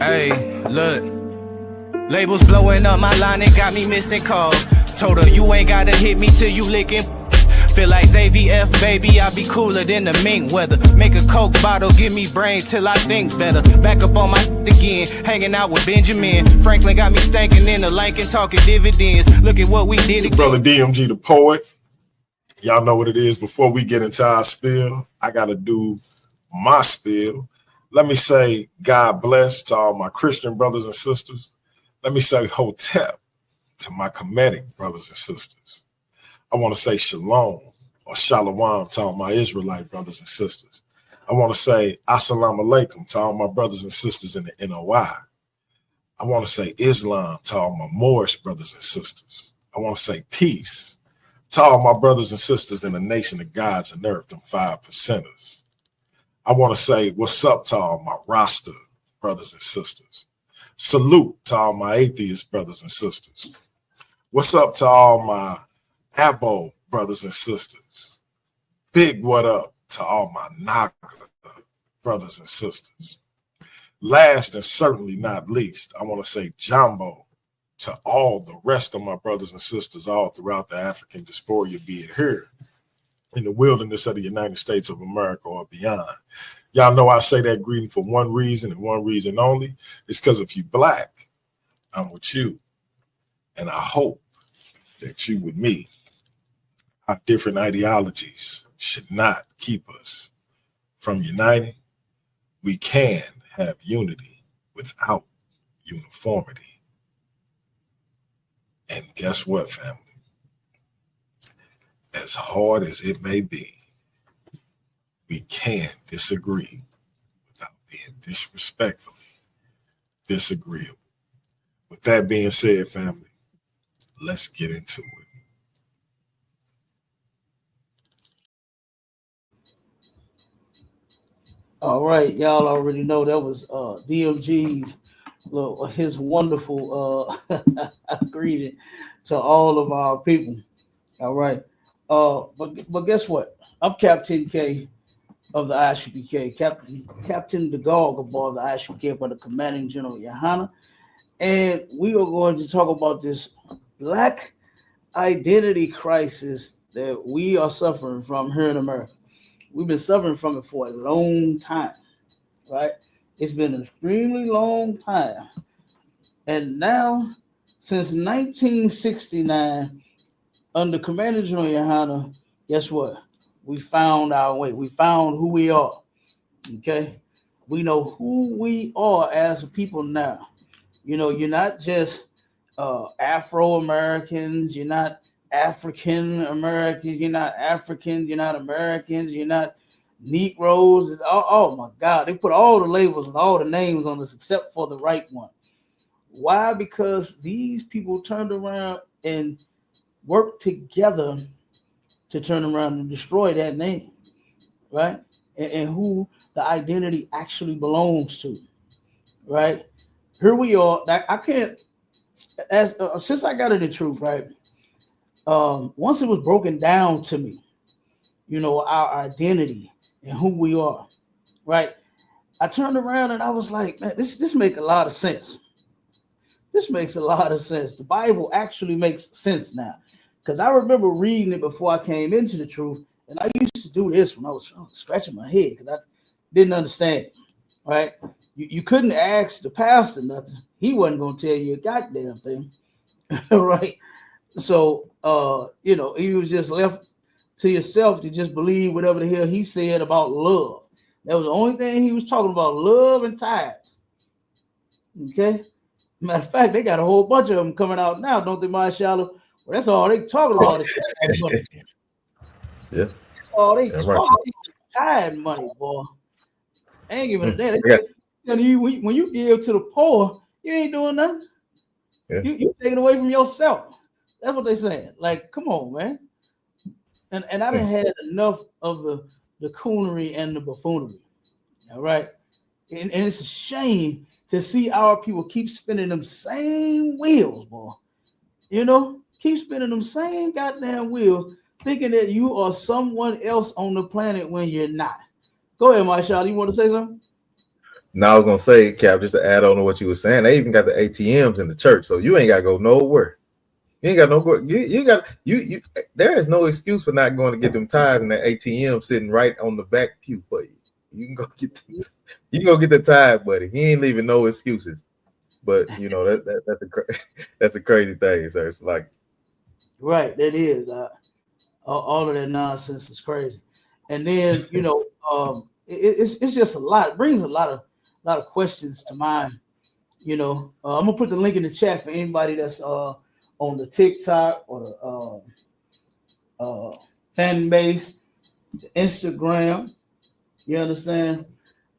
Hey, look. Labels blowing up my line and got me missing calls. Told her you ain't gotta hit me till you licking. Feel like ZVF, baby, I be cooler than the mink weather. Make a Coke bottle, give me brain till I think better. Back up on my again, hanging out with Benjamin. Franklin got me stanking in the Lincoln, talking dividends. Look at what we did again. Brother DMG the poet. Y'all know what it is. Before we get into our spiel, I gotta do my spiel. Let me say God bless to all my Christian brothers and sisters. Let me say Hotep to my Kemetic brothers and sisters. I want to say Shalom or Shalom to all my Israelite brothers and sisters. I want to say Assalamu Alaikum to all my brothers and sisters in the NOI. I want to say Islam to all my Moorish brothers and sisters. I want to say peace to all my brothers and sisters in the nation of gods and earth, them 5%ers. I want to say what's up to all my Rasta brothers and sisters. Salute to all my atheist brothers and sisters. What's up to all my Abo brothers and sisters. Big what up to all my Naga brothers and sisters. Last and certainly not least, I want to say Jambo to all the rest of my brothers and sisters all throughout the African diaspora, be it here in the wilderness of the United States of America or beyond. Y'all know I say that greeting for one reason and one reason only. It's because if you black, I'm with you. And I hope that you with me. Our different ideologies should not keep us from uniting. We can have unity without uniformity. And guess what, family? As hard as it may be, we can disagree without being disrespectfully disagreeable. With that being said, family, let's get into it. All right, y'all already know that was DMG's, his wonderful greeting to all of our people. All right, but guess what? I'm Captain K of the ISUPK, Captain the Gog above the ISUPK by the Commanding General YAHANNA, and we are going to talk about this Black identity crisis that we are suffering from here in America. We've been suffering from it for a long time, right? It's been an extremely long time. And now, since 1969, under Commander General YAHANNA, guess what? We found our way. We found who we are, okay? We know who we are as a people now. You know, you're not just Afro-Americans, you're not African Americans, you're not Africans, you're not Americans, you're not Negroes. Oh my God, they put all the labels and all the names on us except for the right one. Why? Because these people turned around and worked together to turn around and destroy that name, right? And who the identity actually belongs to, right? Here we are. I can't, since I got into truth, right? Once it was broken down to me, you know, our identity and who we are, right? I turned around and I was like, man, this makes a lot of sense. This makes a lot of sense. The Bible actually makes sense now. Because I remember reading it before I came into the truth, and I used to do this when I was scratching my head because I didn't understand it, right? You couldn't ask the pastor nothing. He wasn't going to tell you a goddamn thing, right? So, you know, he was just left to yourself to just believe whatever the hell he said about love. That was the only thing he was talking about, love and tithes. Okay? Matter of fact, they got a whole bunch of them coming out now, don't they, Marshall? Well, that's all they talking about is money. Yeah. That's all they talking right. about, tithe money, boy. I ain't giving a damn. When you give to the poor, you ain't doing nothing. Yeah. You taking away from yourself. That's what they saying. Like, come on, man. And I done had enough of the coonery and the buffoonery. All right. And it's a shame to see our people keep spinning them same wheels, boy. You know, keep spinning them same goddamn wheels, thinking that you are someone else on the planet when you're not. Go ahead, Marshall. You want to say something? Now I was gonna say, Cap, just to add on to what you were saying, they even got the ATMs in the church, so you ain't gotta go nowhere. You ain't got no you got you there is no excuse for not going to get them tithes in that ATM sitting right on the back pew for you. You can go get you can go get the tithe, buddy. He ain't leaving no excuses. But you know that's a crazy thing, sir. It's like Right, that is all of that nonsense is crazy. And then it's just a lot. It brings a lot of questions to mind. I'm gonna put the link in the chat for anybody that's on the TikTok or the fan base, the Instagram. You understand?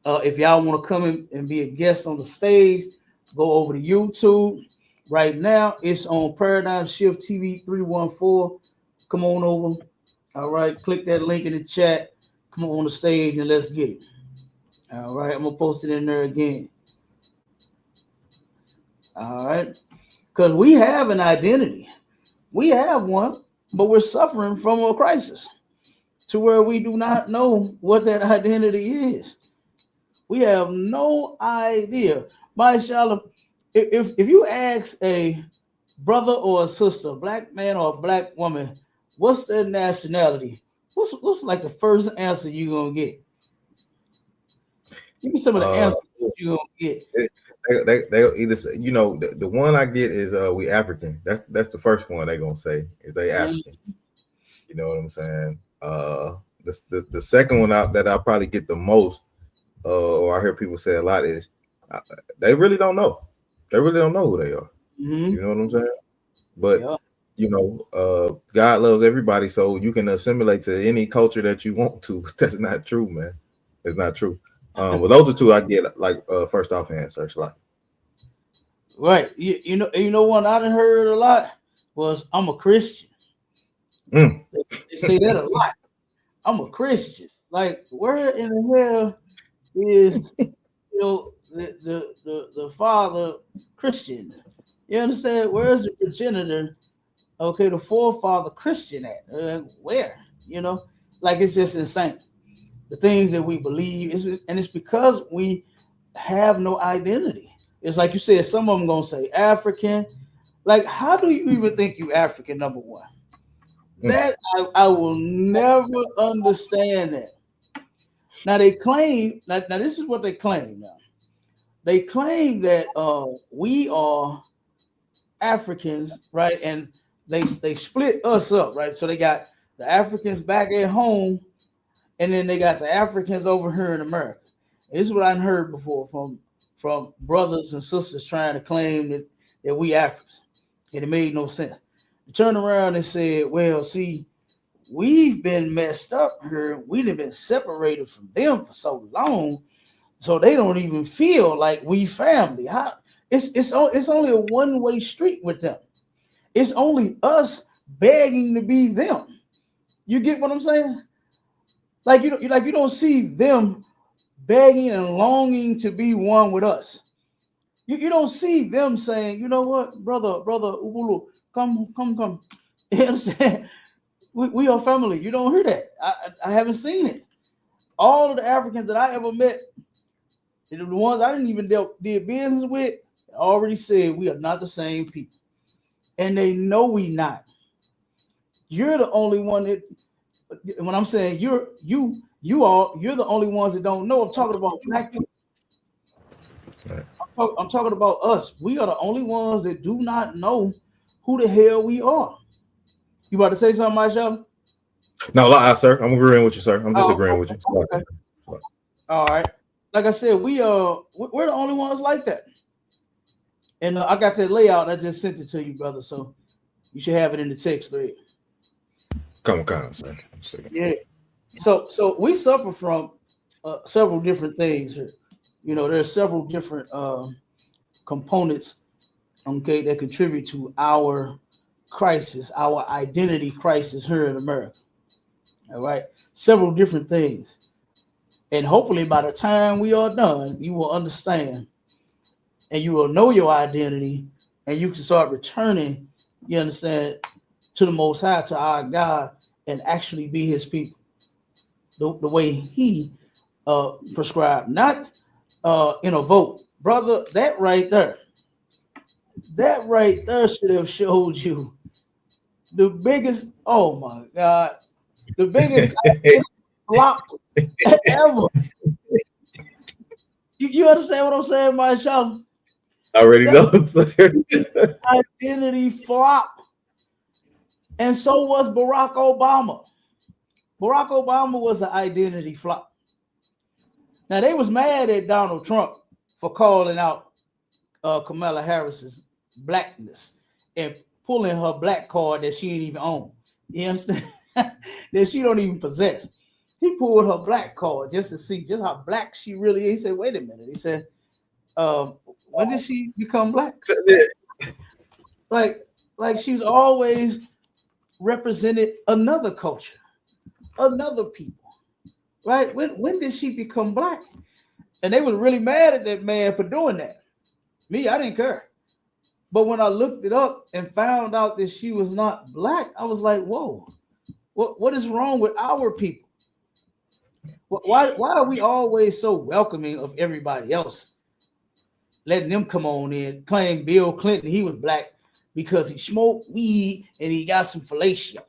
If y'all want to come in and be a guest on the stage, go over to YouTube. Right now, it's on Paradigm Shift TV 314. Come on over. All right, click that link in the chat. Come on the stage and let's get it. All right, I'm gonna post it in there again. All right, because we have an identity. We have one, but we're suffering from a crisis to where we do not know what that identity is. We have no idea. Mashallah, if you ask a brother or a sister, a black man or a black woman, what's their nationality? What's like the first answer you're gonna get? Give me some of the answers you're gonna get. They either say, the one I get is we African. That's the first one they're gonna say is they Africans. You know what I'm saying? The second one that I probably get the most, or I hear people say a lot, is they really don't know. They really don't know who they are. Mm-hmm. You know what I'm saying? But God loves everybody, so you can assimilate to any culture that you want to. That's not true, man. It's not true. Well, those are two I get like first off hand search like. Right. You know one I done heard a lot was I'm a Christian. They say that a lot. I'm a Christian. Like, where in the hell is the father Christian? You understand? Where's the progenitor? Okay, the forefather Christian at? Where? Like, it's just insane. The things that we believe and it's because we have no identity. It's like you said, some of them gonna say African. Like, how do you even think you African, number one? That I will never understand that. Now they claim, now this is what they claim now. They claim that we are Africans, right? And they split us up, right? So they got the Africans back at home, and then they got the Africans over here in America. And this is what I've heard before from brothers and sisters trying to claim that we Africans. And it made no sense. They turned around and said, well, see, we've been messed up here. We've been separated from them for so long, so they don't even feel like we family. How? It's only a one-way street with them. It's only us begging to be them. You get what I'm saying? Like you don't see them begging and longing to be one with us. You don't see them saying, you know what, brother Ubulu, come. You understand? We are family. You don't hear that. I haven't seen it. All of the Africans that I ever met, the ones I didn't even did business with, already said we are not the same people. And they know we not. You're the only one that, when I'm saying you're the only ones that don't know. I'm talking about black people. Right. I'm talking about us. We are the only ones that do not know who the hell we are. You about to say something, Michelle? No, sir. I'm agreeing with you, sir. I'm disagreeing with you. Okay. All right. Like I said, we're the only ones like that. And I got that layout. I just sent it to you, brother. So you should have it in the text thread. Come on, sir. Yeah. So we suffer from several different things here. There are several different components, okay, that contribute to our crisis, our identity crisis here in America. All right, several different things. And hopefully by the time we are done, you will understand and you will know your identity and you can start returning, you understand, to the Most High, to our God, and actually be his people the way he prescribed. Not in a vote, brother. That right there should have showed you the biggest. Oh my God, the biggest flop ever. You understand what I'm saying, my child? I already know, sir. Identity flop. And so was Barack Obama. Barack Obama was an identity flop. Now they was mad at Donald Trump for calling out Kamala Harris's blackness and pulling her black card that she didn't even own. You understand? That she don't even possess. He pulled her black card just to see just how black she really is. He said, wait a minute. He said, when did she become black? Like she's always represented another culture, another people, right? When did she become black? And they were really mad at that man for doing that. Me, I didn't care. But when I looked it up and found out that she was not black, I was like, whoa, what is wrong with our people? Why are we always so welcoming of everybody else? Letting them come on in, claiming Bill Clinton, he was black because he smoked weed and he got some fellatio,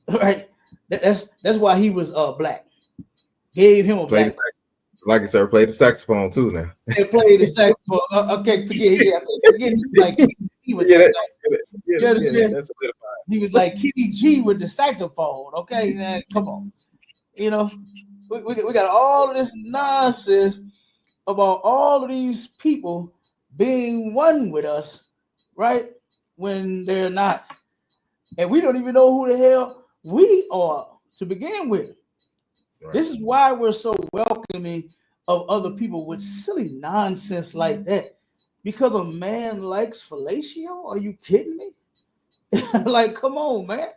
right? That's why he was black. Gave him a black. Like I said, played the saxophone too now. They played the saxophone. Okay, forget like he was he was like Kitty G with the saxophone. Okay, man, come on. You know, we got all of this nonsense about all of these people being one with us, right? When they're not. And we don't even know who the hell we are to begin with. Right. This is why we're so welcoming of other people with silly nonsense like that. Because a man likes fellatio? Are you kidding me? Like, come on, man.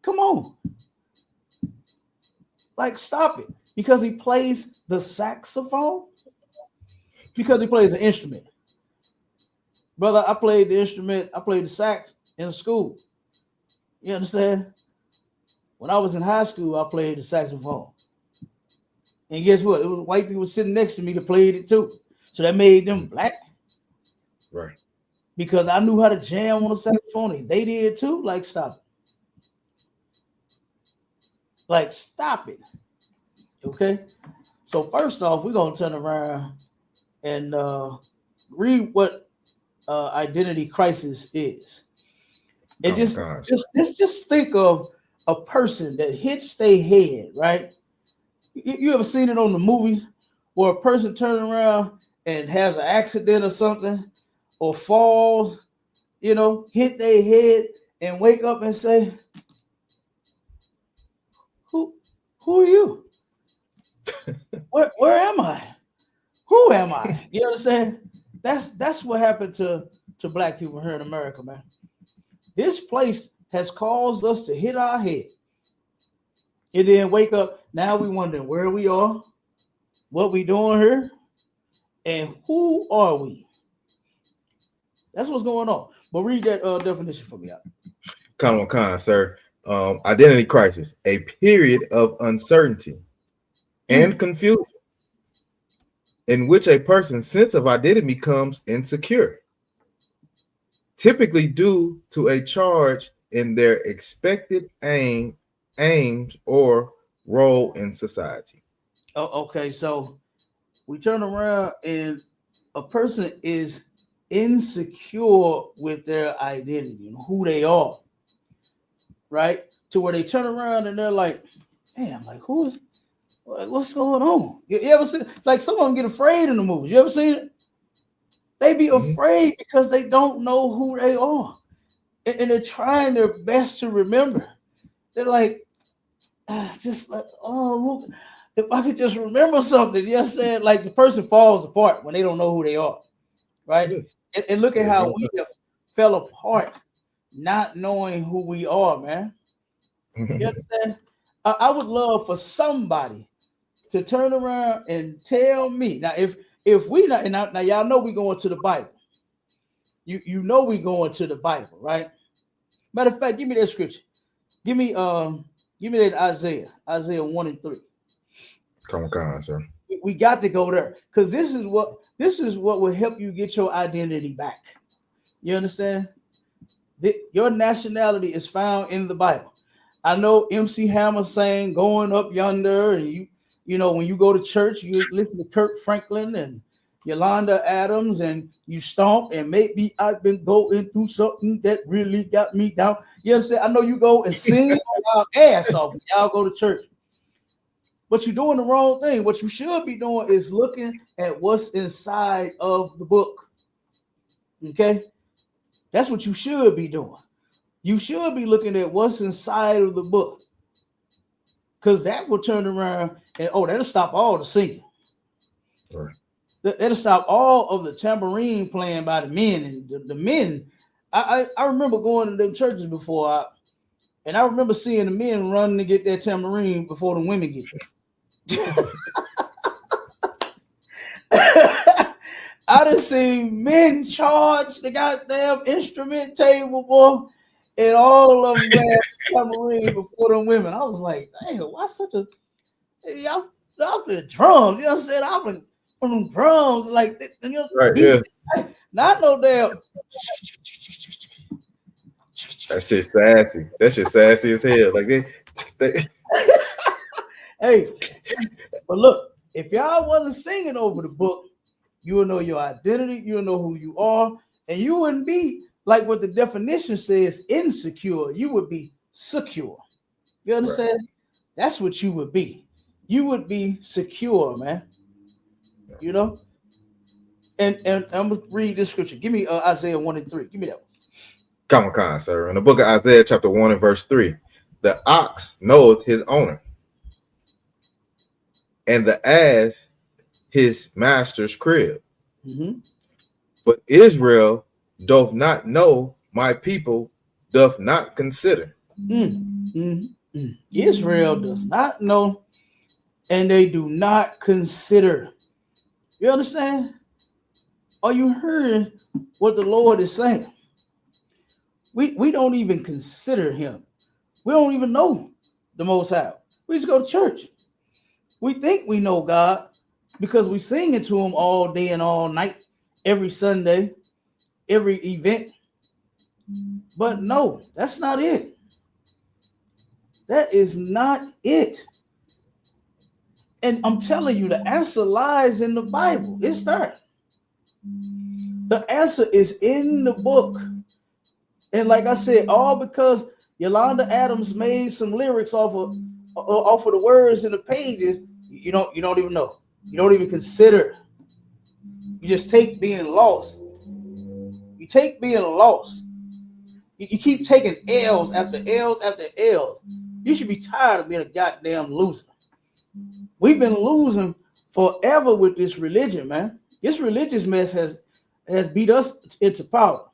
Come on. Like, stop it. Because he plays the saxophone? Because he plays an instrument. Brother, I played the instrument. I played the sax in school. You understand? When I was in high school, I played the saxophone. And guess what? It was white people sitting next to me that played it too. So that made them black. Right. Because I knew how to jam on the saxophone. And they did too. Like, stop it. Like, stop it. Okay? So first off, we're going to turn around and read what identity crisis is. And just think of a person that hits their head, right? You ever seen it on the movies where a person turns around and has an accident or something or falls, you know, hit their head and wake up and say, who are you? Where am I? Who am I? You understand? That's what happened to black people here in America, man. This place has caused us to hit our head. And then wake up. Now we wondering where we are, what we doing here, and who are we? That's what's going on. But read that definition for me out. Come on, sir. Identity crisis, a period of uncertainty and confusion in which a person's sense of identity becomes insecure, typically due to a charge in their expected aims or role in society. Oh, okay, so we turn around and a person is insecure with their identity and who they are, right? To where they turn around and they're like, damn, like what's going on? You ever see, like some of them get afraid in the movies. You ever seen it? They be afraid because they don't know who they are. And they're trying their best to remember. They're like, just like, oh, if I could just remember something. You understand? Like the person falls apart when they don't know who they are, right? And look at how we have fell apart not knowing who we are, man. You understand? I would love for somebody to turn around and tell me. Now, if we not, and now y'all know we going to the Bible. You know we going to the Bible, right? Matter of fact, give me that scripture. Give me that Isaiah 1 and 3. Come on, sir. We got to go there because this is what will help you get your identity back. You understand? Your nationality is found in the Bible. I know MC Hammer saying going up yonder, and you know when you go to church, you listen to Kirk Franklin and Yolanda Adams, and you stomp, and maybe I've been going through something that really got me down. You understand? I know you go and sing y'all ass off when y'all go to church. But you're doing the wrong thing. What you should be doing is looking at what's inside of the book. Okay? That's what you should be doing. You should be looking at what's inside of the book. Because that will turn around and, that'll stop all the singing. Right. That'll stop all of the tambourine playing by the men. And the men, I remember going to them churches before, and I remember seeing the men running to get that tambourine before the women get there. I done seen men charge the goddamn instrument table, boy, and all of them grab tambourine before them women. I was like, damn, why such a y'all play drums? You know what I'm saying? I was on them drums like that, you know, Right, yeah. Not no damn. That shit sassy. That shit sassy as hell. Like they Hey, but look, if y'all wasn't singing over the book, you would know your identity, you would know who you are, and you wouldn't be like what the definition says, insecure. You would be secure. You understand? Right. That's what you would be. You would be secure, man. You know? And I'm gonna read this scripture. Give me Isaiah 1:3. Give me that one. Come on, sir. In the book of Isaiah, chapter 1 and verse 3, the ox knoweth his owner, and the ass his master's crib. Mm-hmm. But Israel doth not know, my people doth not consider. Israel does not know, and they do not consider. You understand? Are you hearing what the Lord is saying? We don't even consider him. We don't even know the Most High. We just go to church. We think we know God because we sing it to him all day and all night, every Sunday, every event. But no, that's not it. That is not it. And I'm telling you, the answer lies in the Bible. It's there. The answer is in the book. And like I said, all because Yolanda Adams made some lyrics off of the words in the pages, you don't even know. You don't even consider. You just take being lost. You take being lost. You keep taking L's after L's after L's. You should be tired of being a goddamn loser. We've been losing forever with this religion, man. This religious mess has beat us into power.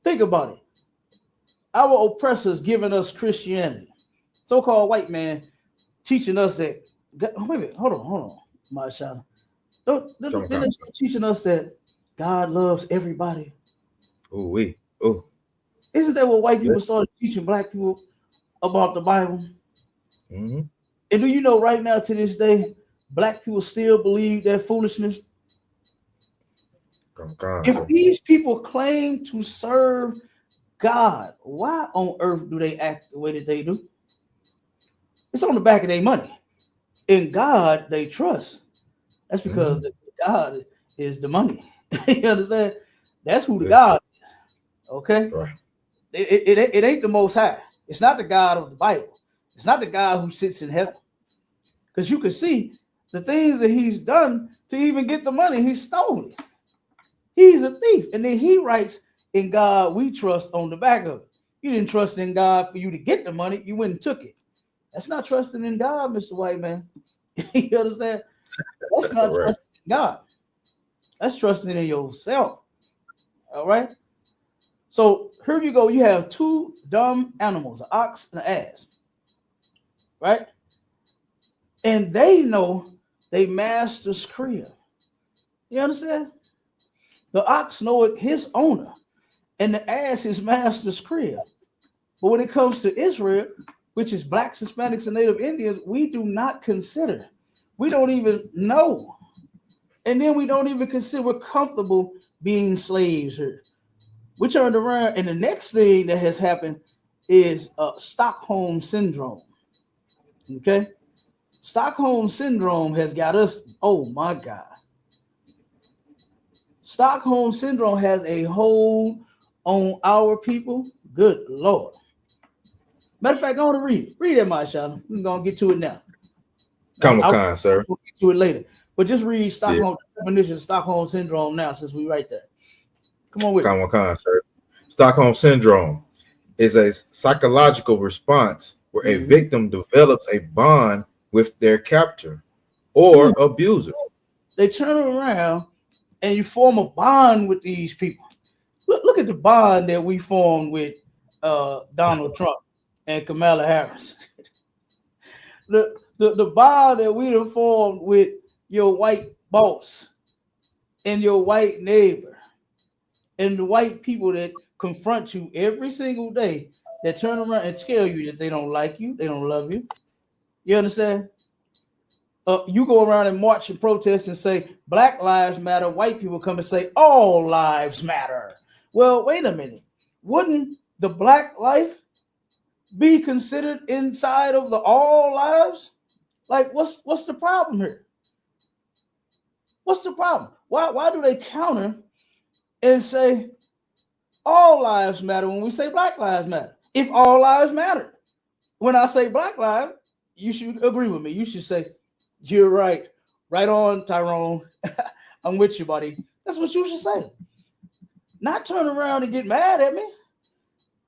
Think about it. Our oppressors giving us Christianity. So-called white man teaching us that. Wait a minute, hold on, my child. They're teaching us that God loves everybody. Oh. Isn't that what white people started teaching black people about the Bible? Mm-hmm. And do you know right now to this day, black people still believe that foolishness? If these people claim to serve God, why on earth do they act the way that they do? It's on the back of their money. In God, they trust. That's because God is the money. You understand? That's who the God is. Okay? Right. It ain't the Most High. It's not the God of the Bible. It's not the God who sits in heaven. Because you can see the things that he's done to even get the money. He stole it. He's a thief. And then he writes, in God we trust on the back of it. You didn't trust in God for you to get the money. You went and took it. That's not trusting in God, Mr. White Man. You understand? That's not trusting in God. That's trusting in yourself. All right? So here you go. You have two dumb animals, an ox and an ass. Right? And they know they master's crib. You understand? The ox knoweth his owner, and the ass his master's crib. But when it comes to Israel, which is blacks, Hispanics, and Native Indians, we do not consider. We don't even know. And then we don't even consider we're comfortable being slaves here. We turned around, and the next thing that has happened is Stockholm syndrome. Okay? Stockholm syndrome has got us, oh my God. Stockholm syndrome has a hold on our people. Good Lord. Matter of fact, I want to read it. Read it, my child. I'm going to get to it now. Comic-Con, sir. We'll get to it later. But just read Stockholm definition of Stockholm syndrome now, since we right there. Come on with Comic-Con, sir. Stockholm syndrome is a psychological response where a victim develops a bond with their captor or abuser. They turn around and you form a bond with these people. Look at the bond that we formed with Donald Trump and Kamala Harris. The bond that we have formed with your white boss and your white neighbor and the white people that confront you every single day, that turn around and tell you that they don't like you, they don't love you. You understand? You go around and march and protest and say Black lives matter. White people come and say all lives matter. Well, wait a minute. Wouldn't the Black life be considered inside of the all lives? Like, what's the problem here? What's the problem? Why do they counter and say all lives matter when we say Black lives matter? If all lives matter, when I say Black lives, you should agree with me. You should say, you're right. Right on, Tyrone. I'm with you, buddy. That's what you should say. Not turn around and get mad at me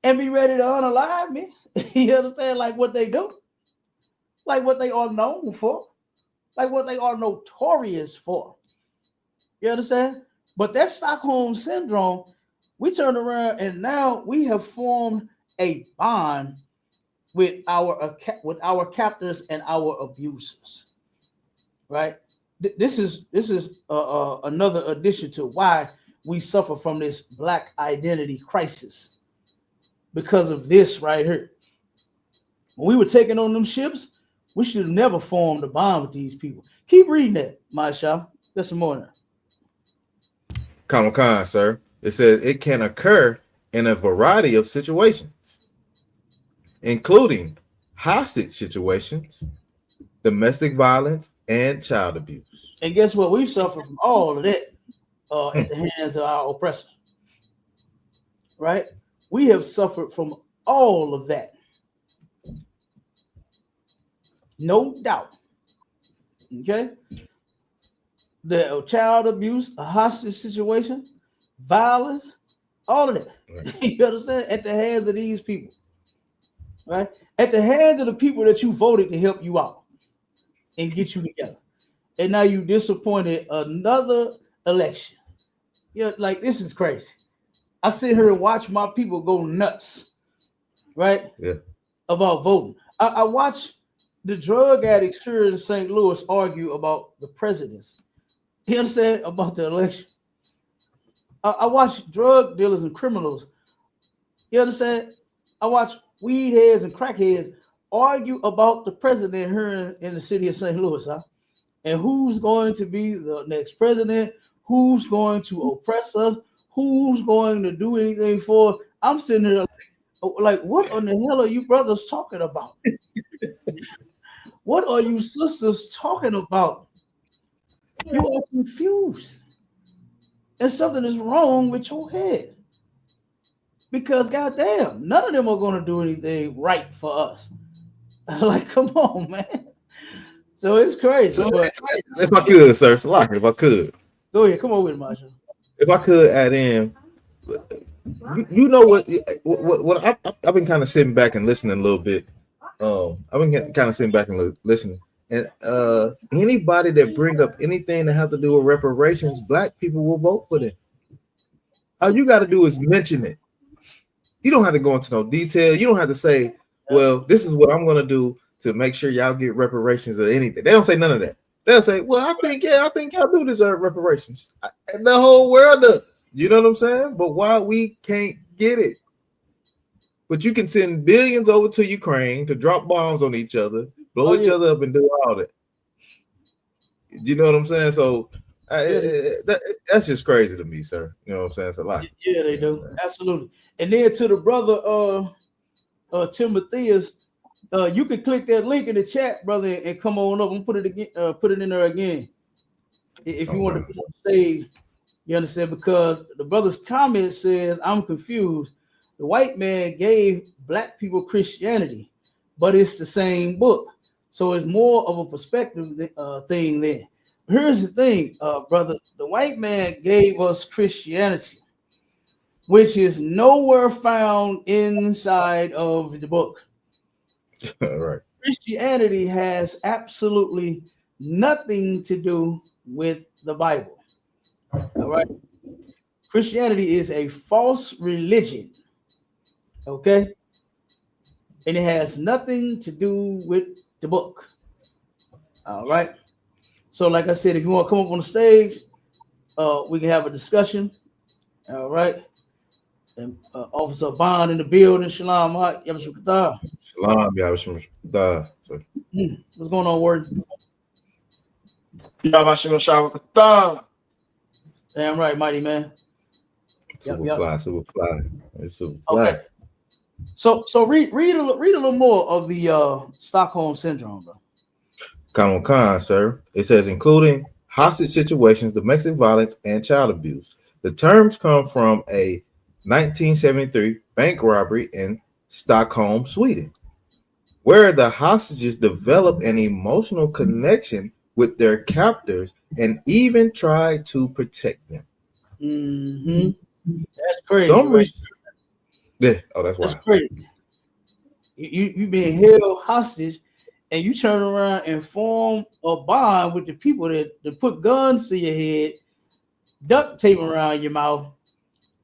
and be ready to unalive me. You understand? Like what they do. Like what they are known for. Like what they are notorious for. You understand? But that Stockholm syndrome, we turn around and now we have formed a bond with our captors and our abusers. Right? This is another addition to why we suffer from this Black identity crisis, because of this right here. When we were taking on them ships, we should have never formed a bond with these people. Keep reading that, Masha. There's some more now. Comic-Con, sir. It says it can occur in a variety of situations, including hostage situations, domestic violence, and child abuse. And guess what? We've suffered from all of that at the hands of our oppressors. Right? We have suffered from all of that. No doubt. Okay? The child abuse, a hostage situation, violence, all of that. Right. You understand? At the hands of these people. Right? At the hands of the people that you voted to help you out and get you together. And now you disappointed another election. Yeah, like this is crazy. I sit here and watch my people go nuts, right? Yeah. About voting. I watch the drug addicts here in St. Louis argue about the presidency. You understand? About the election. I watch drug dealers and criminals. You understand? I watch weed heads and crackheads argue about the president here in the city of St. Louis, huh? And who's going to be the next president? Who's going to oppress us? Who's going to do anything for us? I'm sitting here like, what on the hell are you brothers talking about? What are you sisters talking about? You are confused. And something is wrong with your head. Because goddamn, none of them are going to do anything right for us. Like, come on, man. So it's crazy. So if I could, sir, Salaki, if I could. Go ahead, come on with it, Marshall. If I could add in, you know what I've been kind of sitting back and listening a little bit. I've been kind of sitting back and listening. And anybody that bring up anything that has to do with reparations, Black people will vote for them. All you got to do is mention it. You don't have to go into no detail. You don't have to say, well, this is what I'm going to do to make sure y'all get reparations or anything. They don't say none of that. They'll say, well, I think y'all do deserve reparations. And the whole world does. You know what I'm saying? But why we can't get it? But you can send billions over to Ukraine to drop bombs on each other, blow each other up, and do all that. You know what I'm saying? So that's just crazy to me, sir. You know what I'm saying? It's a lot. Yeah, they do. Absolutely. And then to the brother Timotheus, you can click that link in the chat, brother, and come on up and put it again, put it in there again. If you want to come on stage, you understand? Because the brother's comment says, I'm confused. The white man gave black people Christianity, but it's the same book. So it's more of a perspective thing there. Here's the thing, brother. The white man gave us Christianity, which is nowhere found inside of the book. Right. Christianity has absolutely nothing to do with the Bible. All right. Christianity is a false religion. Okay. And it has nothing to do with the book. All right. So, like I said, if you want to come up on the stage, we can have a discussion. All right. And Officer Bond in the building. Shalom. Shalom. What's going on, Word? Damn right, mighty man. Super fly. It's super fly. Okay. So read a little more of the Stockholm syndrome, bro. Come on, sir. It says including hostage situations, domestic violence, and child abuse. The terms come from a 1973 bank robbery in Stockholm, Sweden, where the hostages developed an emotional connection with their captors and even tried to protect them. Mm-hmm. That's crazy. Yeah. Oh, that's wild. That's crazy. You being held hostage, and you turn around and form a bond with the people that put guns to your head, duct tape around your mouth.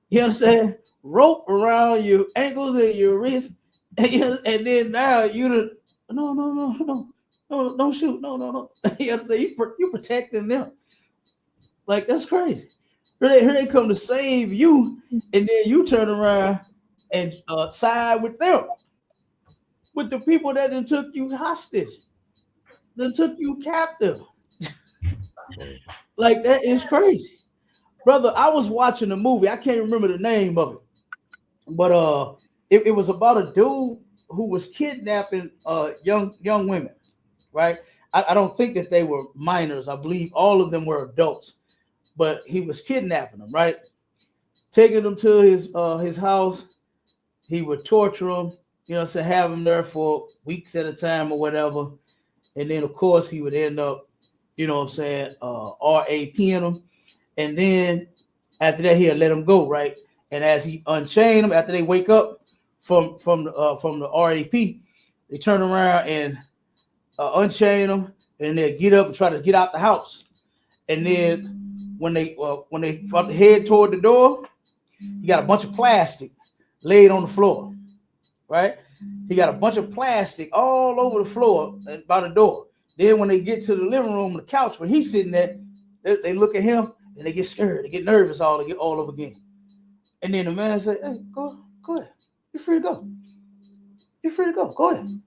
You understand? Rope around your ankles and your wrists, and then now no, don't shoot, no. You understand? You protecting them. Like, that's crazy. Here they come to save you, and then you turn around and side with them, with the people that then took you hostage, that took you captive. Like, that is crazy. Brother, I was watching a movie. I can't remember the name of it, but it was about a dude who was kidnapping young women, right? I don't think that they were minors. I believe all of them were adults, but he was kidnapping them, right? Taking them to his house. He would torture them, so have them there for weeks at a time or whatever. And then, of course, he would end up, RAPing them. And then after that, he'll let them go, right? And as he unchained them, after they wake up from the RAP, they turn around and unchain them, and they'll get up and try to get out the house. And then when they head toward the door, he got a bunch of plastic laid on the floor, right? He got a bunch of plastic all over the floor by the door. Then when they get to the living room, the couch where he's sitting at, they look at him and they get scared, they get nervous all over again. And then the man said, "Hey, go ahead. You're free to go. You're free to go. Go ahead."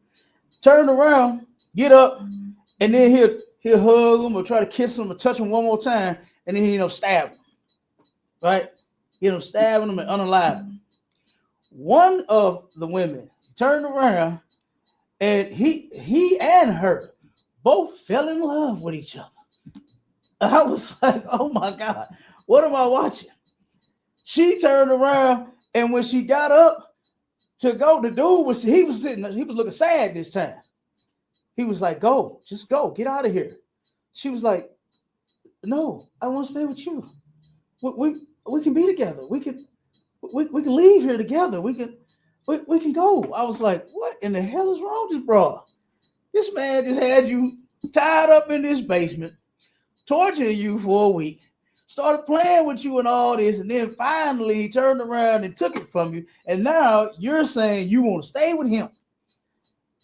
Turn around, get up, and then he'll hug him or try to kiss him or touch him one more time, and then he'll stab him. Right? He'll stabbing him and unalive him. One of the women turned around, and he and her both fell in love with each other. I was like, oh my God, what am I watching? She turned around, and when she got up to go, the dude was looking sad this time. He was like, just go, get out of here. She was like, no, I want to stay with you. We can be together. We can leave here together. We can go. I was like, what in the hell is wrong with this bro? This man just had you tied up in this basement, torturing you for a week, started playing with you and all this, and then finally he turned around and took it from you. And now you're saying you want to stay with him.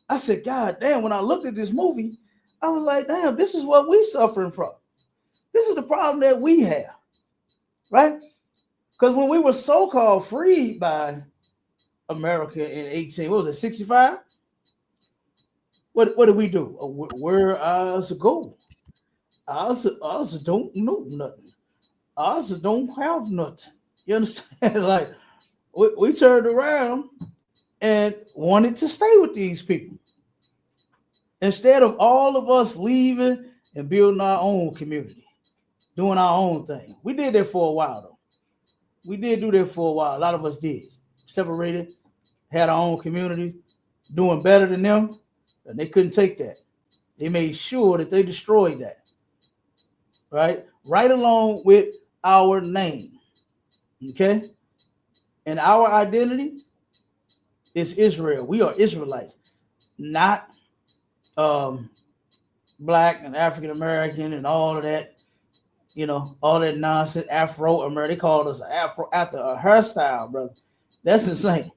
I said, God damn, when I looked at this movie, I was like, damn, this is what we suffering from. This is the problem that we have, right? Because when we were so-called freed by America in 65? What did we do? Where us go? Us don't know nothing. Us don't have nothing. You understand? Like we turned around and wanted to stay with these people instead of all of us leaving and building our own community, doing our own thing. We did that for a while, though. We did do that for a while. A lot of us did. Separated, had our own community, doing better than them, and they couldn't take that. They made sure that they destroyed that. Right along with our name. Okay? And our identity is Israel. We are Israelites, not Black and African American and all of that, all that nonsense. Afro American. They called us Afro after a hairstyle, brother. That's insane.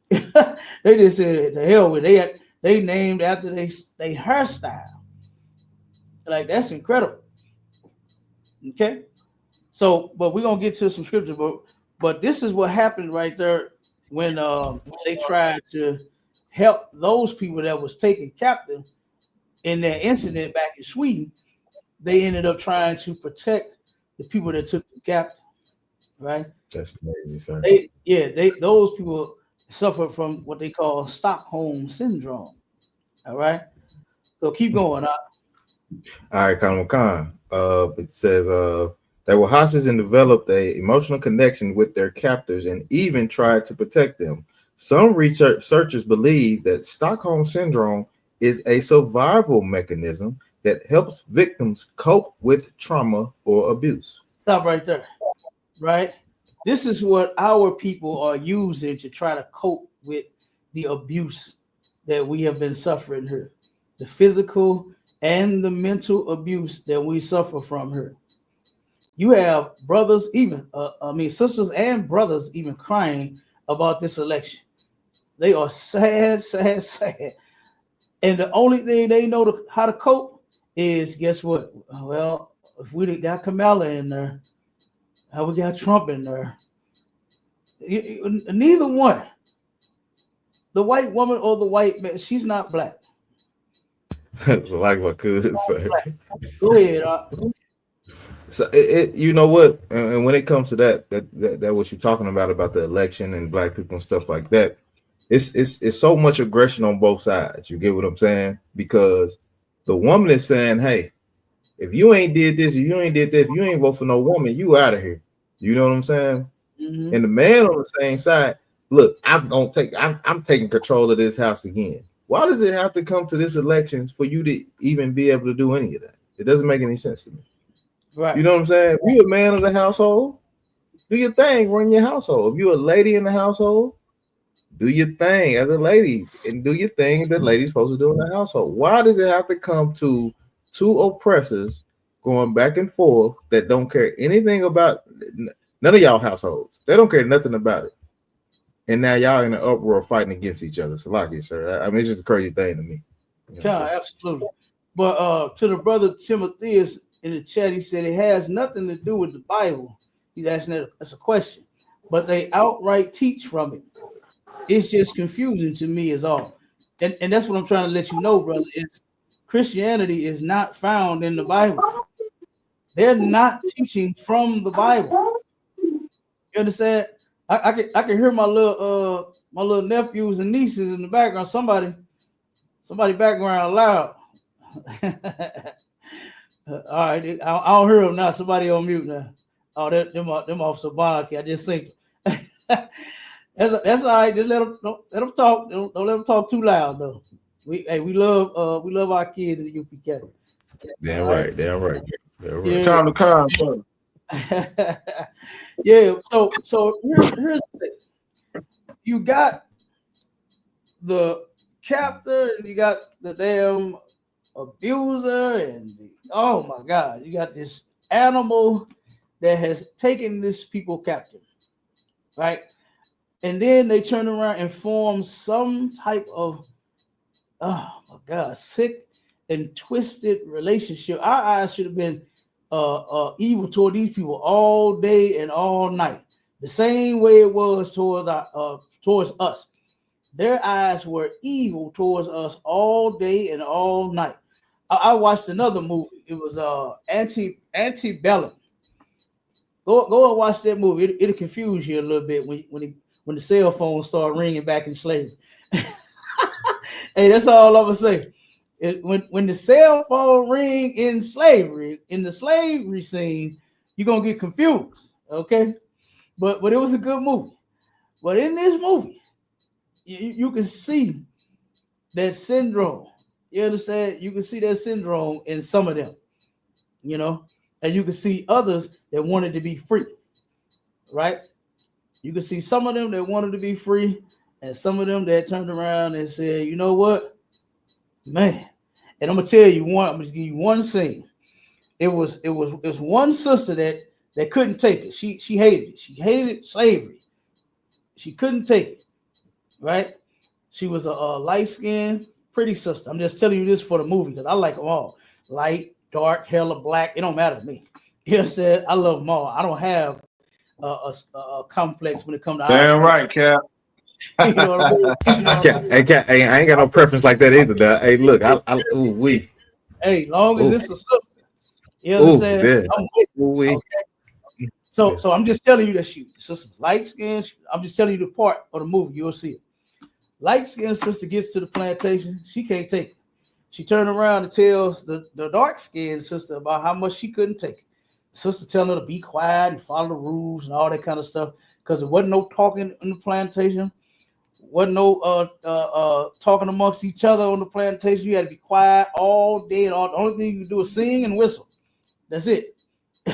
They just said the hell with it. They named after they hairstyle. Like, that's incredible. Okay, so but we're gonna get to some scripture, but this is what happened right there when they tried to help those people that was taken captive in that incident back in Sweden. They ended up trying to protect the people that took them captive. Right? That's crazy, sir. Those people suffer from what they call Stockholm syndrome. All right, so keep going. All right, Khan. It says they were hostages and developed a emotional connection with their captors and even tried to protect them. Some researchers believe that Stockholm syndrome is a survival mechanism that helps victims cope with trauma or abuse. Stop right there. Right? This is what our people are using to try to cope with the abuse that we have been suffering here, the physical and the mental abuse that we suffer from here. You have brothers, even sisters and brothers, even crying about this election. They are sad, sad, sad. And the only thing they know how to cope is, guess what? Well, if we got Kamala in there, how we got Trump in there. Neither one. The white woman or the white man, she's not Black. That's like what could say. Go ahead. So you know what? And when it comes to that what you're talking about the election and Black people and stuff like that, it's so much aggression on both sides. You get what I'm saying? Because the woman is saying, hey, if you ain't did this, if you ain't did that, if you ain't vote for no woman, you out of here. You know what I'm saying? Mm-hmm. And the man on the same side, look, I'm taking control of this house again. Why does it have to come to this elections for you to even be able to do any of that? It doesn't make any sense to me. Right. You know what I'm saying? If you're a man of the household, do your thing, run your household. If you're a lady in the household, do your thing as a lady and do your thing that lady's supposed to do in the household. Why does it have to come to two oppressors going back and forth that don't care anything about none of y'all households? They don't care nothing about it. And now y'all in an uproar fighting against each other. So like you, sir. I mean, it's just a crazy thing to me. Yeah, absolutely. But to the brother Timotheus in the chat, he said it has nothing to do with the Bible. He's asking that as a question. But they outright teach from it. It's just confusing to me is all. And that's what I'm trying to let you know, brother, is Christianity is not found in the Bible. They're not teaching from the Bible. You understand? I can hear my little nephews and nieces in the background. Somebody background loud. All right, I don't hear them now. Somebody on mute now. Oh, them off Sabaki. I just think that's all right. Just let them talk. Don't let them talk too loud though. We love our kids in the UPK. Damn right. Damn right. Yeah. Time to come. Yeah. So here's the thing. You got the captor, and you got the damn abuser, and oh my God, you got this animal that has taken this people captive, right? And then they turn around and form some type of, oh my God, sick and twisted relationship. Our eyes should have been evil toward these people all day and all night, the same way it was towards us. Their eyes were evil towards us all day and all night. I watched another movie. It was Antebellum. Go and watch that movie. It'll confuse you a little bit when the cell phones start ringing back in slavery. Hey, that's all I'm gonna say. When the cell phone ring in slavery, in the slavery scene, you're gonna get confused. Okay, but it was a good movie. But in this movie, you can see that syndrome. You understand? You can see that syndrome in some of them, you know, and you can see others that wanted to be free, right? You can see some of them that wanted to be free, and some of them that turned around and said, you know what, man. And I'm gonna tell you one. I'm gonna give you one scene. It was one sister that couldn't take it. She hated it. She hated slavery. She couldn't take it, right? She was a light-skinned, pretty sister. I'm just telling you this for the movie because I like them all. Light, dark, hella black. It don't matter to me. You know what I'm saying? I love them all. I don't have a complex when it comes to damn right, Cap. You know what I mean? You know what I mean? Hey, I ain't got no preference like that either. Dog. Hey, look, Hey, long as it's a sister. You understand? Yeah. I'm with you. Okay. So I'm just telling you that she sister's light skinned. I'm just telling you the part of the movie. You'll see it. Light skinned sister gets to the plantation. She can't take it. She turned around and tells the dark skinned sister about how much she couldn't take it. The sister telling her to be quiet and follow the rules and all that kind of stuff because there wasn't no talking in the plantation. Wasn't no talking amongst each other on the plantation. You had to be quiet all day. The only thing you can do is sing and whistle. That's it.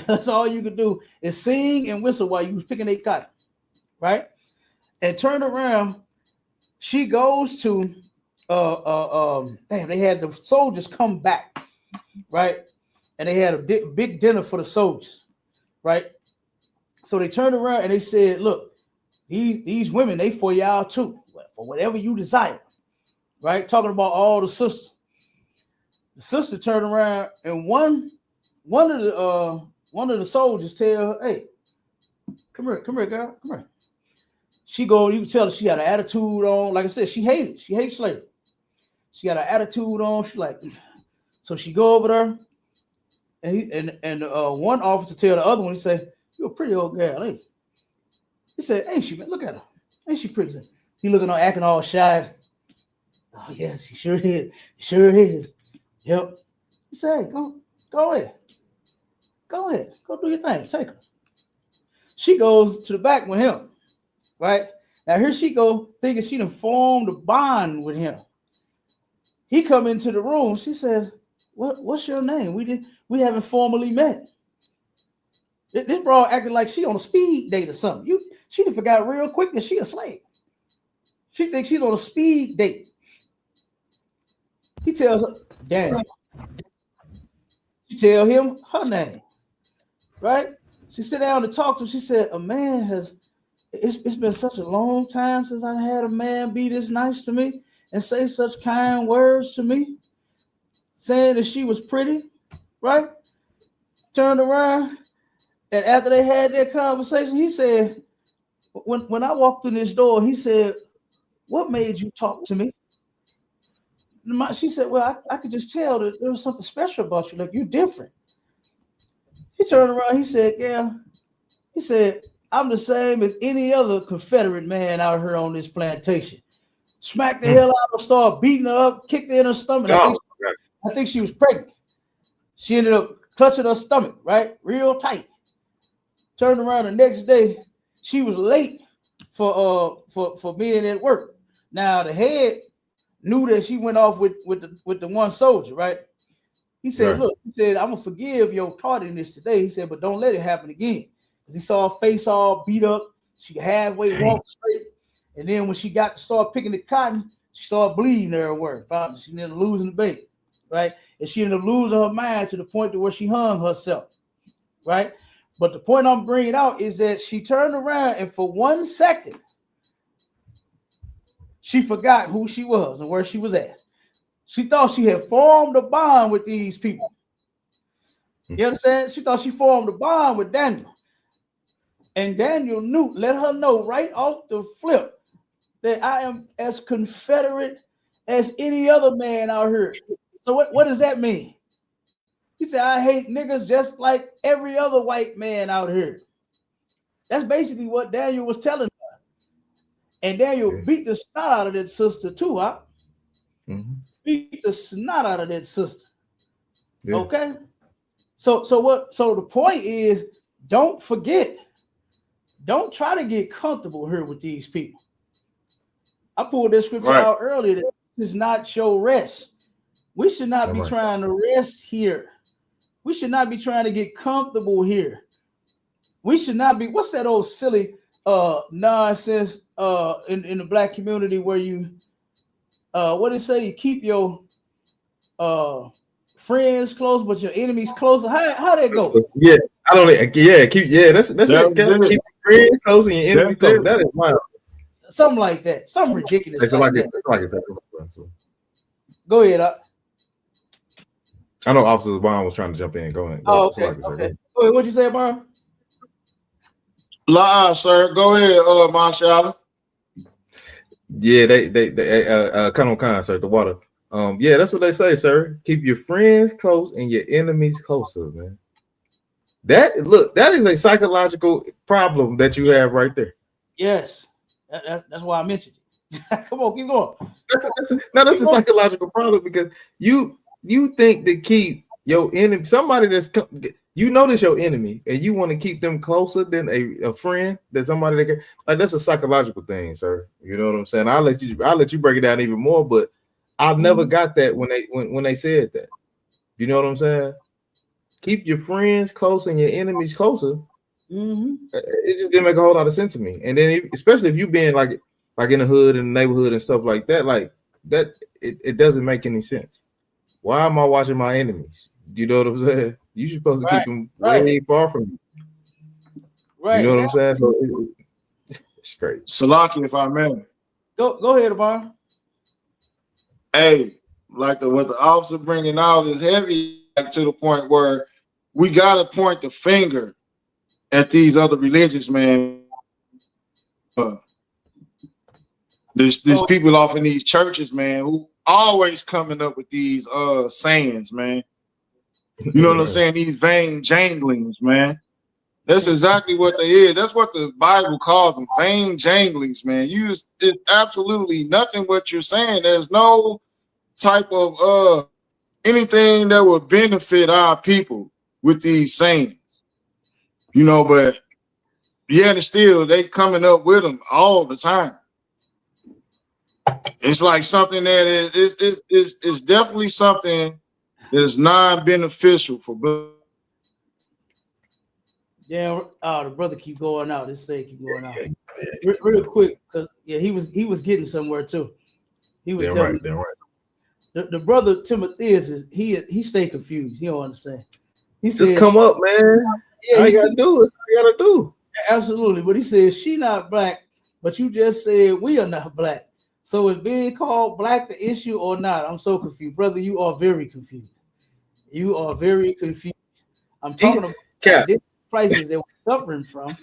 That's all you can do is sing and whistle while you was picking a cotton, right? And turn around. She goes to they had the soldiers come back, right? And they had a big dinner for the soldiers, right? So they turned around and they said, look, these women, they for y'all too, for whatever you desire, right? Talking about all the sisters. The sister turned around and one of the soldiers tell her, hey, come here, girl, come here. She go, you can tell her she had an attitude on. Like I said, she hates slavery. She got an attitude on. She like, so she go over there, and one officer tell the other one, he said, you're a pretty old girl, ain't you? He said, ain't she, man? Look at her. Ain't she pretty? He looking on, acting all shy. Oh, yeah, she sure is. Sure is. Yep. He said, hey, go ahead. Go ahead. Go do your thing. Take her. She goes to the back with him. Right? Now here she go thinking she done formed a bond with him. He come into the room. She says, what's your name? We haven't formally met. This broad acting like she on a speed date or something. She done forgot real quick that she a slave. She thinks she's on a speed date. He tells her, Daniel. She tell him her name. Right? She sit down to talk to him. She said, a man has it's been such a long time since I had a man be this nice to me and say such kind words to me, saying that she was pretty, right? Turned around, and after they had their conversation, he said, when I walked in this door, he said, what made you talk to me? She said, well, I could just tell that there was something special about you, like you're different. He turned around, he said, yeah, he said, I'm the same as any other Confederate man out here on this plantation. Smacked the hell out of her, started beating her up, kicked her in her stomach. I think she was pregnant. She ended up clutching her stomach, right? Real tight. Turned around the next day, she was late for being at work. Now the head knew that she went off with the one soldier, right? He said, look, he said, I'm gonna forgive your tardiness today. He said, but don't let it happen again. He saw her face all beat up. She halfway walked straight. And then when she got to start picking the cotton, she started bleeding everywhere. She ended up losing the baby, right? And she ended up losing her mind to the point to where she hung herself, right? But the point I'm bringing out is that she turned around and for 1 second, she forgot who she was and where she was at. She thought she had formed a bond with these people. You understand? She thought she formed a bond with Daniel. And Daniel let her know right off the flip that I am as Confederate as any other man out here. So what does that mean? He said, I hate niggas just like every other white man out here. That's basically what Daniel was telling her. And Daniel beat the snot out of that sister too, huh? Mm-hmm. Beat the snot out of that sister. Yeah. Okay. So the point is, don't forget. Don't try to get comfortable here with these people. I pulled this scripture out earlier that this is not your rest. We should not be trying to rest here. We should not be trying to get comfortable here. We should not be. What's that old silly nonsense in the black community where you what did it say? You keep your friends close, but your enemies closer. How that go? Yeah, I don't. Yeah, that's it. Keep your friends close and your enemies close. That is wild. Something like that. Something ridiculous. It's like that. Go ahead. I know Officer Bond was trying to jump in. Go ahead. Oh, okay. Okay. Go ahead. What'd you say, Bond? Sir. Go ahead, Marshall. Yeah, they come on, con, sir. The water. Yeah, that's what they say, sir. Keep your friends close and your enemies closer, man. That is a psychological problem that you have right there. Yes, that's why I mentioned it. Come on, keep going. That's a psychological problem because you think to keep your enemy, somebody that's that's your enemy, and you want to keep them closer than a friend, than somebody that can, like, that's a psychological thing, sir. You know what I'm saying? I'll let you break it down even more, but I've never got that when they said that. You know what I'm saying? Keep your friends close and your enemies closer. Mm-hmm. It just didn't make a whole lot of sense to me. And then especially if you been like in the hood, in the neighborhood and stuff like that, like that, it doesn't make any sense. Why am I watching my enemies? You know what I'm saying? You should supposed to keep them way far from you. Right. You know what I'm saying? So it's great. Salaki, if I may. Go ahead, Amar. Hey, what the officer bringing out is heavy, to the point where we gotta point the finger at these other religions, man. There's people off in these churches, man, who always coming up with these sayings, man. You know what I'm saying? These vain janglings, man. That's exactly what they is. That's what the Bible calls them, vain janglings, man. It's absolutely nothing what you're saying. There's no type of anything that would benefit our people with these sayings. You know, but yeah, still they coming up with them all the time. It's like something that is definitely something that is non-beneficial for. Yeah, the brother keep going out. This thing keep going out. Real quick, because he was getting somewhere too. He was right. The brother Timotheus he stay confused. He don't understand. He said, just come up, man. Yeah, all you gotta do is you gotta do. Absolutely, but he says she not black, but you just said we are not black. So is being called black the issue or not? I'm so confused, brother. You are very confused. You are very confused. I'm talking about different prices that we're suffering from.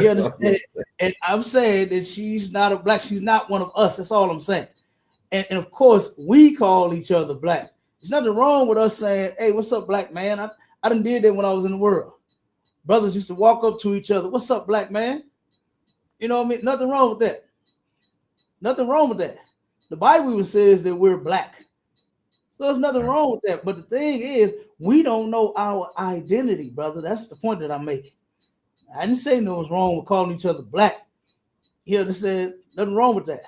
You understand? And I'm saying that she's not a black. She's not one of us. That's all I'm saying. And of course, we call each other black. There's nothing wrong with us saying, "Hey, what's up, black man?" I done did that when I was in the world. Brothers used to walk up to each other. "What's up, black man?" You know what I mean? Nothing wrong with that. Nothing wrong with that. The Bible even says that we're black. So there's nothing wrong with that. But the thing is, we don't know our identity, brother. That's the point that I'm making. I didn't say no was wrong with calling each other black. You understand? Nothing wrong with that.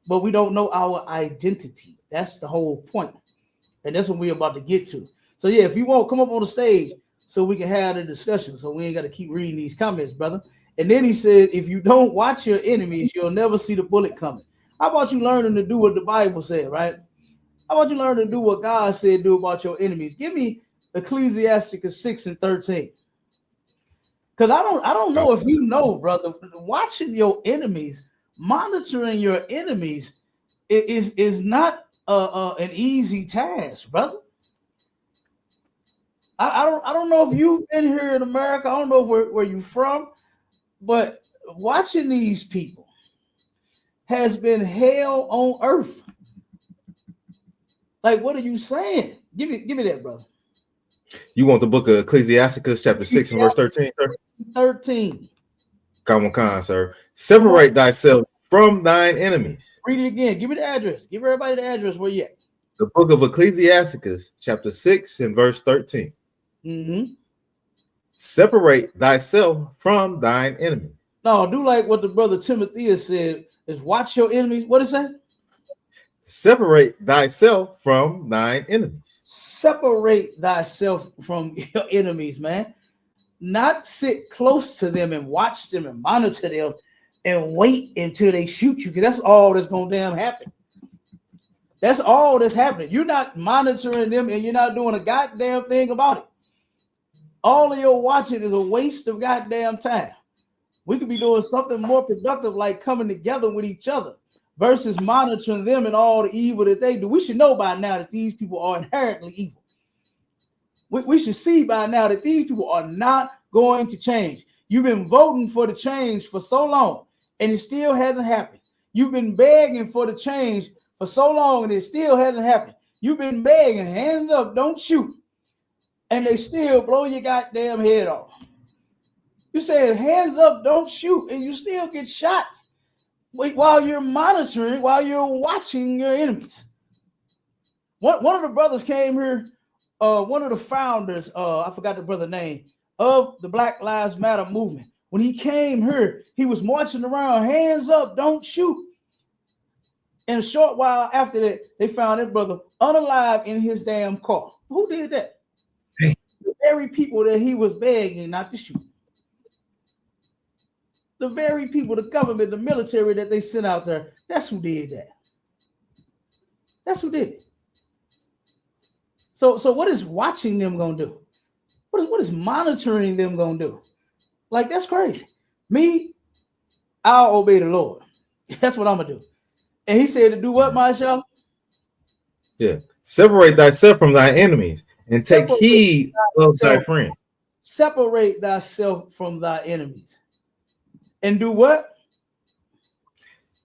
But we don't know our identity. That's the whole point. And that's what we're about to get to. So yeah, if you won't come up on the stage so we can have the discussion, so we ain't got to keep reading these comments, brother. And then he said, if you don't watch your enemies, you'll never see the bullet coming. How about you learning to do what the Bible said, right? How about you learn to do what God said do about your enemies? Give me Ecclesiasticus 6:13. Because I don't know if you know, brother, watching your enemies, monitoring your enemies is not an easy task, brother. I don't know if you've been here in America. I don't know where you're from, but watching these people has been hell on earth. Like, what are you saying? Give me that, brother. You want the book of Ecclesiasticus, chapter 6 and verse 13, sir? 13. Come on, sir. Separate thyself from thine enemies. Read it again. Give me the address. Give everybody the address where you at. The book of Ecclesiasticus, chapter 6 and verse 13. Mm-hmm. Separate thyself from thine enemies. No, do like what the brother Timothy said, is watch your enemies. What is that? Separate thyself from thine enemies. Separate thyself from your enemies, man. Not sit close to them and watch them and monitor them and wait until they shoot you, because that's all that's gonna damn happen. That's all that's happening. You're not monitoring them and you're not doing a goddamn thing about it. All of your watching is a waste of goddamn time. We could be doing something more productive, like coming together with each other, versus monitoring them and all the evil that they do. We should know by now that these people are inherently evil. We should see by now that these people are not going to change. You've been voting for the change for so long, and it still hasn't happened. You've been begging for the change for so long, and it still hasn't happened. You've been begging, hands up, don't shoot, and they still blow your goddamn head off. You said, hands up, don't shoot, and you still get shot while you're monitoring, while you're watching your enemies. One of the brothers came here, one of the founders, I forgot the brother name, of the Black Lives Matter movement. When he came here, he was marching around, hands up, don't shoot. And a short while after that, they found that brother unalive in his damn car. Who did that? Hey. The very people that he was begging not to shoot. The very people, the government, the military that they sent out there, that's who did that. That's who did it. So what is watching them gonna do? What is monitoring them gonna do? Like, that's crazy. Me, I'll obey the Lord. That's what I'm gonna do. And he said to do what, Marshall? Yeah. Separate thyself from thy enemies and take heed of thy friend. Separate thyself from thy enemies. And do what?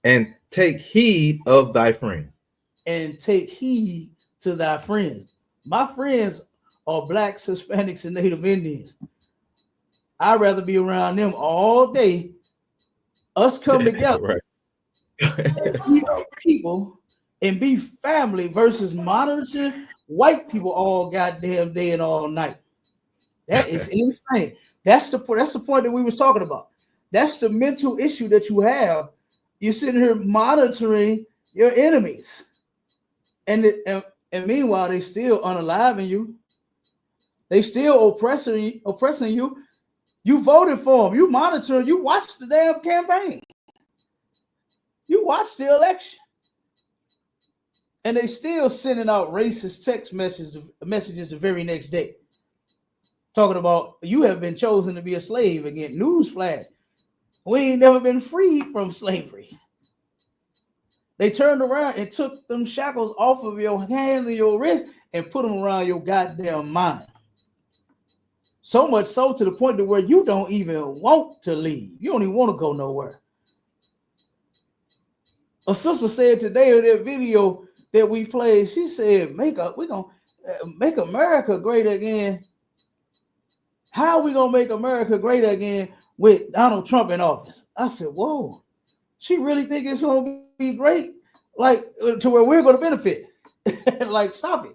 And take heed of thy friend. And take heed to thy friends. My friends are blacks, Hispanics, and Native Indians. I'd rather be around them all day. Us come together, Right. and be people and be family versus monitoring white people all goddamn day and all night. That is insane. That's the point that we was talking about. That's the mental issue that you have. You're sitting here monitoring your enemies, and meanwhile they still unaliving you. They still oppressing you. You voted for them. You monitoring. You watched the damn campaign. You watched the election, and they still sending out racist text messages the very next day, talking about you have been chosen to be a slave again. Newsflash. We ain't never been freed from slavery. They turned around and took them shackles off of your hands and your wrists and put them around your goddamn mind. So much so to the point to where you don't even want to leave. You don't even want to go nowhere. A sister said today in that video that we played, she said, we're going to make America great again. How are we going to make America great again with Donald Trump in office? I said, whoa, she really think it's going to be great, like to where we're going to benefit. Like, stop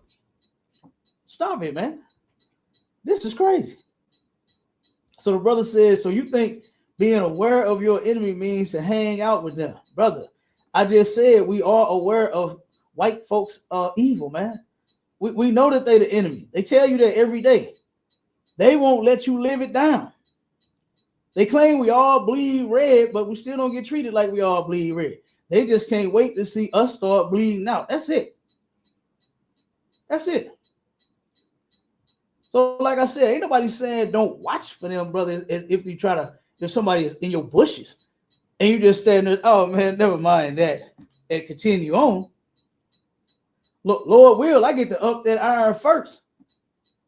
it, man. This is crazy. So the brother says, so you think being aware of your enemy means to hang out with them? Brother, I just said we are aware of white folks are evil, man. We know that they're the enemy. They tell you that every day. They won't let you live it down. They claim we all bleed red, but we still don't get treated like we all bleed red. They just can't wait to see us start bleeding out. That's it. That's it. So, like I said, ain't nobody saying don't watch for them, brother. If somebody is in your bushes and you just stand there, oh man, never mind that, and continue on. Look, Lord will, I get to up that iron first.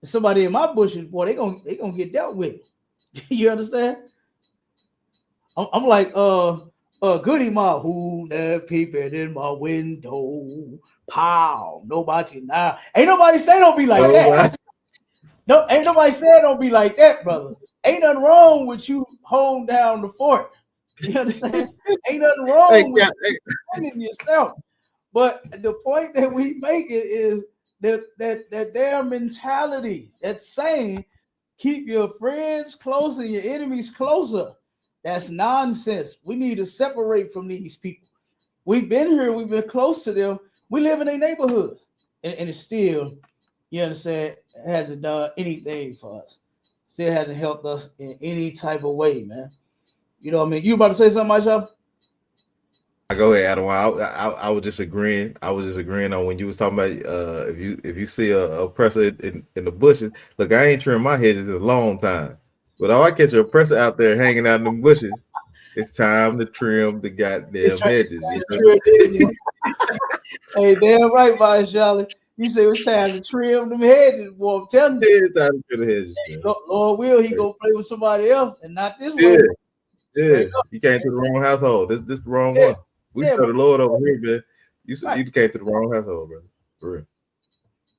If somebody in my bushes, boy, they gonna get dealt with. You understand? I'm like Goody Ma, who that peeping in my window? Pow, nobody now. Ain't nobody say don't be like that. No, ain't nobody say don't be like that, brother. Ain't nothing wrong with you holding down the fort. You understand? Ain't nothing wrong with you defending yourself. But the point that we make it is that their mentality, that saying, keep your friends closer, your enemies closer. That's nonsense. We need to separate from these people. We've been here, we've been close to them. We live in their neighborhoods. And it still, you understand, hasn't done anything for us. Still hasn't helped us in any type of way, man. You know what I mean? You about to say something, myself? Go ahead, Adam. I was just agreeing. I was just agreeing on when you was talking about if you see a oppressor in the bushes. Look, I ain't trimmed my hedges in a long time, but if I catch an oppressor out there hanging out in them bushes, it's time to trim the goddamn hedges. Hey, damn right, my Charlie. You say it's time to trim them hedges, boy. I'm telling you. It's time to trim the hedges, man. Lord will, he go play with somebody else and not this Yeah. way. Yeah, you came to the wrong household. This the wrong one. We serve the Lord over here, man. You came to the wrong household, brother. For real.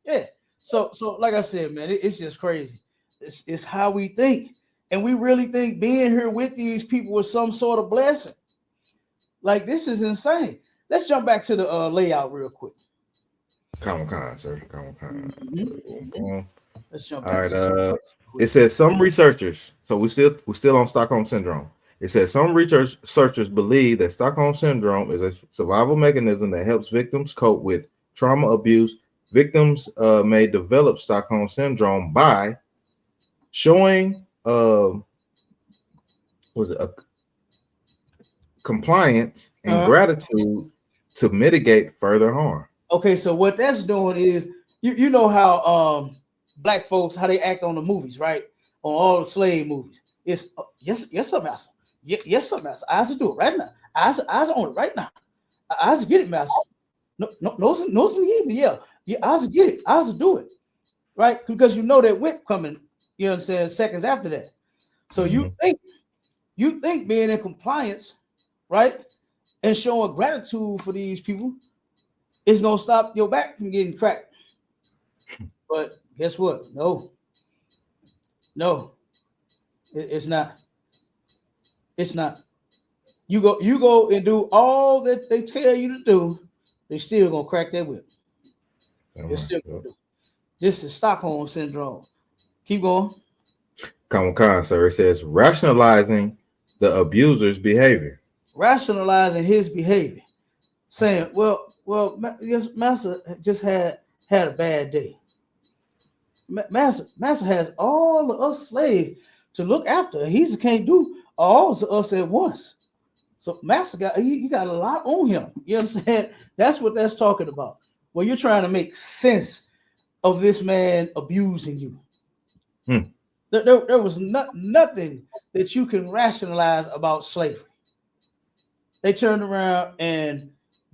Yeah. So like I said, man, it's just crazy. It's how we think, and we really think being here with these people was some sort of blessing. Like, this is insane. Let's jump back to the layout real quick. Come on, sir. Come on. Mm-hmm. Let's jump. All right. It says some researchers. So we're still on Stockholm syndrome. It says some researchers believe that Stockholm syndrome is a survival mechanism that helps victims cope with trauma abuse. Victims may develop Stockholm syndrome by showing compliance and gratitude to mitigate further harm. Okay, so what that's doing is you know how black folks, how they act on the movies, right? On all the slave movies. It's yes, sir, master. Yes, sir, master. I have to do it right now. I on it right now. I have to get it, master. No, yeah. I have to get it. I have to do it. Right? Because you know that whip coming, you understand, seconds after that. So you think being in compliance, right? And showing gratitude for these people is gonna stop your back from getting cracked. But guess what? No, it's not. It's not. You go and do all that they tell you to do, they still gonna crack that whip. Still gonna do. This is Stockholm syndrome. Keep going. Come on, sir. It says rationalizing the abuser's behavior. Rationalizing his behavior, saying, "Well, yes, master just had a bad day. Master has all of us slaves to look after. He can't do all of us at once. So master got he got a lot on him. You understand? That's what that's talking about. Well, you're trying to make sense of this man abusing you. There was nothing that you can rationalize about slavery. They turned around and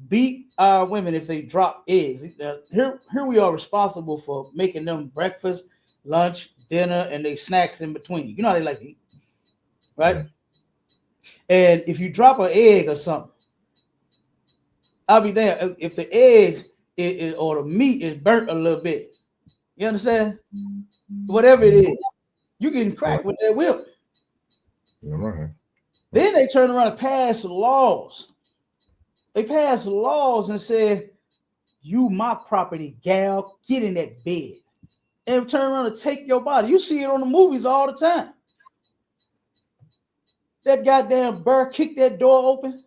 beat our women if they drop eggs. Here we are responsible for making them breakfast, lunch, dinner, and they snacks in between. You know how they like to eat, right? Yeah. And if you drop an egg or something, I'll be there. If the eggs or the meat is burnt a little bit, you understand? Whatever it is, you getting cracked with that whip. Right. Then they turn around and pass laws. They passed laws and said, "You my property, gal. Get in that bed," and turn around and take your body. You see it on the movies all the time. That goddamn bird kicked that door open,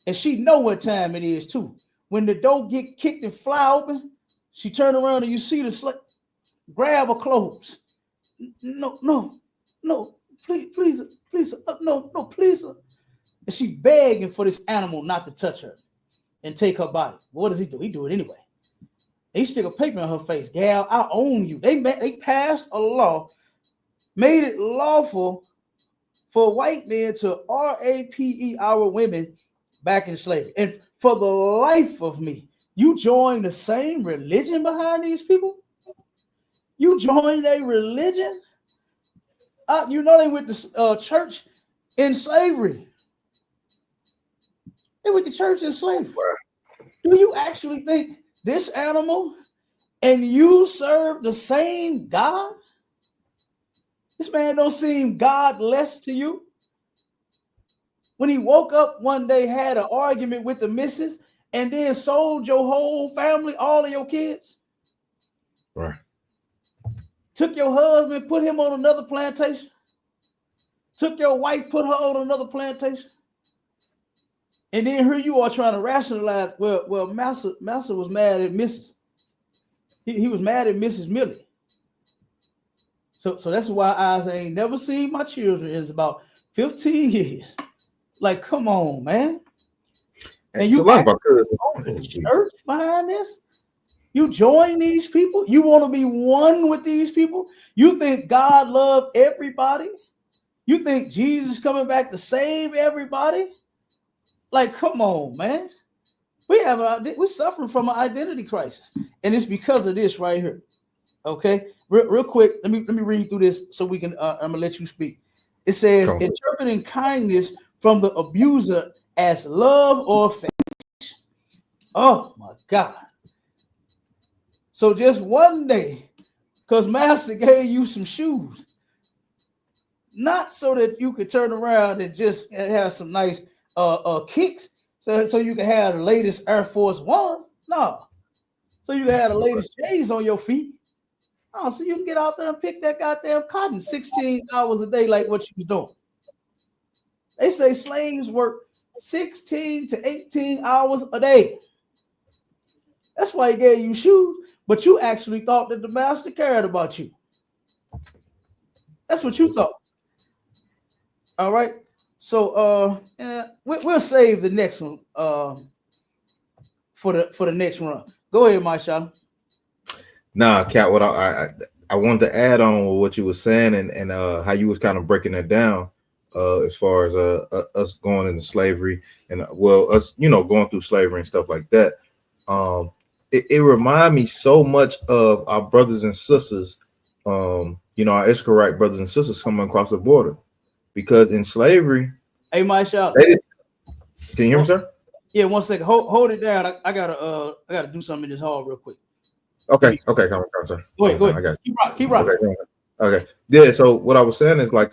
and she know what time it is too. When the door get kicked and fly open, she turn around and you see the grab her clothes. No, please, no, please. And she begging for this animal not to touch her and take her body. What does he do? He do it anyway. He stick a paper in her face. Gal, I own you. They passed a law, made it lawful for white men to rape our women back in slavery. And for the life of me, you join the same religion behind these people? You join a religion? You know they went to church in slavery. They went to church in slavery. Do you actually think this animal and you serve the same God? This man don't seem God less to you. When he woke up one day, had an argument with the missus, and then sold your whole family, all of your kids. Right. Took your husband, put him on another plantation. Took your wife, put her on another plantation. And then here you are trying to rationalize, well, Master was mad at Mrs. He was mad at Mrs. Millie. So that's why I ain't never seen my children in about 15 years. Like, come on, man. And you go to church behind this? You join these people? You want to be one with these people? You think God loves everybody? You think Jesus is coming back to save everybody? Like, come on, man. We're suffering from an identity crisis. And it's because of this right here. Okay, real quick, let me read through this so we can I'm gonna let you speak. It says, interpreting kindness from the abuser as love or affection. Oh my God. So just one day, because Master gave you some shoes, not so that you could turn around and just have some nice kicks, so you can have the latest Air Force Ones. No. So you can have the latest J's on your feet. Oh, so you can get out there and pick that goddamn cotton 16 hours a day like what you was doing. They say slaves work 16 to 18 hours a day. That's why he gave you shoes, but you actually thought that the master cared about you. That's what you thought. All right. So we'll save the next one for the next run. Go ahead, Marshawn. Nah, Cat, what I wanted to add on with what you were saying and how you was kind of breaking that down as far as us going into slavery and us, going through slavery and stuff like that. It reminded me so much of our brothers and sisters, our Israelite brothers and sisters coming across the border, because in slavery. Hey, Marshawn. Can you hear me, sir? Yeah, 1 second. Hold it down. I gotta do something in this hall real quick. Okay, come on, sir. Go ahead. I got you. Keep rocking. Okay. Yeah, so what I was saying is like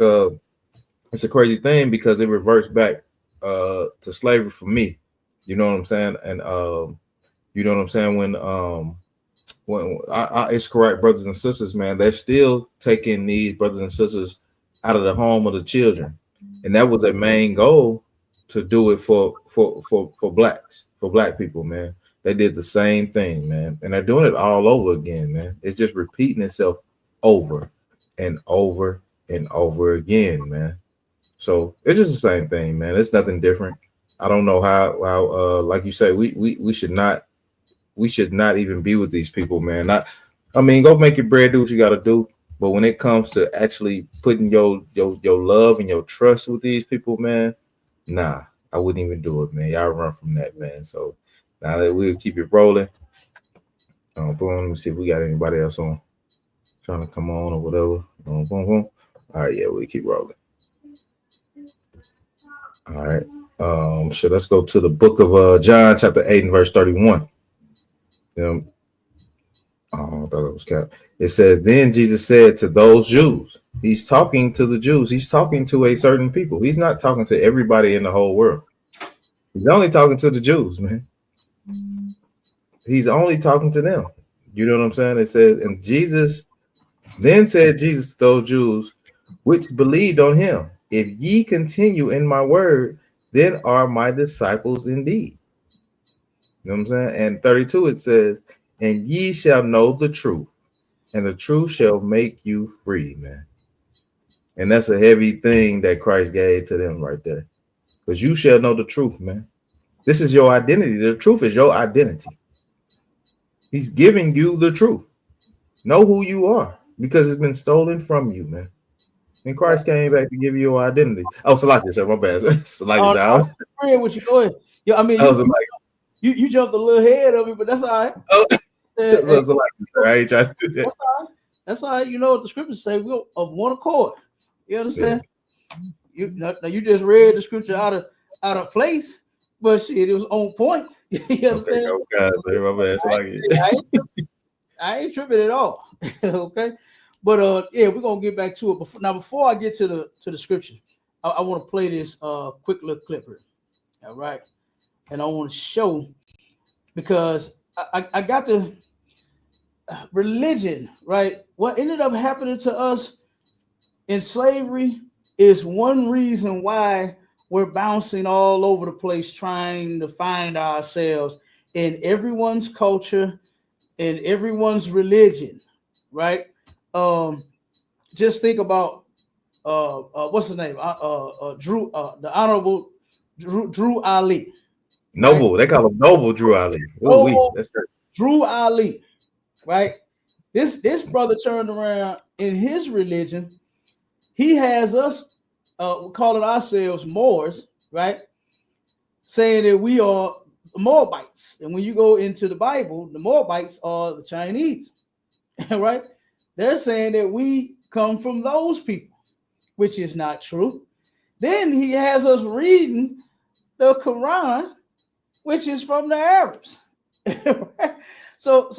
it's a crazy thing because it reverts back to slavery for me. You know what I'm saying? And you know what I'm saying, when it's correct, brothers and sisters, man, they're still taking these brothers and sisters out of the home of the children. And that was a main goal, to do it for blacks, for black people, man. They did the same thing, man, and they're doing it all over again, man. It's just repeating itself over and over and over again, man. So it's just the same thing, man. It's nothing different. I don't know how like you say, we should not even be with these people, man. I mean, go make your bread, do what you got to do. But when it comes to actually putting your love and your trust with these people, man, nah, I wouldn't even do it, man. Y'all run from that, man. So now that we'll keep it rolling. Boom, let me see if we got anybody else on trying to come on or whatever. Boom, boom, boom. All right, yeah, we'll keep rolling. All right. So let's go to the book of John, chapter 8 and verse 31. I thought it was Cap. It says, then Jesus said to those Jews, he's talking to the Jews, he's talking to a certain people. He's not talking to everybody in the whole world. He's only talking to the Jews, man. He's only talking to them. You know what I'm saying? It says, and Jesus then said Jesus to those Jews which believed on him, if ye continue in my word, then are my disciples indeed. You know what I'm saying? And 32, it says, and ye shall know the truth, and the truth shall make you free, man. And that's a heavy thing that Christ gave to them right there. Because you shall know the truth, man. This is your identity. The truth is your identity. He's giving you the truth. Know who you are, because it's been stolen from you, man. And Christ came back to give you your identity. Oh, Salaki said, my bad. Salaki down. I'm with you. Go ahead. Yeah, I mean, you jumped a little ahead of me, but that's all right. Oh. I ain't trying to do that. That's all right. You know what the scriptures say? We're of one accord. You understand? Yeah. You just read the scripture out of place, but shit, it was on point. You understand? Okay, guys, my bad. It's like it. I ain't tripping at all. Okay, but yeah, we're gonna get back to it. Before I get to the scripture, I want to play this quick little clip here. All right, and I want to show, because I got the religion, right? What ended up happening to us in slavery is one reason why we're bouncing all over the place trying to find ourselves in everyone's culture, in everyone's religion, right? Just think about what's his name? Drew, the Honorable Drew Ali. Noble, right? They call him Noble Drew Ali. Ooh, that's right. Drew Ali, right? This brother turned around in his religion. He has us calling ourselves Moors, right? Saying that we are Moabites. And when you go into the Bible, the Moabites are the Chinese, right? They're saying that we come from those people, which is not true. Then he has us reading the Quran, which is from the Arabs. So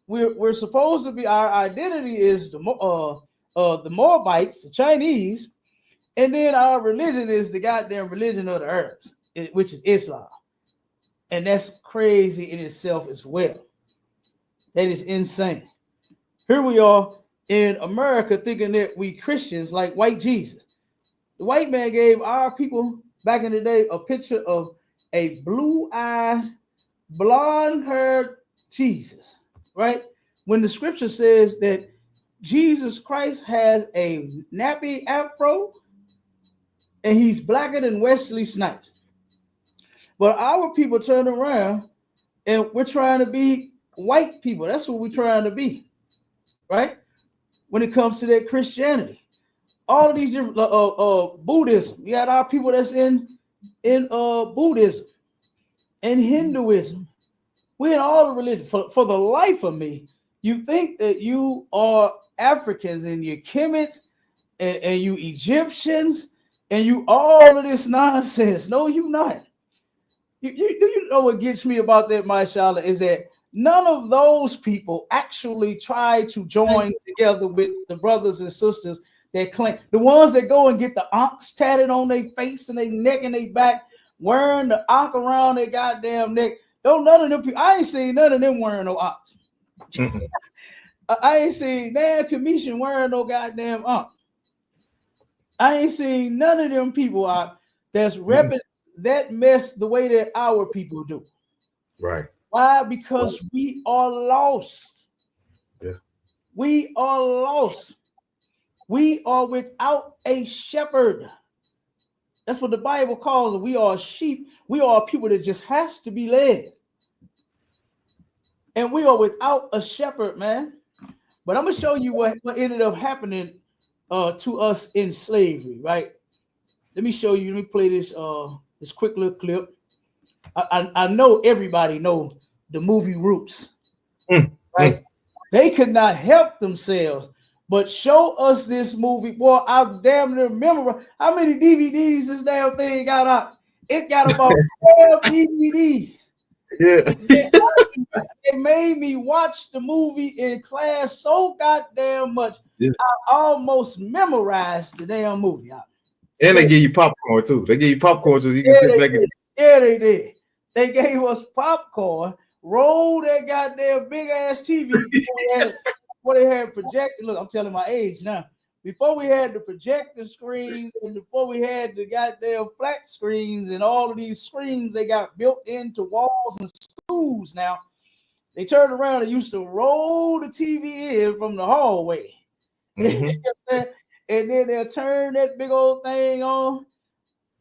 we're supposed to be, our identity is the Moabites, the Chinese, and then our religion is the goddamn religion of the Arabs, which is Islam. And that's crazy in itself as well. That is insane. Here we are in America thinking that we Christians like white Jesus. The white man gave our people back in the day a picture of a blue-eyed, blonde-haired Jesus, right? When the scripture says that Jesus Christ has a nappy afro and he's blacker than Wesley Snipes. But our people turn around and we're trying to be white people. That's what we're trying to be, right? When it comes to that Christianity. All of these different Buddhism. You got our people that's in Buddhism and Hinduism. We're in all the religions. For the life of me, you think that you are Africans and you Kemet and you Egyptians and you all of this nonsense. No, you not. You know what gets me about that, Mashallah, is that none of those people actually try to join together with the brothers and sisters that claim, the ones that go and get the ox tatted on their face and their neck and their back, wearing the ox around their goddamn neck. Don't none of them people, I ain't seen none of them wearing no ox. I ain't seen damn commission wearing no goddamn ox. I ain't seen none of them people out that's repping that mess the way that our people do. Right. Why? Because we are lost. Yeah. We are lost. We are without a shepherd. That's what the Bible calls it. We are sheep. We are people that just has to be led. And we are without a shepherd, man. But I'm going to show you what ended up happening to us in slavery, right? Let me show you. Let me play this this quick little clip. I know everybody know the movie Roots, right? They could not help themselves but show us this movie. Boy, I damn near remember how many DVDs this damn thing got out. It got about 12 DVDs. Yeah. It made me watch the movie in class so goddamn much. Yeah. I almost memorized the damn movie. And they give you popcorn too. They give you popcorn so you can sit back and. Yeah, they did. They gave us popcorn, rolled that goddamn big ass TV before they had projector. Look, I'm telling my age now. Before we had the projector screens and before we had the goddamn flat screens and all of these screens they got built into walls and schools now, they turned around and used to roll the TV in from the hallway. Mm-hmm. And then they'll turn that big old thing on.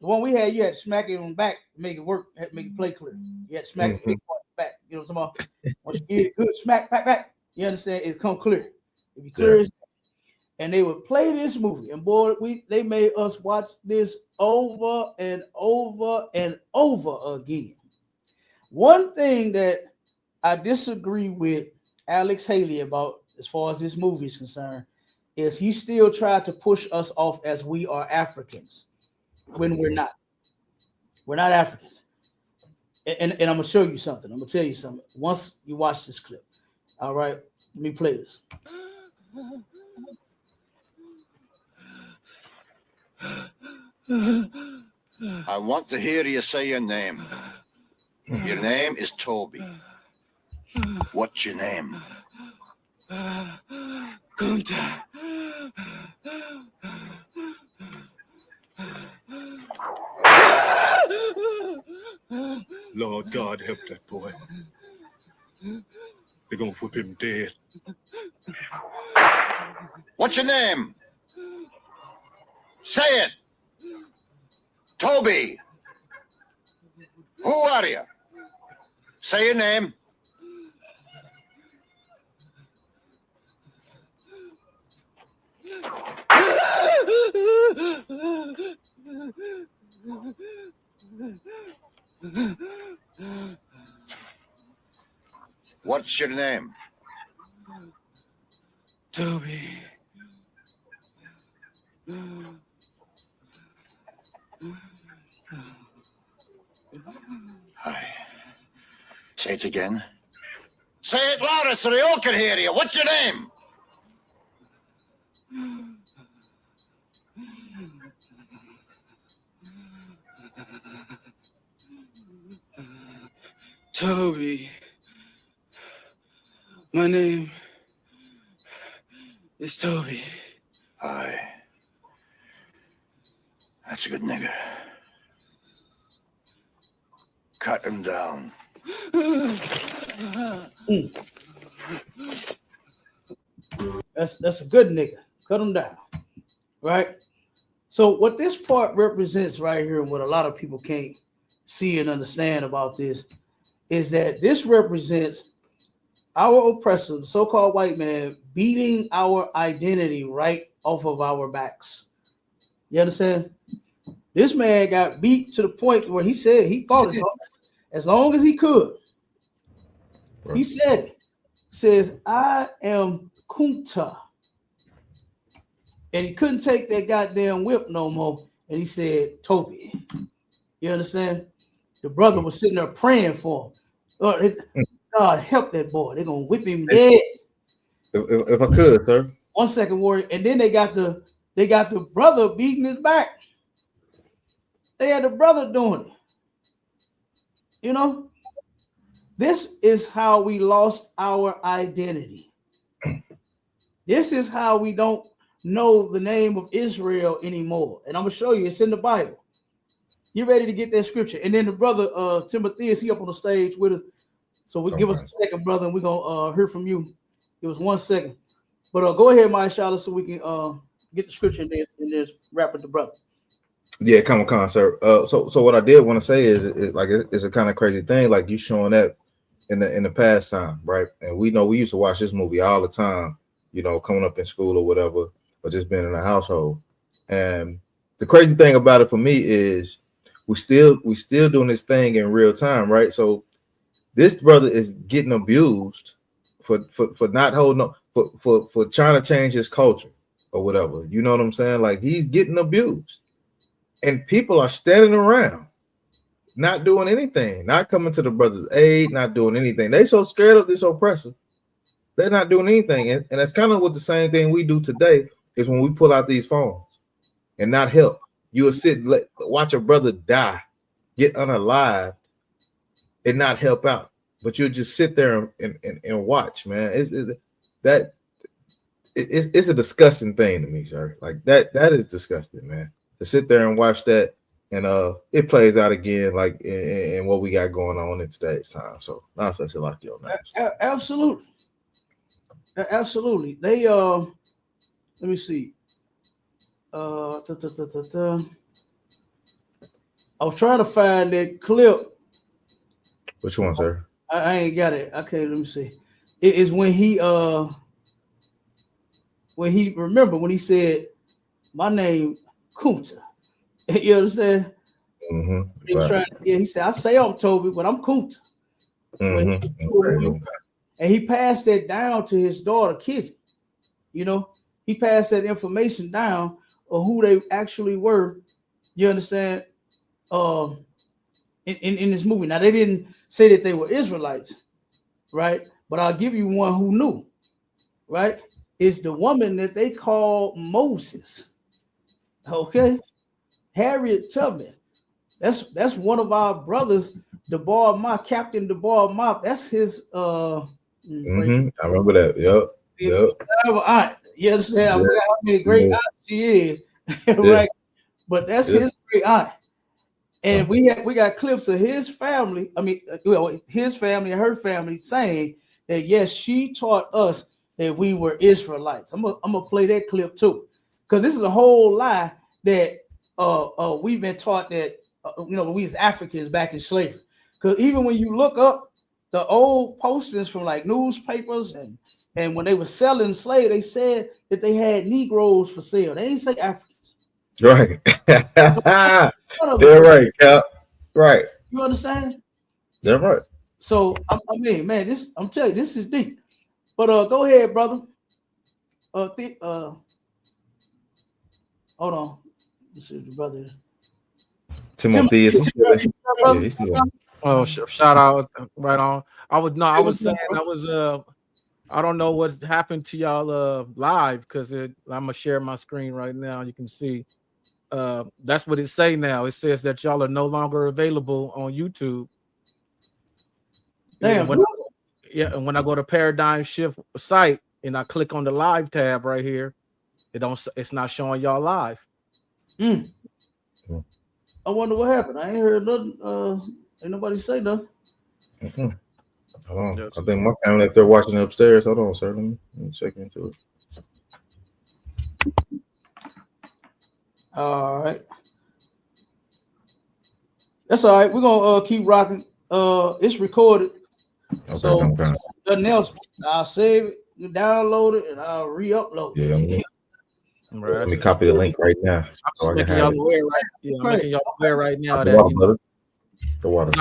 The one we had, you had to smack it on the back to make it work, had to make it play clear. You had to smack it back. You know what I'm talking about? Once you get it good, smack, back. You understand? It'll come clear. It'll be clear as and they would play this movie, and boy, they made us watch this over and over and over again. One thing that I disagree with Alex Haley about, as far as this movie is concerned, is he still tried to push us off as we are Africans when we're not. We're not Africans. And I'm gonna show you something. I'm gonna tell you something. Once you watch this clip, all right. Let me play this. I want to hear you say your name. Your name is Toby. What's your name? Kunta. Lord God, help that boy. They're gonna whip him dead. What's your name? Say it. Toby. Who are you? Say your name. What's your name? Toby. Hi. Say it again. Say it louder so they all can hear you. What's your name? Toby. My name is Toby. Hi. That's a good nigger. Cut him down. That's a good nigga. Cut him down. Right? So what this part represents right here, and what a lot of people can't see and understand about this, is that this represents our oppressor, the so-called white man, beating our identity right off of our backs. You understand? This man got beat to the point where he said he fought as long as he could. Right. He said it. Says, I am Kunta. And he couldn't take that goddamn whip no more. And he said, Toby. You understand? The brother was sitting there praying for him. God help that boy. They're gonna whip him dead. If I could, sir. 1 second, Warrior. And then they got the brother beating his back. They had the brother doing it. You know, this is how we lost our identity. This is how we don't know the name of Israel anymore. And I'm gonna show you, it's in the Bible. You ready to get that scripture? And then the brother Timothy, is he up on the stage with us? So we give us a second, brother, and we're gonna hear from you. Give us 1 second. But go ahead, my Shala, so we can get the scripture and then wrap with the brother. Yeah, come on, sir. So what I did want to say is it's a kind of crazy thing, like you showing that in the past time, right? And we know we used to watch this movie all the time, you know, coming up in school or whatever, or just being in the household. And the crazy thing about it for me is we still doing this thing in real time, right? So this brother is getting abused for not holding up, for trying to change his culture or whatever. You know what I'm saying? Like, he's getting abused. And people are standing around, not doing anything, not coming to the brother's aid, not doing anything. They so scared of this oppressor, they're not doing anything. And that's kind of what the same thing we do today is when we pull out these phones and not help. You will sit, watch a brother die, get unalived, and not help out. But you'll just sit there and watch, man. It's a disgusting thing to me, sir. Like that is disgusting, man. To sit there and watch that, and it plays out again, like in what we got going on in today's time. So nonsense, like your name. Absolutely, absolutely. They let me see. I was trying to find that clip. Which one, sir? I ain't got it. Okay, let me see. It is when he remember when he said, "My name Kunta." You understand? Mm-hmm. He was trying. Yeah, he said, "I say I'm Toby, but I'm Kunta." Mm-hmm. And he passed that down to his daughter, Kizzy. You know, he passed that information down of who they actually were. You understand? in this movie. Now they didn't say that they were Israelites, right? But I'll give you one who knew, right? It's the woman that they call Moses. Okay, Harriet Tubman. That's one of our brothers, Captain DeBar. That's his I remember that. Yep. aunt. You understand? I forgot how many great aunts she is, right? Yeah. But that's his great aunt. And we got clips of his family. I mean, his family and her family saying that yes, she taught us that we were Israelites. I'm gonna play that clip too, because this is a whole lie that we've been taught that we as Africans back in slavery. Because even when you look up the old postings from like newspapers and when they were selling slaves, they said that they had Negroes for sale. They didn't say Africans. Right. They're right, Cap. Right. You understand? They're right. So I mean, man, I'm telling you, this is deep. But go ahead, brother. Hold on. Let's see the brother. Timothy is shout out right on. I was saying I don't know what happened to y'all live because I'm gonna share my screen right now. You can see that's what it say now. It says that y'all are no longer available on YouTube. Damn. And when I go to Paradigm Shift site and I click on the live tab right here, it's not showing y'all live. I wonder what happened. I ain't heard nothing. Ain't nobody say nothing. Hold on. I think my family, if they're watching upstairs, hold on, sir. Let me check into it. All right. That's all right. We're gonna keep rocking. It's recorded. Okay, so okay. Nothing else. I'll save it, download it, and I'll re-upload it. Yeah. Let me copy the link right now. I'm making y'all aware making y'all aware right now that the water.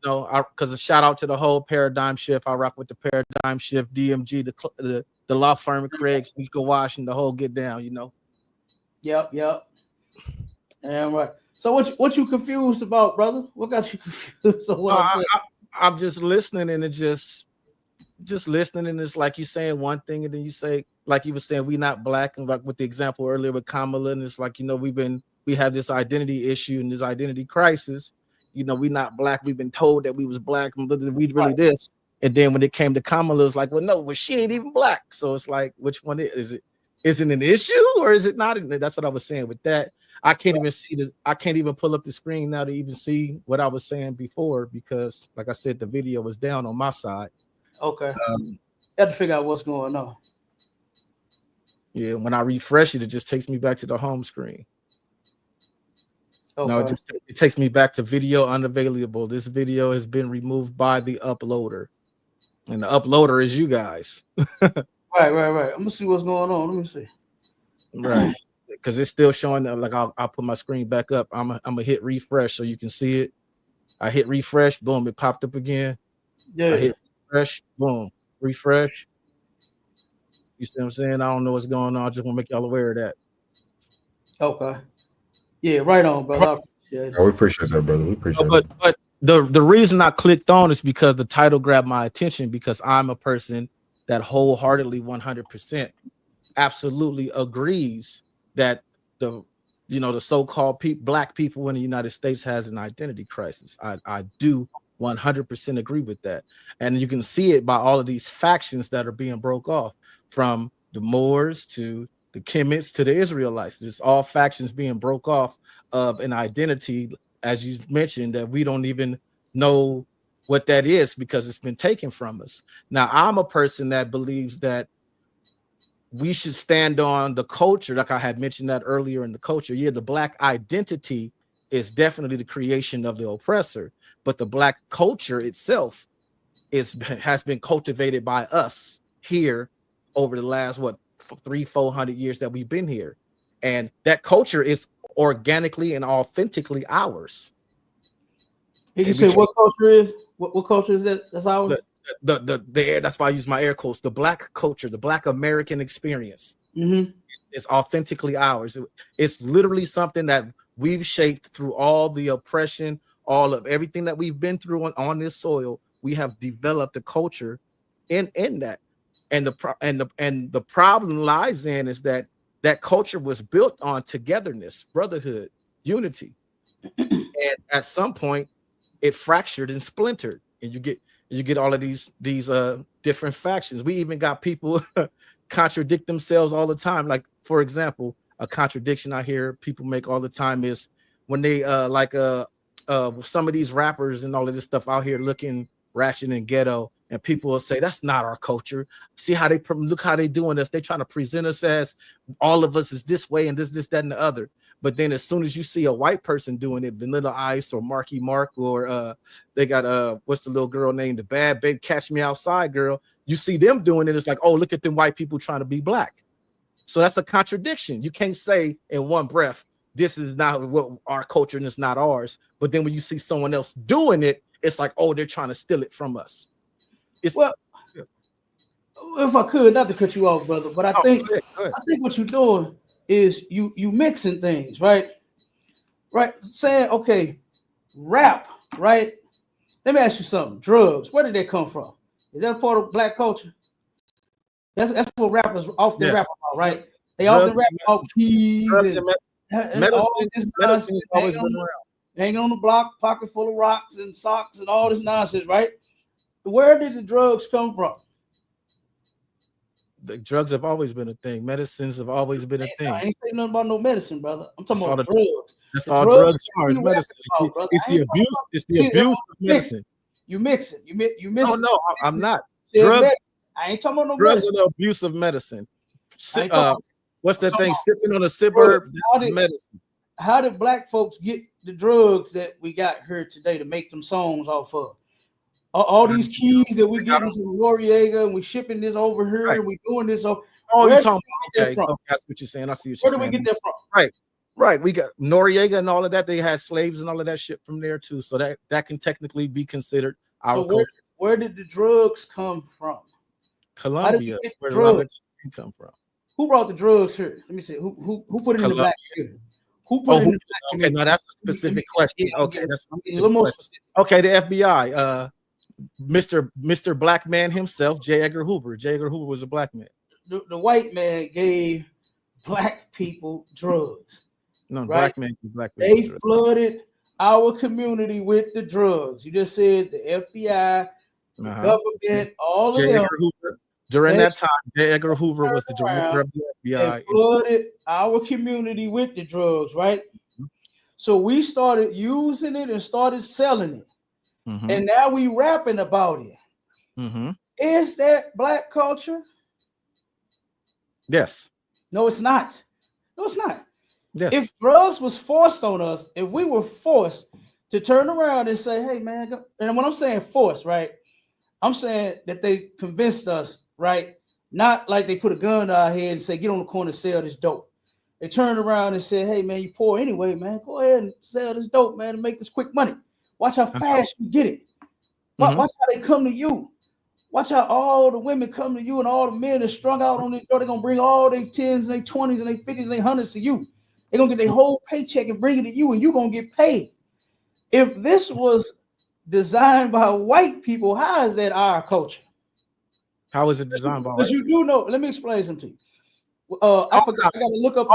Because a shout out to the whole Paradigm Shift. I rock with the Paradigm Shift, DMG, the law firm, Craig, Nico Wash, and the whole get down. Yep. And right. So what you confused about, brother? What got you confused? I'm just listening, and it just listening, and it's like you saying one thing, and then you say, like you were saying, we not black, and like with the example earlier with Kamala, and it's like we have this identity issue and this identity crisis. We not black. We've been told that we was black, and we really this. And then when it came to Kamala, it's like, well, she ain't even black. So it's like, which one is it? Is it an issue or is it not? That's what I was saying with that. I can't even see I can't even pull up the screen now to even see what I was saying before because, like I said, the video was down on my side. Okay. You have to figure out what's going on. Yeah, when I refresh it, it just takes me back to the home screen. Okay. No, it takes me back to video unavailable. This video has been removed by the uploader, and the uploader is you guys. Right. I'm gonna see what's going on. Let me see. Right, because it's still showing that. Like I'll put my screen back up. I'm gonna hit refresh so you can see it. I hit refresh, boom, it popped up again. Yeah. I hit refresh, boom, refresh. You see what I'm saying? I don't know what's going on. I just want to make y'all aware of that. Okay. Yeah, right on, brother. I appreciate it. We appreciate that, brother. We appreciate it. But the reason I clicked on is because the title grabbed my attention because I'm a person that wholeheartedly 100% absolutely agrees that the so-called black people in the United States has an identity crisis. I do 100% agree with that. And you can see it by all of these factions that are being broke off, from the Moors to the Kemites to the Israelites. There's all factions being broke off of an identity, as you mentioned, that we don't even know what that is because it's been taken from us. Now, I'm a person that believes that we should stand on the culture, like I had mentioned that earlier in the culture. Yeah, the black identity is definitely the creation of the oppressor, but the black culture itself has been cultivated by us here over the last 300-400 years that we've been here, and that culture is organically and authentically ours. You say what culture is? What culture is that? That's ours. That's why I use my air quotes. The black culture, the black American experience, is authentically ours. It's literally something that we've shaped through all the oppression, all of everything that we've been through on this soil, we have developed a culture in that. And the problem lies in is that culture was built on togetherness, brotherhood, unity. And at some point it fractured and splintered, and you get all of these different factions. We even got people contradict themselves all the time. Like, for example, a contradiction I hear people make all the time is when they some of these rappers and all of this stuff out here looking ratchet and ghetto, and people will say that's not our culture. See how they look how they doing us. They trying to present us as all of us is this way and this, that, and the other. But then as soon as you see a white person doing it, Vanilla Ice or Marky Mark, or they got what's the little girl named, the Bad Baby Catch Me Outside girl, you see them doing it, it's like, oh, look at them white people trying to be black. So that's a contradiction. You can't say in one breath, this is not what our culture and it's not ours. But then when you see someone else doing it, it's like, oh, they're trying to steal it from us. Well, if I could, not to cut you off, brother, but I think what you're doing is you mixing things, right? Right, saying, okay, rap, right? Let me ask you something. Drugs, where did they come from? Is that a part of black culture? That's what rappers often rap about, right? They often rap about keys and medicine always been around. Hanging on the block, pocket full of rocks and socks and all this nonsense, right? Where did the drugs come from? The drugs have always been a thing. Medicines have always been a thing. I ain't saying nothing about no medicine, brother. I'm talking about drugs. That's all drugs are. Is medicine. It's the abuse. It's the abuse of medicine. You mix it. You mix. No, I'm not. Drugs. I ain't talking about no drugs medicine. Are the abuse of medicine. What's that thing? Sipping on a suburb medicine. How did black folks get the drugs that we got here today to make them songs off of? All these keys that we getting from Noriega, and we shipping this over here, and we doing this. Oh, you're talking about, okay, that's what you're saying. I see what you're saying. Where do we get that from? Right. We got Noriega and all of that. They had slaves and all of that shit from there too. So that can technically be considered our culture. Where did the drugs come from? Colombia. Where the drugs come from? Who brought the drugs here? Let me see. Who put it in the black community? Who put it in the black community? Okay, now that's a specific question. Okay, that's a little more specific. Okay, the FBI. Mr. Black Man himself, J. Edgar Hoover. J. Edgar Hoover was a black man. The white man gave black people drugs. No, right? Black man gave black people drugs. They flooded our community with the drugs. You just said the FBI, the government, all J. of them. Edgar Hoover. During that time, J. Edgar Hoover was the director of the FBI. They flooded our community with the drugs, right? Mm-hmm. So we started using it and started selling it. Mm-hmm. And now we rapping about it. Mm-hmm. Is that black culture? Yes. No, it's not. No, it's not. Yes. If drugs was forced on us, if we were forced to turn around and say, hey, man, go, and when I'm saying forced, right, I'm saying that they convinced us, right? Not like they put a gun to our head and say, get on the corner and sell this dope. They turned around and said, hey, man, you poor anyway, man. Go ahead and sell this dope, man, and make this quick money. Watch how fast you get it. Watch how they come to you. Watch how all the women come to you and all the men are strung out on this door. They're going to bring all their 10s and their 20s and their 50s and their 100s to you. They're going to get their whole paycheck and bring it to you, and you're going to get paid. If this was designed by white people, how is that our culture? How is it designed by white people? Because you do know, let me explain something to you. I forgot, I got to look up.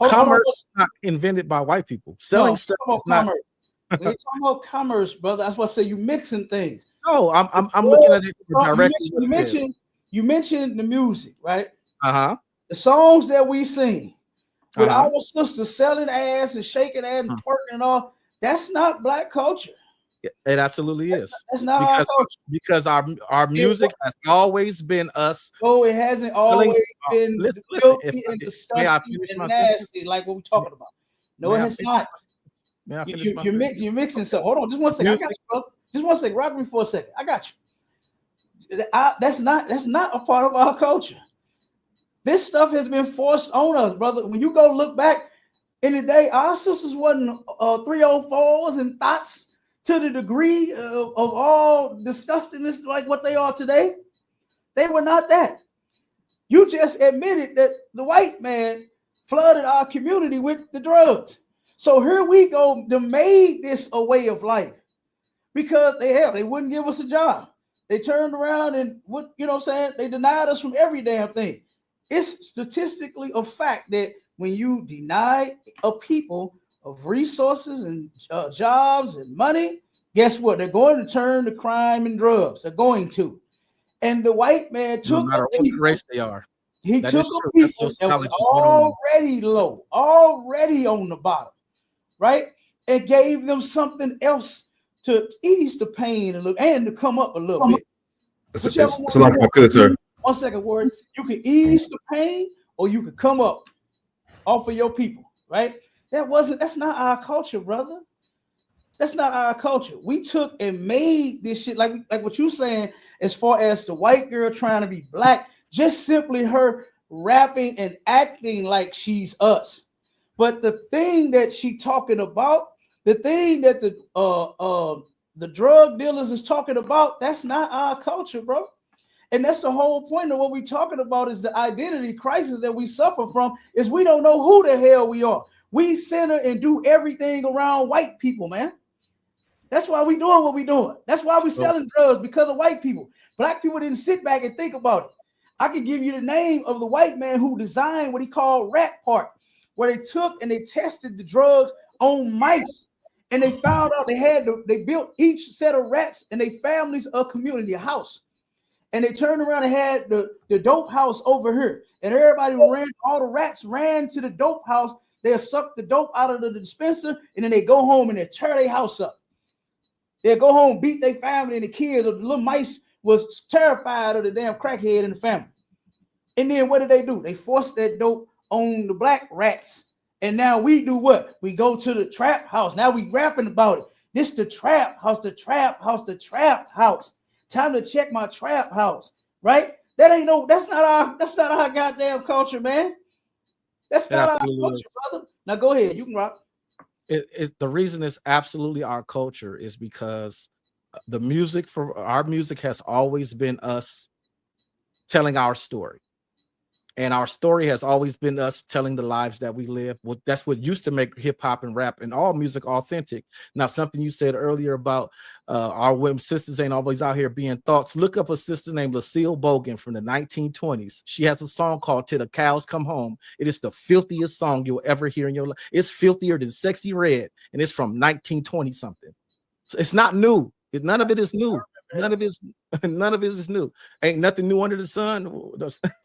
Commerce is not invented by white people. Selling stuff is not. We ain't talking about commerce, brother. That's why I say you mixing things. No, I'm looking at it directly. You mentioned the music, right? Uh-huh. The songs that we sing with our sisters selling ass and shaking ass and twerking and all, that's not black culture. It absolutely is. That's not our culture. Because our music has always been us. Oh, it hasn't always been filthy and disgusting and nasty like what we're talking about. No, it has not. You're mixing stuff. Hold on, just one second. I got you, bro. Just one second. Rock me for a second. I got you. That's not a part of our culture. This stuff has been forced on us, brother. When you go look back in the day, our sisters wasn't 304s and thoughts to the degree of all disgustingness like what they are today. They were not that. You just admitted that the white man flooded our community with the drugs. So here we go. They made this a way of life because they wouldn't give us a job. They turned around and they denied us from every damn thing. It's statistically a fact that when you deny a people of resources and jobs and money, guess what? They're going to turn to crime and drugs. They're going to. And the white man took no matter what race they are. He That took is a true. That's people that sociology was already low, already on the bottom, right? And gave them something else to ease the pain and to come up a little bit. It's like I could, sir. 1 second, word. You can ease the pain or you can come up off of your people, right? That's not our culture, brother. That's not our culture. We took and made this shit like what you're saying, as far as the white girl trying to be black, just simply her rapping and acting like she's us. But the thing that she talking about, the thing that the drug dealers is talking about, that's not our culture, bro. And that's the whole point of what we're talking about is the identity crisis that we suffer from is we don't know who the hell we are. We center and do everything around white people, man. That's why we doing what we doing. That's why we selling drugs, because of white people. Black people didn't sit back and think about it. I can give you the name of the white man who designed what he called Rat Park, where they took and they tested the drugs on mice. And they found out they built each set of rats and they families a community, a house. And they turned around and had the dope house over here. And everybody all the rats ran to the dope house. They'll suck the dope out of the dispenser and then they go home and they tear their house up. They'll go home, beat their family, and the kids, the little mice was terrified of the damn crackhead in the family. And then what did they do? They forced that dope on the black rats. And now we do what? We go to the trap house. Now we rapping about it. This the trap house, the trap house, the trap house. Time to check my trap house, right? That's not our goddamn culture, man. That's not our culture, brother. Now go ahead, you can rock. The reason it's absolutely our culture is because our music has always been us telling our story. And our story has always been us telling the lives that we live. That's what used to make hip hop and rap and all music authentic. Now, something you said earlier about our women sisters ain't always out here being thoughts. Look up a sister named Lucille Bogan from the 1920s. She has a song called "Till the Cows Come Home." It is the filthiest song you'll ever hear in your life. It's filthier than Sexy Red, and it's from 1920 something. So it's not new. None of it is new. None of it is new. Ain't nothing new under the sun.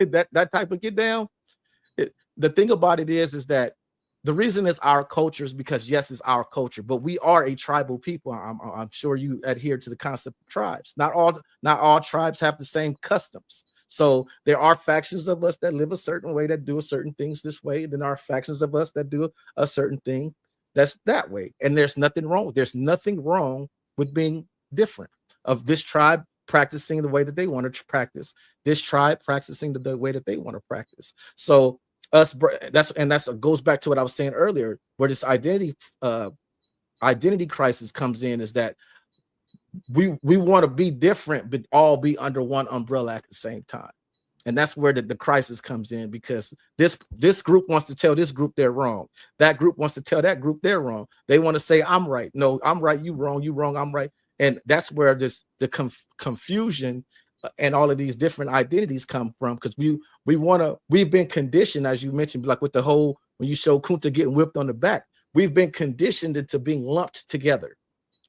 that type of get down. The thing about it is that the reason it's our culture is because yes, it's our culture, but we are a tribal people. I'm sure you adhere to the concept of tribes. Not all tribes have the same customs. So there are factions of us that live a certain way, that do certain things this way. And then there are factions of us that do a certain thing that's that way. And there's nothing wrong. There's nothing wrong with being different. Of this tribe practicing the way that they want to practice, this tribe practicing the way that they want to practice. So that's goes back to what I was saying earlier, where this identity crisis comes in, is that we want to be different, but all be under one umbrella at the same time. And that's where the crisis comes in, because this group wants to tell this group they're wrong. That group wants to tell that group they're wrong. They want to say, I'm right. No, I'm right. You wrong. I'm right. And that's where the confusion and all of these different identities come from, because we've been conditioned, as you mentioned, like with the whole, when you show Kunta getting whipped on the back, we've been conditioned into being lumped together.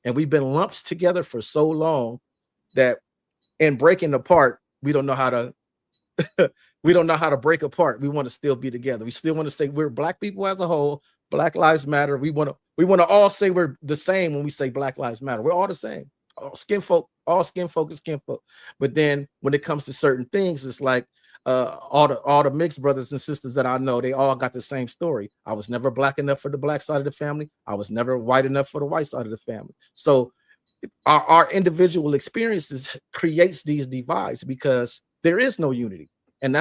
And we've been lumped together for so long that in breaking apart, we don't know how to break apart. We want to still be together. We still want to say we're black people as a whole. Black Lives Matter. We want to all say we're the same when we say Black Lives Matter. We're all the same. All skin folk is skin folk. But then when it comes to certain things, it's like all the mixed brothers and sisters that I know, they all got the same story. I was never black enough for the black side of the family. I was never white enough for the white side of the family. So our individual experiences creates these divides because there is no unity. And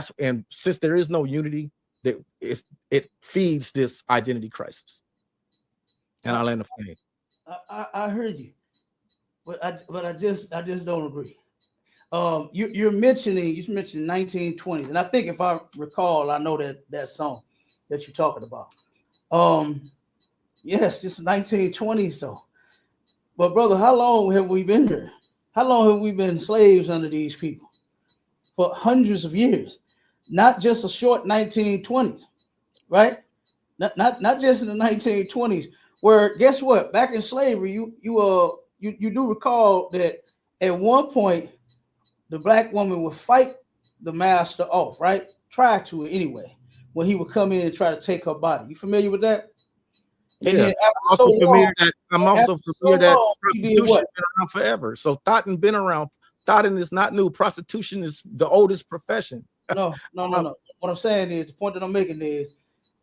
since there is no unity, it feeds this identity crisis. And I'll end the plane. I heard you, but I just don't agree. You mentioned 1920s, and I think if I recall, I know that song that you're talking about. Yes, it's 1920s. So, but brother, how long have we been here? How long have we been slaves under these people? For hundreds of years, not just a short 1920s, right? Not just in the 1920s. Where guess what? Back in slavery, you do recall that at one point the black woman would fight the master off, right? Try to anyway, when he would come in and try to take her body. You familiar with that? And Yeah, then I'm also familiar that he did prostitution what? been around forever. So thoughting been around. Thoughting is not new. Prostitution is the oldest profession. No. What I'm saying is the point that I'm making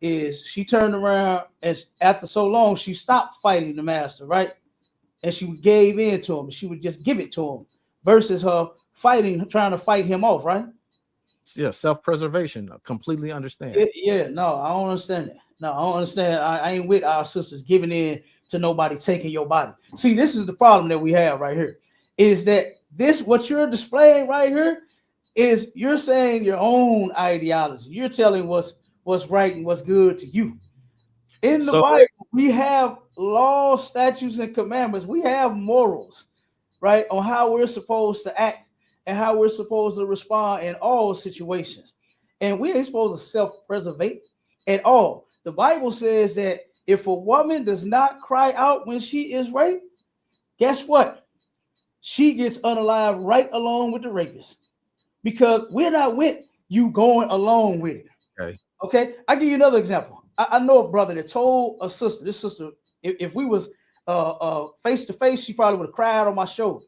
is she turned around and after so long she stopped fighting the master, right? And she gave in to him. She would just give it to him versus her trying to fight him off, right? Yeah, self-preservation. I completely understand. No, I don't understand that. No, I don't understand. I ain't with our sisters giving in to nobody taking your body. See, this is the problem that we have right here. Is that what you're displaying right here is you're saying your own ideology. You're telling what's right and what's good to you. In the Bible, we have laws, statutes, and commandments. We have morals, right, on how we're supposed to act and how we're supposed to respond in all situations. And we ain't supposed to self-preservate at all. The Bible says that if a woman does not cry out when she is raped, guess what? She gets unalive right along with the rapist. Because we're not with you going along with it. Okay. I'll give you another example. I know a brother that told a sister, this sister, if we was face to face, she probably would have cried on my shoulder.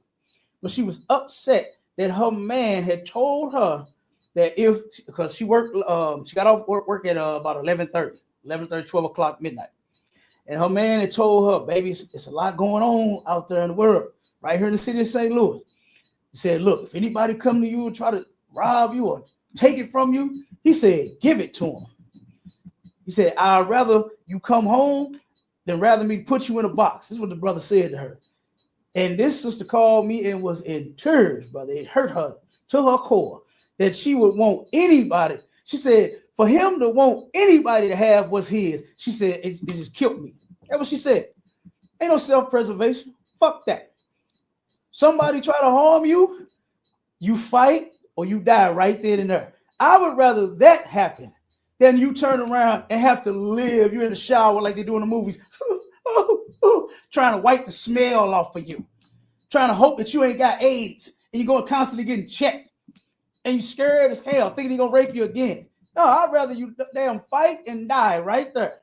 But she was upset that her man had told her that because she worked, she got off work at about 11:30, 12 o'clock midnight. And her man had told her, baby, it's a lot going on out there in the world, right here in the city of St. Louis. He said, look, if anybody come to you and try to rob you or take it from you, he said, give it to him. He said, I'd rather you come home than rather me put you in a box. This is what the brother said to her. And this sister called me and was in tears, brother. It hurt her to her core that she would want anybody. She said, for him to want anybody to have what's his, she said, it just killed me. That's what she said. Ain't no self-preservation. Fuck that. Somebody try to harm you, you fight or you die right there and there. I would rather that happen than you turn around and have to live. You're in the shower like they do in the movies, trying to wipe the smell off of you, trying to hope that you ain't got AIDS, and you're going constantly getting checked, and you're scared as hell, thinking he's going to rape you again. No, I'd rather you damn fight and die right there.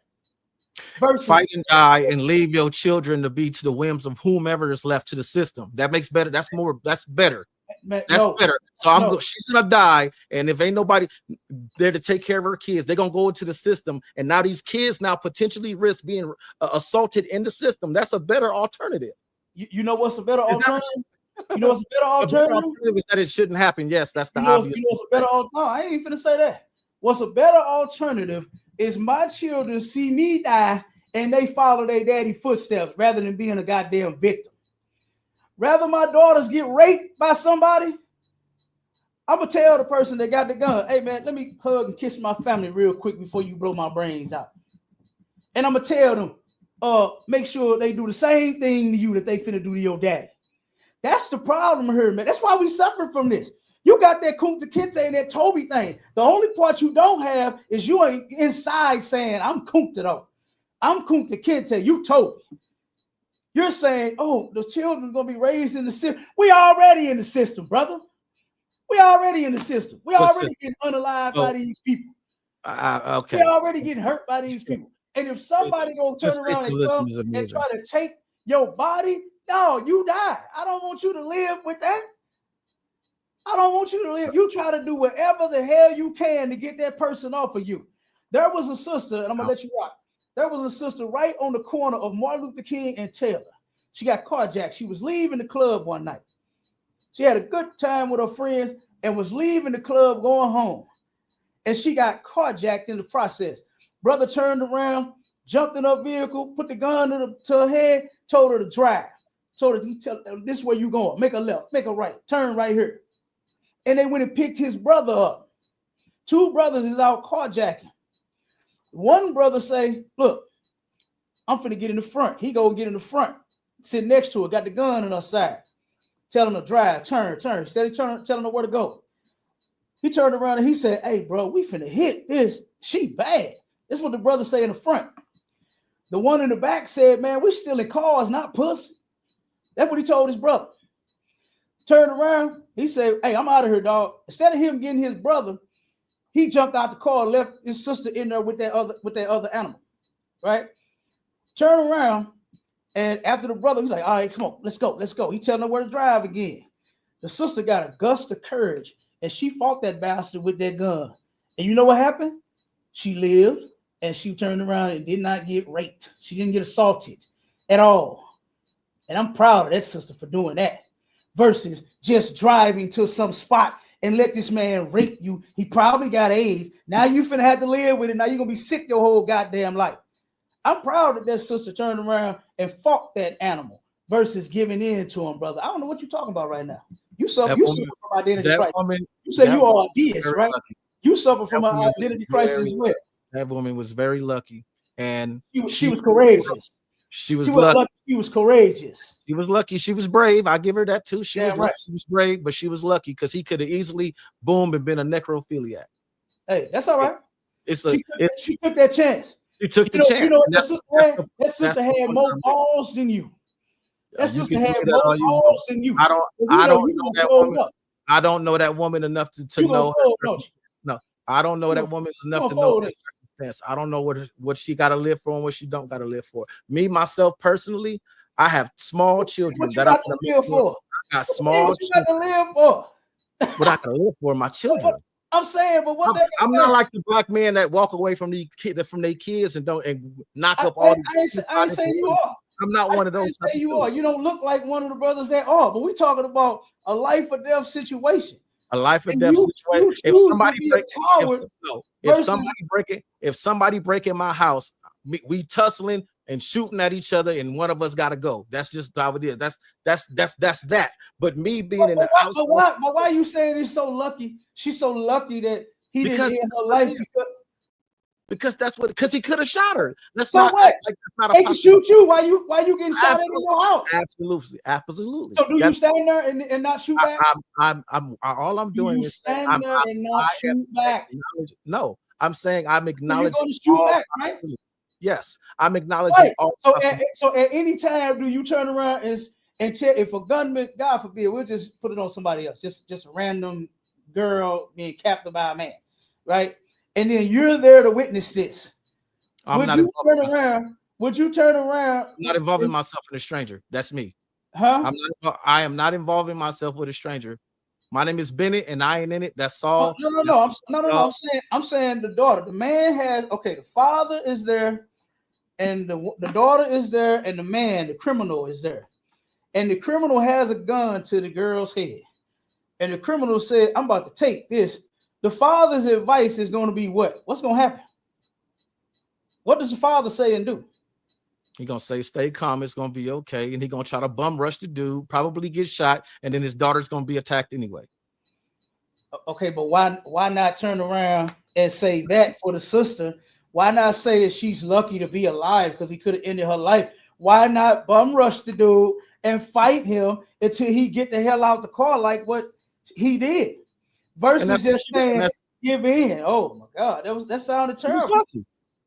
Fight and die and leave your children to be to the whims of whomever is left to the system. That makes better. That's better. That's better. So she's gonna die, and if ain't nobody there to take care of her kids, they're gonna go into the system, and now these kids now potentially risk being assaulted in the system. That's a better alternative. You know what's a better alternative? You know what's a better alternative? Is that it shouldn't happen. Yes, that's the obvious. You know what's a better no, I ain't finna say that. What's a better alternative is my children see me die and they follow their daddy's footsteps rather than being a goddamn victim. Rather my daughters get raped by somebody, I'm gonna tell the person that got the gun, hey man, let me hug and kiss my family real quick before you blow my brains out. And I'm gonna tell them, make sure they do the same thing to you that they finna do to your daddy. That's the problem here, man. That's why we suffer from this. You got that Kunta Kinte and that Toby thing. The only part you don't have is you ain't inside saying, I'm Kunta though. I'm Kunta Kinte, you Toby. You're saying, oh, the children are going to be raised in the system. We already in the system, brother. We already in the system. We already getting unalived by these people. Okay. We already getting hurt by these people. And if somebody going to turn around and come and try to take your body, no, you die. I don't want you to live with that. I don't want you to live. You try to do whatever the hell you can to get that person off of you. There was a sister, and I'm going to let you rock. There was a sister right on the corner of Martin Luther King and Taylor. She got carjacked. She was leaving the club one night. She had a good time with her friends and was leaving the club going home. And she got carjacked in the process. Brother turned around, jumped in her vehicle, put the gun to her head, told her to drive. Told her, this is where you going. Make a left, make a right, turn right here. And they went and picked his brother up. Two brothers is out carjacking. One brother say, look, I'm finna get in the front. He go get in the front, sit next to her, got the gun on her side, telling her drive, turn. Instead of telling her where to go. He turned around and he said, hey, bro, we finna hit this. She bad. That's what the brother say in the front. The one in the back said, man, we still in cars, not pussy. That's what he told his brother. Turned around, he said, hey, I'm out of here, dog. Instead of him getting his brother, he jumped out the car and left his sister in there with that other animal, right? Turn around, and after the brother, he's like, all right, come on, let's go. He telling her where to drive again. The sister got a gust of courage, and she fought that bastard with that gun. And you know what happened? She lived, and she turned around and did not get raped. She didn't get assaulted at all. And I'm proud of that sister for doing that versus just driving to some spot and let this man rape you. He probably got AIDS. Now you finna have to live with it. Now you're going to be sick your whole goddamn life. I'm proud that sister turned around and fought that animal versus giving in to him, brother. I don't know what you're talking about right now. You suffer from identity crisis. You say you are a deist, right? Lucky. You suffer from an identity crisis as well. That woman was very lucky. And she was courageous. She was lucky. She was courageous. She was lucky. She was brave. I give her that too. She was lucky. She was brave, but she was lucky because he could have easily boomed and been a necrophiliac. Hey, that's all right. She took that chance. She took the chance. You know, that sister had more balls than you. That sister had more balls than you. I don't know that woman. I don't know that woman enough to know her. No, I don't know that woman's enough to know her circumstance. I don't know what she got to live for and what she don't got to live for. Me, myself, personally, I have small children that I can live for. I got small children. What I can live for my children. I'm saying, but I'm not like the black man that walk away from their kids and knock up all. I ain't saying you are. I'm not one of those. Say you are. You don't look like one of the brothers that are. But we're talking about a life or death situation. A life or death situation. If somebody breaking my house, we tussling and shooting at each other, and one of us got to go. That's just how it is. That's that. But me being in the house. But why are you saying he's so lucky? She's so lucky that he didn't end her life. Because he could have shot her. That's so not what? Not they can shoot you. Why you getting shot at in your house? Absolutely. So do you stand there and not shoot back? All I'm doing is stand there and not shoot back. No, I'm saying I'm acknowledging. You're going to shoot back, right? Yes, I'm acknowledging all. So at any time, do you turn around and tell if a gunman, God forbid, we'll just put it on somebody else, just a random girl being captured by a man, right? And then you're there to witness this. Would you turn around? I'm not involving myself in a stranger. That's me. Huh? I am not involving myself with a stranger. My name is Bennett, and I ain't in it. That's all. No. I'm saying the daughter. The man has the father is there, and the daughter is there, and the man, the criminal, is there, and the criminal has a gun to the girl's head, and the criminal said, "I'm about to take this." The father's advice is going to be what? What's going to happen? What does the father say and do? He's going to say, stay calm. It's going to be okay. And he's going to try to bum rush the dude, probably get shot. And then his daughter's going to be attacked anyway. Okay, but why not turn around and say that for the sister? Why not say that she's lucky to be alive because he could have ended her life? Why not bum rush the dude and fight him until he get the hell out the car like what he did? Versus just saying, give in. Oh my God, that sounded terrible.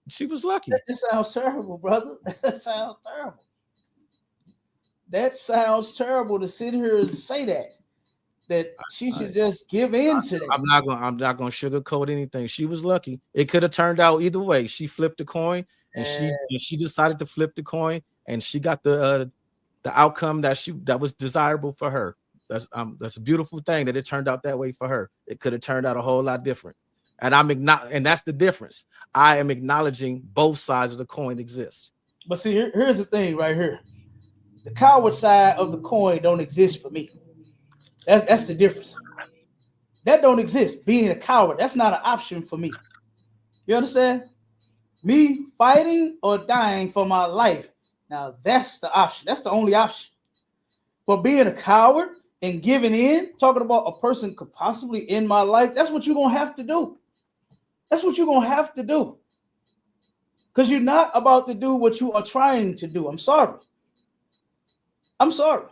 She was lucky. That sounds terrible, brother. That sounds terrible. That sounds terrible to sit here and say that she should just give in to that. I'm not gonna sugarcoat anything. She was lucky. It could have turned out either way. She flipped the coin, and she decided to flip the coin, and she got the outcome that was desirable for her. That's a beautiful thing that it turned out that way for her. It could have turned out a whole lot different. And and that's the difference. I am acknowledging both sides of the coin exist. But see, here's the thing right here. The coward side of the coin don't exist for me. That's the difference. That don't exist. Being a coward, that's not an option for me. You understand? Me fighting or dying for my life. Now that's the option. That's the only option. But being a coward and giving in, talking about a person could possibly end my life, that's what you're going to have to do. That's what you're going to have to do. because you're not about to do what you are trying to do. I'm sorry. I'm sorry.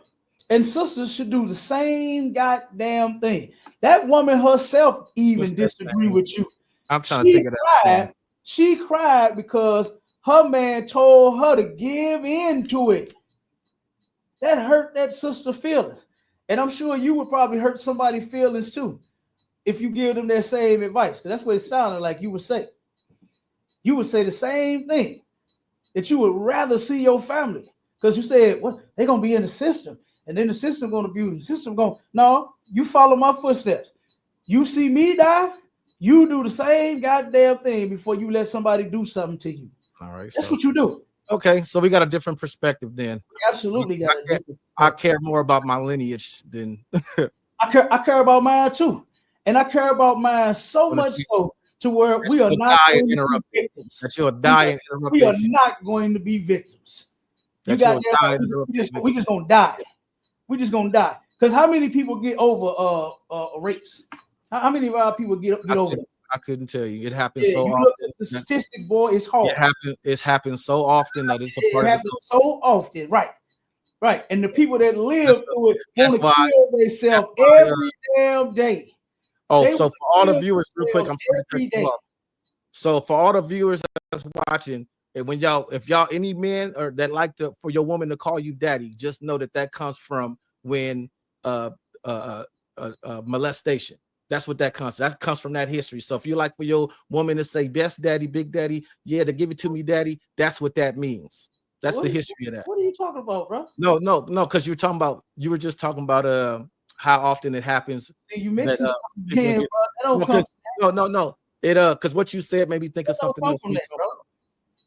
And sisters should do the same goddamn thing. That woman herself even disagree with you. I'm trying to think of that. She cried because her man told her to give in to it. That hurt that sister feelings. And I'm sure you would probably hurt somebody's feelings too if you give them that same advice. Because that's what it sounded like you would say. You would say the same thing, that you would rather see your family. Because you said, well, they're going to be in the system. And then the system going to abuse the system. No, you follow my footsteps. You see me die, you do the same goddamn thing before you let somebody do something to you. All right. That's what you do. Okay, so we got a different perspective then. Absolutely. I care more about my lineage than I care about mine too. And I care about mine so much so to where we are not going to be victims. That you'll die and interrupt. We are not going to be victims. We just gonna die. We just gonna die. Because how many people get over rapes? How many of our people get over it? I couldn't tell you. It happens so often. Look at the statistic, boy, it's hard. It's happened so often that it's a part of it. It happens so often, right? Right. And the people that live through it want to kill themselves every damn day. So for all the viewers, real quick, I'm sorry to cut you off. So for all the viewers that's watching, and if y'all any men or that like for your woman to call you daddy, just know that comes from when molestation. That's what that comes. That comes from that history. So if you like for your woman to say best daddy, big daddy, yeah, to give it to me, daddy, that's what that means. That's the history of that. What are you talking about, bro? No, because you were just talking about how often it happens. You mix it again, bro. No. It because what you said made me think of something else.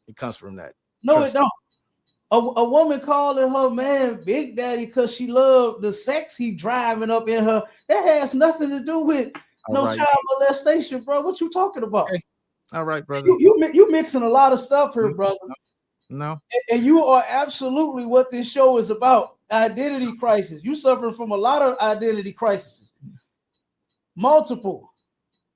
It comes from that. No, it don't. A woman calling her man Big Daddy because she loved the sex he driving up in her. That has nothing to do with child molestation, bro. What you talking about? Okay. All right, brother. You mixing a lot of stuff here, brother. No. And you are absolutely what this show is about. Identity crisis. You suffering from a lot of identity crises. Multiple.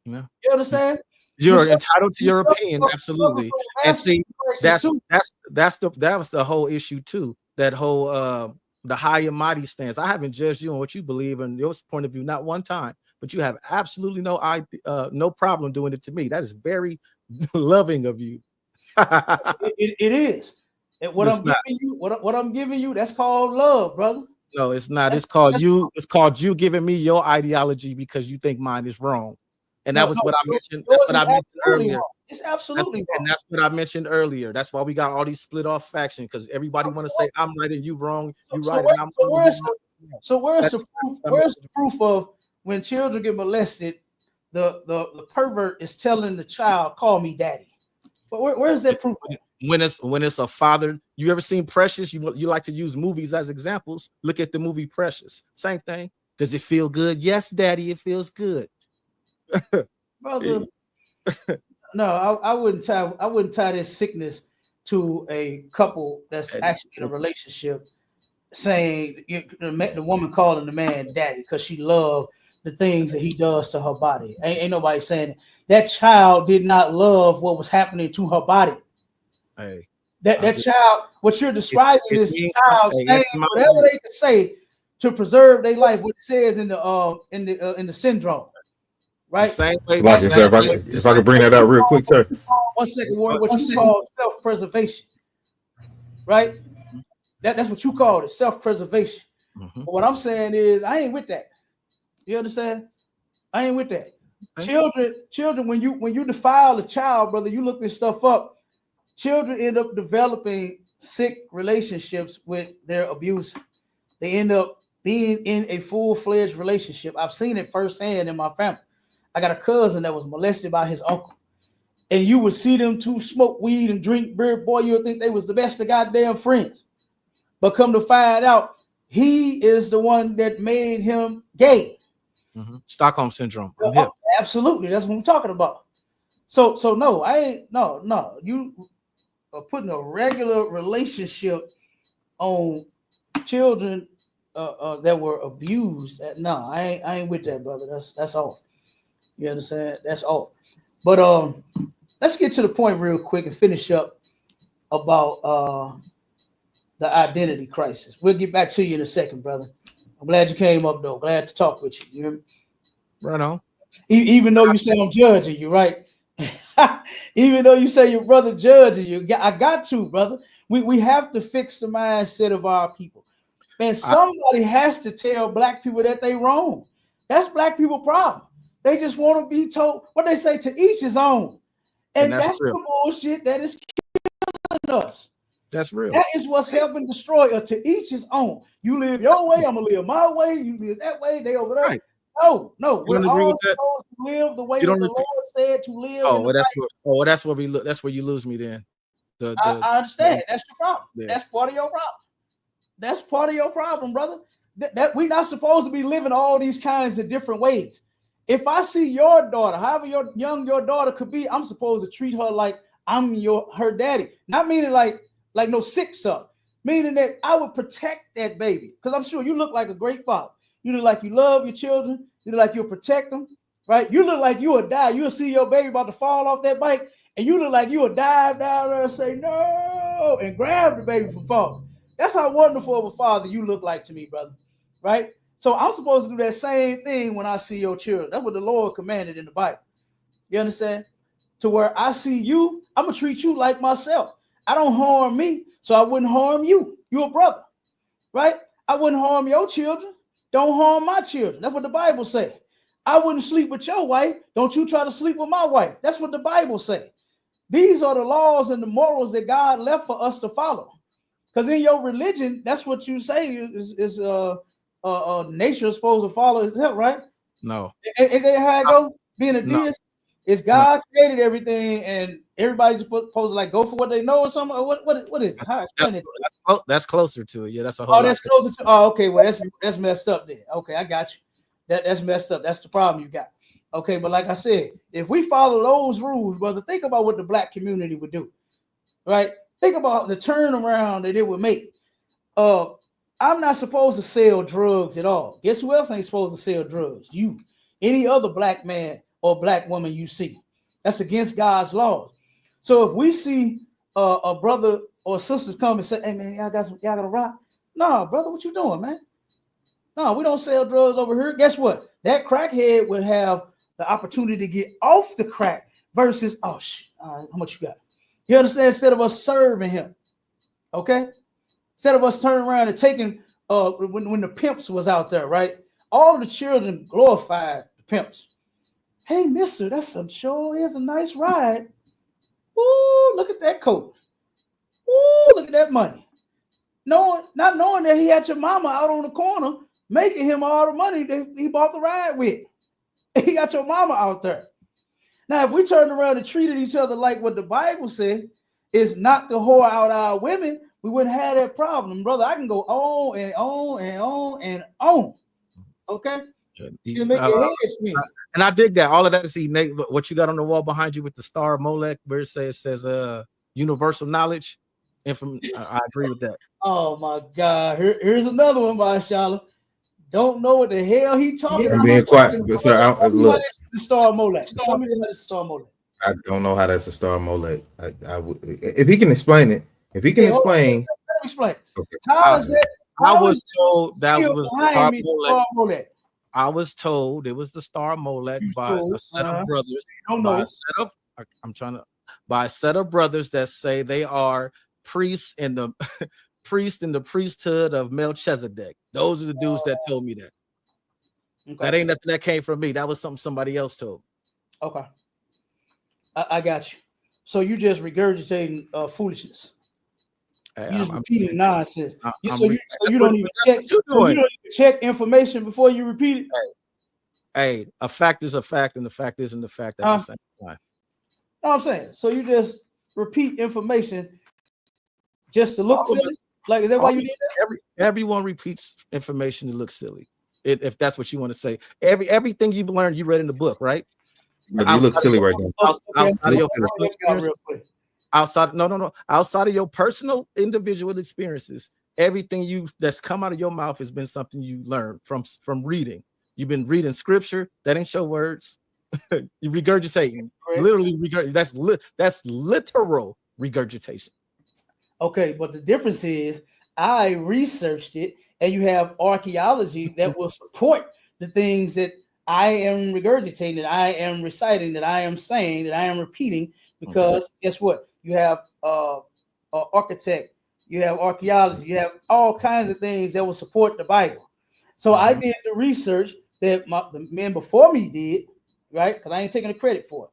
No. You understand? You're entitled to your opinion, absolutely. And see, that was the whole issue too. That whole the high and mighty stance. I haven't judged you on what you believe and your point of view, not one time, but you have absolutely no problem doing it to me. That is very loving of you. It is. And what I'm giving you, that's called love, brother. No, it's not. It's called you giving me your ideology because you think mine is wrong. And that was what I mentioned. That's what I mentioned earlier. It's absolutely wrong. And that's what I mentioned earlier. That's why we got all these split off factions, because everybody want to say I'm right and you wrong. You right and I'm wrong. So where's the proof of when children get molested, the pervert is telling the child, call me daddy? But where's that proof? When it's a father, you ever seen Precious? You like to use movies as examples. Look at the movie Precious. Same thing. Does it feel good? Yes, daddy, it feels good. Brother, no, I wouldn't tie this sickness to a couple that's actually in a relationship, saying the woman calling the man daddy because she loved the things that he does to her body. Ain't nobody saying it. That child did not love what was happening to her body. Hey, that child, what you're describing is child saying whatever they can say to preserve their life. What it says in the syndrome. Right. Same way. If I could bring that out real quick, sir. 1 second, Warren. What you call self-preservation, right? That's what you call it, self-preservation. Mm-hmm. But what I'm saying is, I ain't with that. You understand? I ain't with that. Children, when you defile a child, brother, you look this stuff up. Children end up developing sick relationships with their abuser. They end up being in a full-fledged relationship. I've seen it firsthand in my family. I got a cousin that was molested by his uncle. And you would see them two smoke weed and drink beer. Boy, you would think they was the best of goddamn friends. But come to find out, he is the one that made him gay. Mm-hmm. Stockholm syndrome. Absolutely. That's what we're talking about. So no, I ain't, no. You are putting a regular relationship on children that were abused. No, I ain't with that, brother. That's all. You understand? That's all. But let's get to the point real quick and finish up about the identity crisis. We'll get back to you in a second, brother. I'm glad you came up, though. Glad to talk with you. You hear me? Right on. Even though you say I'm judging you, right? Even though you say your brother judging you, I got to, brother. We have to fix the mindset of our people. And somebody has to tell black people that they wrong. That's black people problem. They just want to be told what they say, to each his own. And that's the bullshit that is killing us. That's real. That is what's helping destroy us. To each his own. You live your way, I'm gonna live my way. You live that way, they over there. Right. No, we're all supposed to live the way that the Lord said to live. That's where we look. That's where you lose me then. I understand. That's your problem. Yeah. That's part of your problem. That's part of your problem, brother. That we're not supposed to be living all these kinds of different ways. If I see your daughter, however young your daughter could be, I'm supposed to treat her like I'm her daddy. Not meaning like no sick stuff. Meaning that I would protect that baby. Because I'm sure you look like a great father. You look like you love your children. You look like you'll protect them, right? You look like you will die. You'll see your baby about to fall off that bike, and you look like you will dive down there and say, no, and grab the baby from falling. That's how wonderful of a father you look like to me, brother, right? So I'm supposed to do that same thing when I see your children. That's what the Lord commanded in the Bible. You understand? To where I see you, I'm going to treat you like myself. I don't harm me, so I wouldn't harm you. You're a brother, right? I wouldn't harm your children. Don't harm my children. That's what the Bible says. I wouldn't sleep with your wife. Don't you try to sleep with my wife. That's what the Bible says. These are the laws and the morals that God left for us to follow. Because in your religion, that's what you say is nature is supposed to follow itself, right? No. And how it go? Being a deist is God created everything, and everybody's supposed to like go for what they know or something. Or what is it? That's closer to it. Yeah, that's a whole. That's closer to. Oh, okay. Well, that's messed up then. Okay, I got you. That's messed up. That's the problem you got. Okay, but like I said, if we follow those rules, brother, think about what the black community would do, right? Think about the turnaround that it would make. I'm not supposed to sell drugs at all. Guess who else ain't supposed to sell drugs? You. Any other black man or black woman you see. That's against God's laws. So if we see a brother or sisters come and say, hey man, y'all got a rock? No, brother, what you doing, man? No, we don't sell drugs over here. Guess what? That crackhead would have the opportunity to get off the crack versus, oh shit, all right, how much you got? You understand? Instead of us serving him, okay? Instead of us turning around and taking, when the pimps was out there, right? All the children glorified the pimps. Hey, mister, sure is a nice ride. Ooh, look at that coat. Ooh, look at that money. Not knowing that he had your mama out on the corner making him all the money that he bought the ride with. He got your mama out there. Now, if we turned around and treated each other like what the Bible said, is not to whore out our women, we wouldn't have that problem, brother. I can go on and on and on and on. Okay? You make your head spin. And I dig that. All of that is what you got on the wall behind you with the Star of Molech, where it says universal knowledge. I agree with that. Oh my God. Here's another one by Shala. Don't know what the hell he talking about. I'm being quiet. Sir, look. The Star of Molech. Tell me the Star of Molech. I don't know how that's a Star of Molech. If he can explain it. If he can explain. Let me explain. Okay. How is it? I was told that was the Star of Molech. I was told it was the Star of Molech by a set of brothers. By a set of brothers that say they are priests in the priesthood of Melchizedek. Those are the dudes that told me that. Okay. That ain't nothing that came from me. That was something somebody else told. Okay. I got you. So you just regurgitating foolishness. You just repeating nonsense. You don't even check information before you repeat it. Hey, a fact is a fact, and the fact isn't the fact at the same time. No, I'm saying. So you just repeat information just to look silly? Like, is that why you did that? Everyone repeats information to look silly. If that's what you want to say. Everything you've learned, you read in the book, right? But you look silly right now. Outside of your personal individual experiences, everything that's come out of your mouth has been something you learned from reading. You've been reading scripture. That ain't your words. You regurgitating. Literally regurgitate. That's literal regurgitation. Okay, but the difference is I researched it, and you have archaeology that will support the things that I am regurgitating, that I am reciting, that I am saying, that I am repeating. Because guess what? You have architect, you have archaeology, you have all kinds of things that will support the Bible. So I did the research that the men before me did, right? Because I ain't taking the credit for it.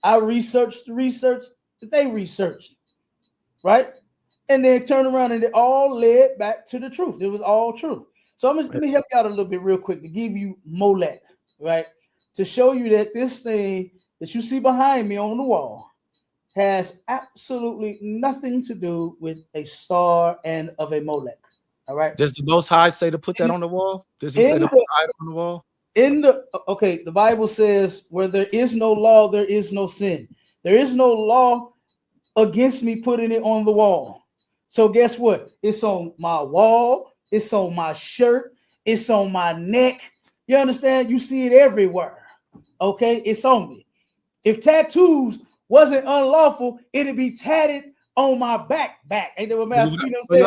I researched the research that they researched, right? And then turn around and it all led back to the truth. It was all true. So let me help you out a little bit real quick to give you Molech, right? To show you that this thing that you see behind me on the wall has absolutely nothing to do with a star and of a Molech. All right. Does the Most High say to put that on the wall? Does he say to put the item on the wall? The Bible says, where there is no law, there is no sin. There is no law against me putting it on the wall. So guess what? It's on my wall. It's on my shirt. It's on my neck. You understand? You see it everywhere. Okay, it's on me. If tattoos wasn't unlawful, it'd be tatted on my back. Ain't that what Master P said?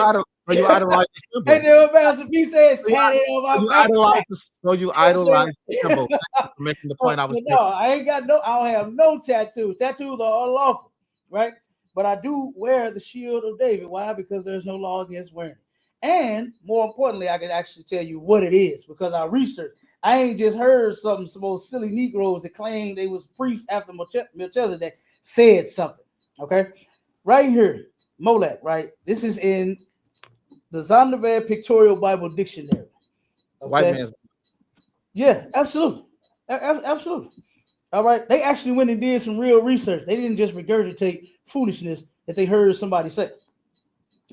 You idolize the symbol. Ain't that what Master P says? Tatted on my back. So you idolize the symbol. That's making the point I was making. No, I don't have no tattoos. Tattoos are unlawful, right? But I do wear the shield of David. Why? Because there's no law against wearing it. And more importantly, I can actually tell you what it is because I researched. I ain't just heard some old silly Negroes that claimed they was priests after Melchizedek said something. Okay, right here, Molech. Right, this is in the Zondervan Pictorial Bible Dictionary. Okay? White man's. Yeah, absolutely, absolutely. All right, they actually went and did some real research. They didn't just regurgitate foolishness that they heard somebody say.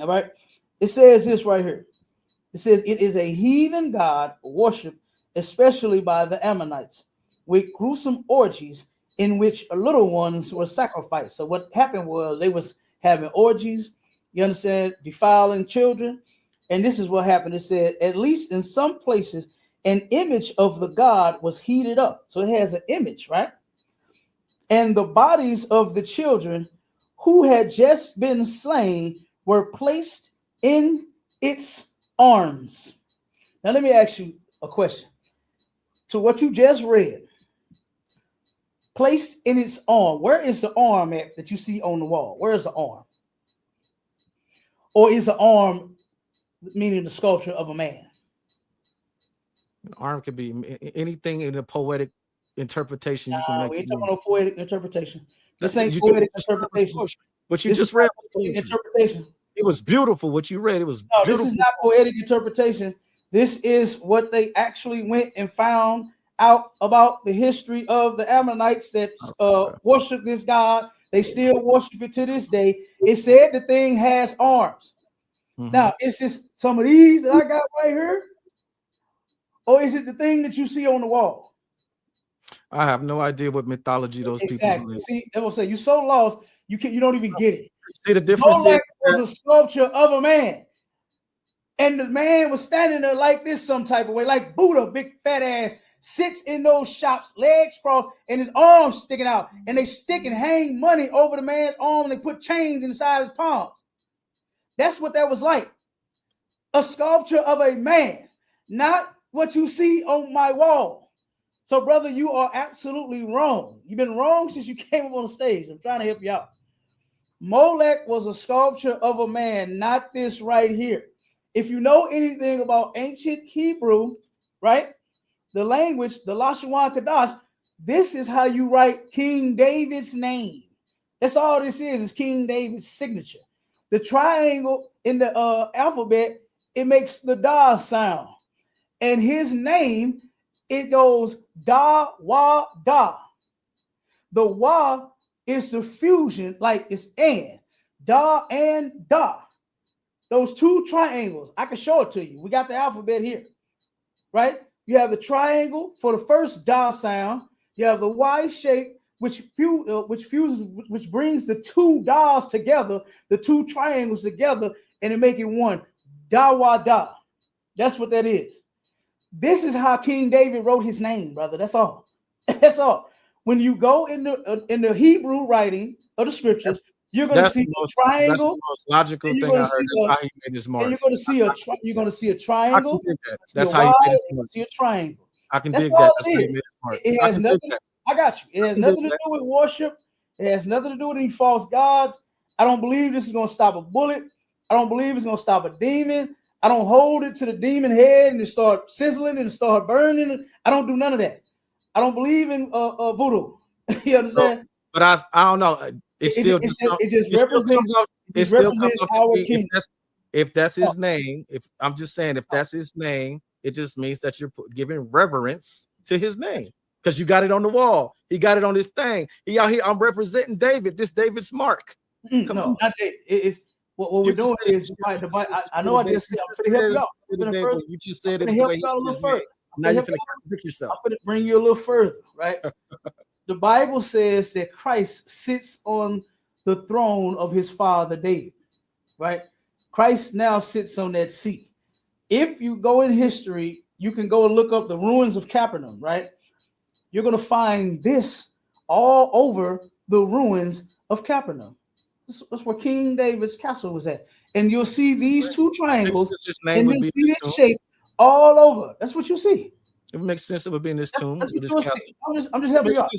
All right, it says this right here. It says it is a heathen god worship, especially by the Ammonites, with gruesome orgies in which little ones were sacrificed. So what happened was they was having orgies, you understand, defiling children. And this is what happened. It said, at least in some places, an image of the god was heated up. So it has an image, right? And the bodies of the children who had just been slain were placed in its arms. Now let me ask you a question. To what you just read, placed in its arm. Where is the arm at that you see on the wall? Where is the arm? Or is the arm meaning the sculpture of a man? The arm could be anything in a poetic interpretation. You can make. We ain't talking about poetic interpretation. This That's, ain't poetic interpretation. What you just read was interpretation. It was beautiful. What you read, it was no, beautiful. This is not poetic interpretation. This is what they actually went and found out about the history of the Ammonites that worship this god. They still worship it to this day. It said the thing has arms. Now, is this some of these that I got right here? Or is it the thing that you see on the wall? I have no idea what mythology those people live. See, I will say you're so lost, you don't even get it. See the difference Molech was a sculpture of a man. And the man was standing there like this some type of way, like Buddha, big fat ass, sits in those shops, legs crossed, and his arms sticking out. And they stick and hang money over the man's arm, and they put chains inside his palms. That's what that was like. A sculpture of a man, not what you see on my wall. So, brother, you are absolutely wrong. You've been wrong since you came up on the stage. I'm trying to help you out. Molech was a sculpture of a man, not this right here. If you know anything about ancient Hebrew, right, the language, the Lashawan Kadash, this is how you write King David's name. That's all this is King David's signature. The triangle in the alphabet, it makes the Da sound. And his name, it goes Da, Wa, Da. The Wa is the fusion, like it's and. Da and Da. Those two triangles, I can show it to you. We got the alphabet here, right? You have the triangle for the first Da sound. You have the Y shape, which fuses, which brings the two Da's together, the two triangles together, and it make it one. Da wa da. That's what that is. This is how King David wrote his name, brother. That's all. That's all. When you go in the Hebrew writing of the scriptures, You're gonna That's see the a most, that's triangle. the most logical And you're thing I gonna heard. see That's how he made his and mark. you're gonna see you're gonna see a I can triangle, dig that. see a That's how Y, he made his and mark. see a triangle. I can That's dig all that. That's it how he is. made his mark. It I has can dig nothing. that. I got you. It I has can dig nothing to that. do with worship. It has nothing to do with any false gods. I don't believe this is gonna stop a bullet. I don't believe it's gonna stop a demon. I don't hold it to the demon head and it start sizzling and start burning. I don't do none of that. I don't believe in voodoo. You understand? So, but I don't know. It still It just just it still represents comes up. it It just still comes represents up to our me king. if that's his name. If I'm just saying if that's his name, it just means that you're giving reverence to his name because you got it on the wall. He got it on this thing. He out here. I'm representing David. This David's mark. Come No, on. not that. It's what we're You just doing said is I know you I just said I'm going to help you out. I'm going to further. You just said I'm it going was to the help way you out a he little his name. further. Now you're finna contradict yourself. I'm going to bring you a little further, right? The Bible says that Christ sits on the throne of his father David, right? Christ now sits on that seat. If you go in history, you can go and look up the ruins of Capernaum, right? You're going to find this all over the ruins of Capernaum. That's where King David's castle was at. And you'll see these two triangles, and you'll see this shape all over. That's what you see. It makes sense it would be in this tomb. That's With what this you'll castle. see. I'm just helping you out.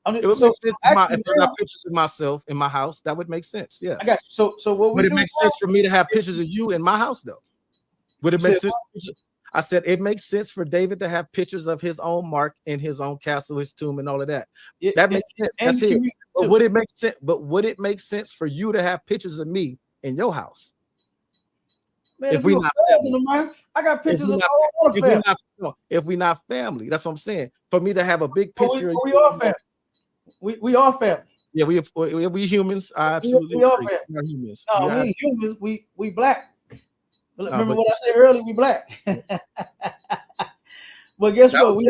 It would make sense if I got pictures of myself in my house. That would make sense. Yes. I got you. So what we But do? it makes sense for me to have pictures of you in my house, though. Would it make sense? I said it makes sense for David to have pictures of his own mark in his own castle, his tomb, and all of that. That makes sense. That's his. But would it make sense? But would it make sense for you to have pictures of me in your house? Man, if we not family, I got pictures of all the family. If we not family, that's what I'm saying. For me to have a big picture, we are family. We are family. Yeah, we humans. I absolutely we are agree. family. We are humans. No, we ain't humans. We black. Remember what I said earlier? We black. But guess what?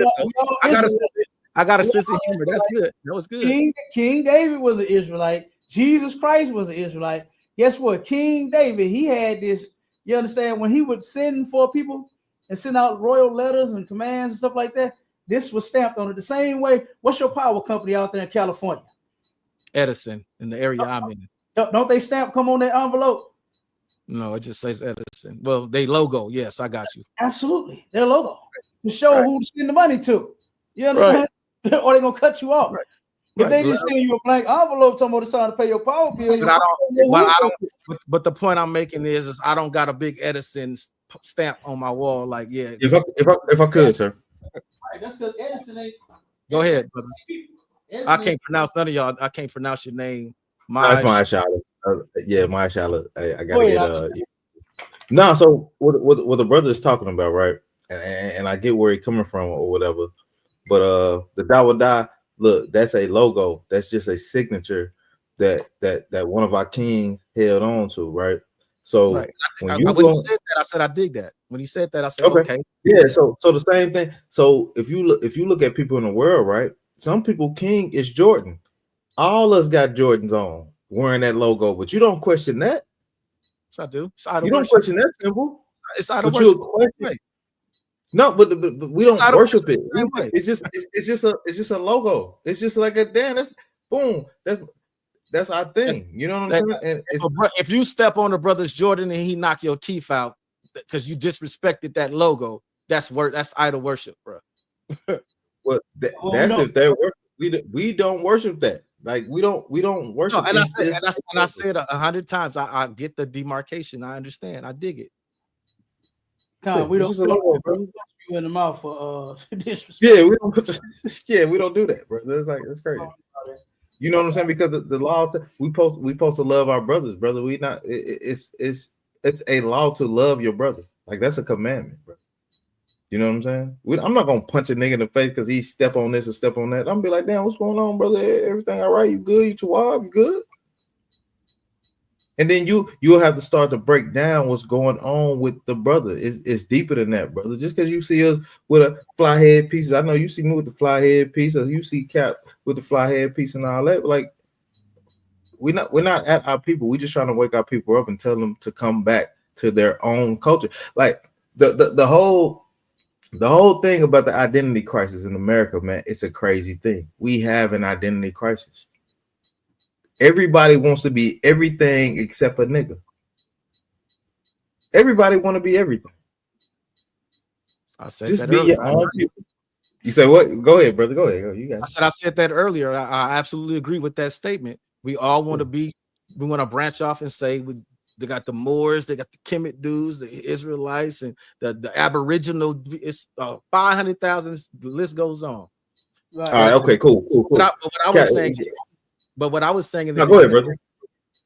I got a sense of humor. That's good. That was good. King David was an Israelite. Jesus Christ was an Israelite. Guess what? King David, he had this. You understand? When he would send for people and send out royal letters and commands and stuff like that, this was stamped on it the same way. What's your power company out there in California? Edison, in the area I'm in. Don't they stamp come on that envelope? No, it just says Edison. Well, they logo. Yes, I got you. Absolutely. Their logo to show who to send the money to. You understand? Right. Or they're going to cut you off. Right. If they just send you a blank envelope, talking about it's time to pay your power bill. But the point I'm making is I don't got a big Edison stamp on my wall. Like, yeah. If I could, sir. Right, that's because Edison ain't. Go ahead, brother. I can't pronounce none of y'all. I can't pronounce your name. That's my Shala. Yeah, my Shala. I gotta get No, so what the brother is talking about, right? And I get where he's coming from or whatever. But the Dawada, look, that's a logo. That's just a signature that one of our kings held on to, right? So when he said that, I said I dig that. When he said that, I said okay. Yeah, so the same thing. So if you look at people in the world, right? Some people king is Jordan. All us got Jordans on wearing that logo, but you don't question that. Yes, I do. You don't question that symbol. It's out of worship. No, but we don't worship it. It's just a logo. It's just like a that's boom. That's our thing. You know what I'm saying? And if you step on a brother's Jordan and he knock your teeth out because you disrespected that logo, that's idol worship, bro. Well, that's if they worship. We don't worship that. Like we don't worship. No, and I said 100 times. I get the demarcation. I understand. I dig it. God, we don't put you in the mouth for disrespect. Yeah, we don't we don't do that, bro. That's crazy. You know what I'm saying? Because the law, we supposed to love our brothers, brother. We not. It's a law to love your brother. Like that's a commandment, bro. You know what I'm saying? I'm not gonna punch a nigga in the face because he step on this or step on that. I'm gonna be like, damn, what's going on, brother? Everything all right? You good? You Tawab? You good? And then you'll have to start to break down what's going on with the brother. It's deeper than that, brother. Just because you see us with a fly head pieces, I know you see me with the fly head piece, or you see Cap with the fly head piece and all that. Like we're not at our people. We're just trying to wake our people up and tell them to come back to their own culture. Like the whole thing about the identity crisis in America, man, it's a crazy thing. We have an identity crisis. Everybody wants to be everything except a nigga. Everybody want to be everything. I said Just that be earlier. your own people. You say what? Go ahead, brother. Go ahead. You got it. I said that earlier. I absolutely agree with that statement. We all want to be. We want to branch off and say they got the Moors, they got the Kemet dudes, the Israelites, and the Aboriginal. It's 500,000. The list goes on. Right. All right. Okay. Cool. But what I was saying in the no, go ahead, brother.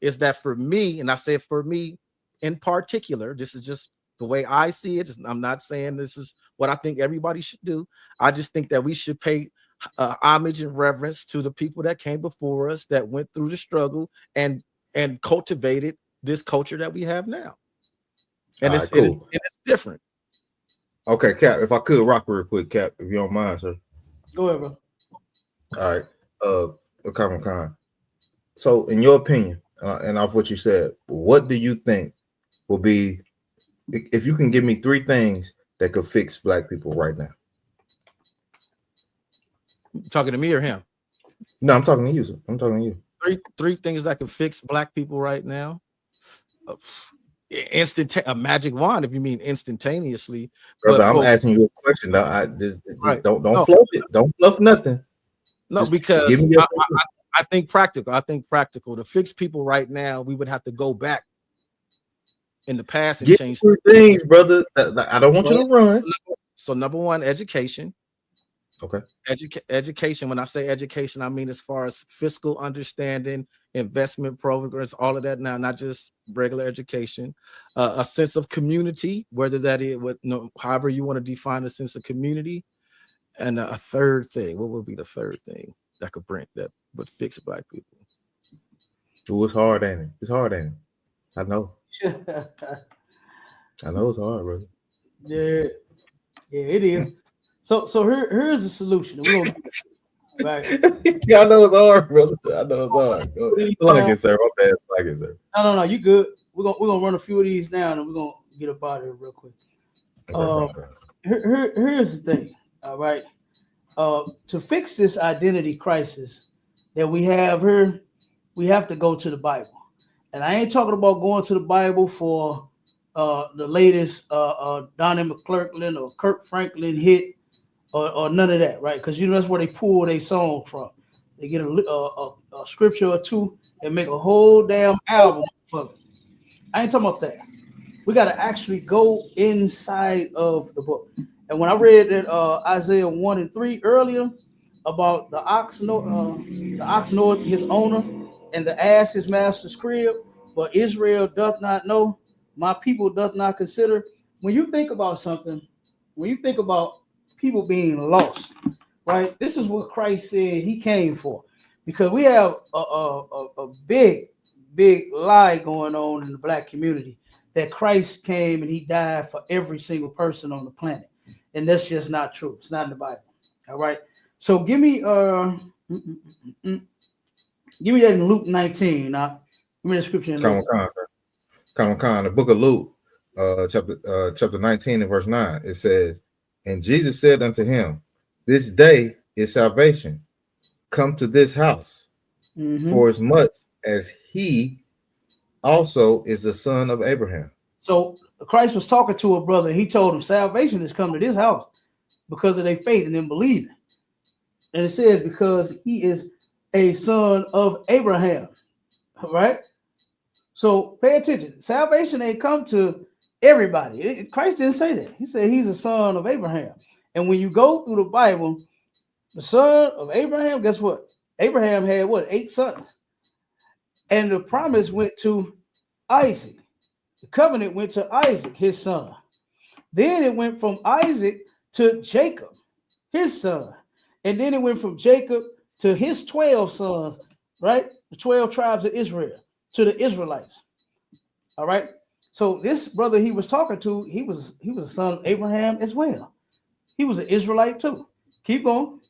is that for me, and I say for me in particular, this is just the way I see it. I'm not saying this is what I think everybody should do. I just think that we should pay homage and reverence to the people that came before us, that went through the struggle and cultivated this culture that we have now. And it's different. Okay, Cap, if I could rock real quick, Cap, if you don't mind, sir. Go ahead, bro. All right. Khan. So, in your opinion, and off what you said, what do you think will be, if you can give me 3 things that could fix black people right now? Talking to me or him? No, I'm talking to you, sir. I'm talking to you. Three things that can fix black people right now. A magic wand, if you mean instantaneously. Brother, I'm asking you a question. Don't fluff it. Don't fluff nothing. No, just because I think practical. I think practical to fix people right now. We would have to go back in the past and change things, brother. I don't want you to run. So number one, education. Okay. Education. When I say education, I mean as far as fiscal understanding, investment programs, all of that. Now, not just regular education. A sense of community, whether that is however you want to define a sense of community. And a third thing. What would be the third thing that would fix black people? Ooh, it's hard, ain't it? It's hard, ain't it? I know. I know it's hard, brother. Yeah, it is. So here's the solution. Right. Yeah, I know it's hard, brother. I know it's hard. Like it, sir. My bad. Like it, sir. No, you good. We're gonna run a few of these down, and we're gonna get up out of here real quick. Here's the thing. All right. To fix this identity crisis that we have here, we have to go to the Bible. And I ain't talking about going to the Bible for the latest Donnie McClurkin or Kirk Franklin hit or none of that, right? Because that's where they pull their song from. They get a scripture or two and make a whole damn album for it. I ain't talking about that. We got to actually go inside of the book. And when I read that Isaiah 1 and 3 earlier about the ox knoweth his owner, and the ass his master's crib, but Israel doth not know, my people doth not consider. When you think about something, when you think about people being lost, right? This is what Christ said he came for. Because we have a big lie going on in the black community that Christ came and he died for every single person on the planet. And that's just not true. It's not in the Bible. All right. So give me that in Luke 19. Now, give me the scripture in Luke. The book of Luke, chapter 19 and verse 9. It says, and Jesus said unto him, this day is salvation come to this house, for as much as he also is the son of Abraham. So Christ was talking to a brother. He told him salvation has come to this house because of their faith and them believing. And it says because he is a son of Abraham. All right. So pay attention. Salvation ain't come to everybody. Christ didn't say that. He said he's a son of Abraham. And when you go through the Bible, the son of Abraham, guess what? Abraham had 8 sons. And the promise went to Isaac. The covenant went to Isaac, his son. Then it went from Isaac to Jacob, his son. And then it went from Jacob to his 12 sons, right? The 12 tribes of Israel, to the Israelites. All right. So this brother he was talking to, he was a son of Abraham as well. He was an Israelite too. Keep going.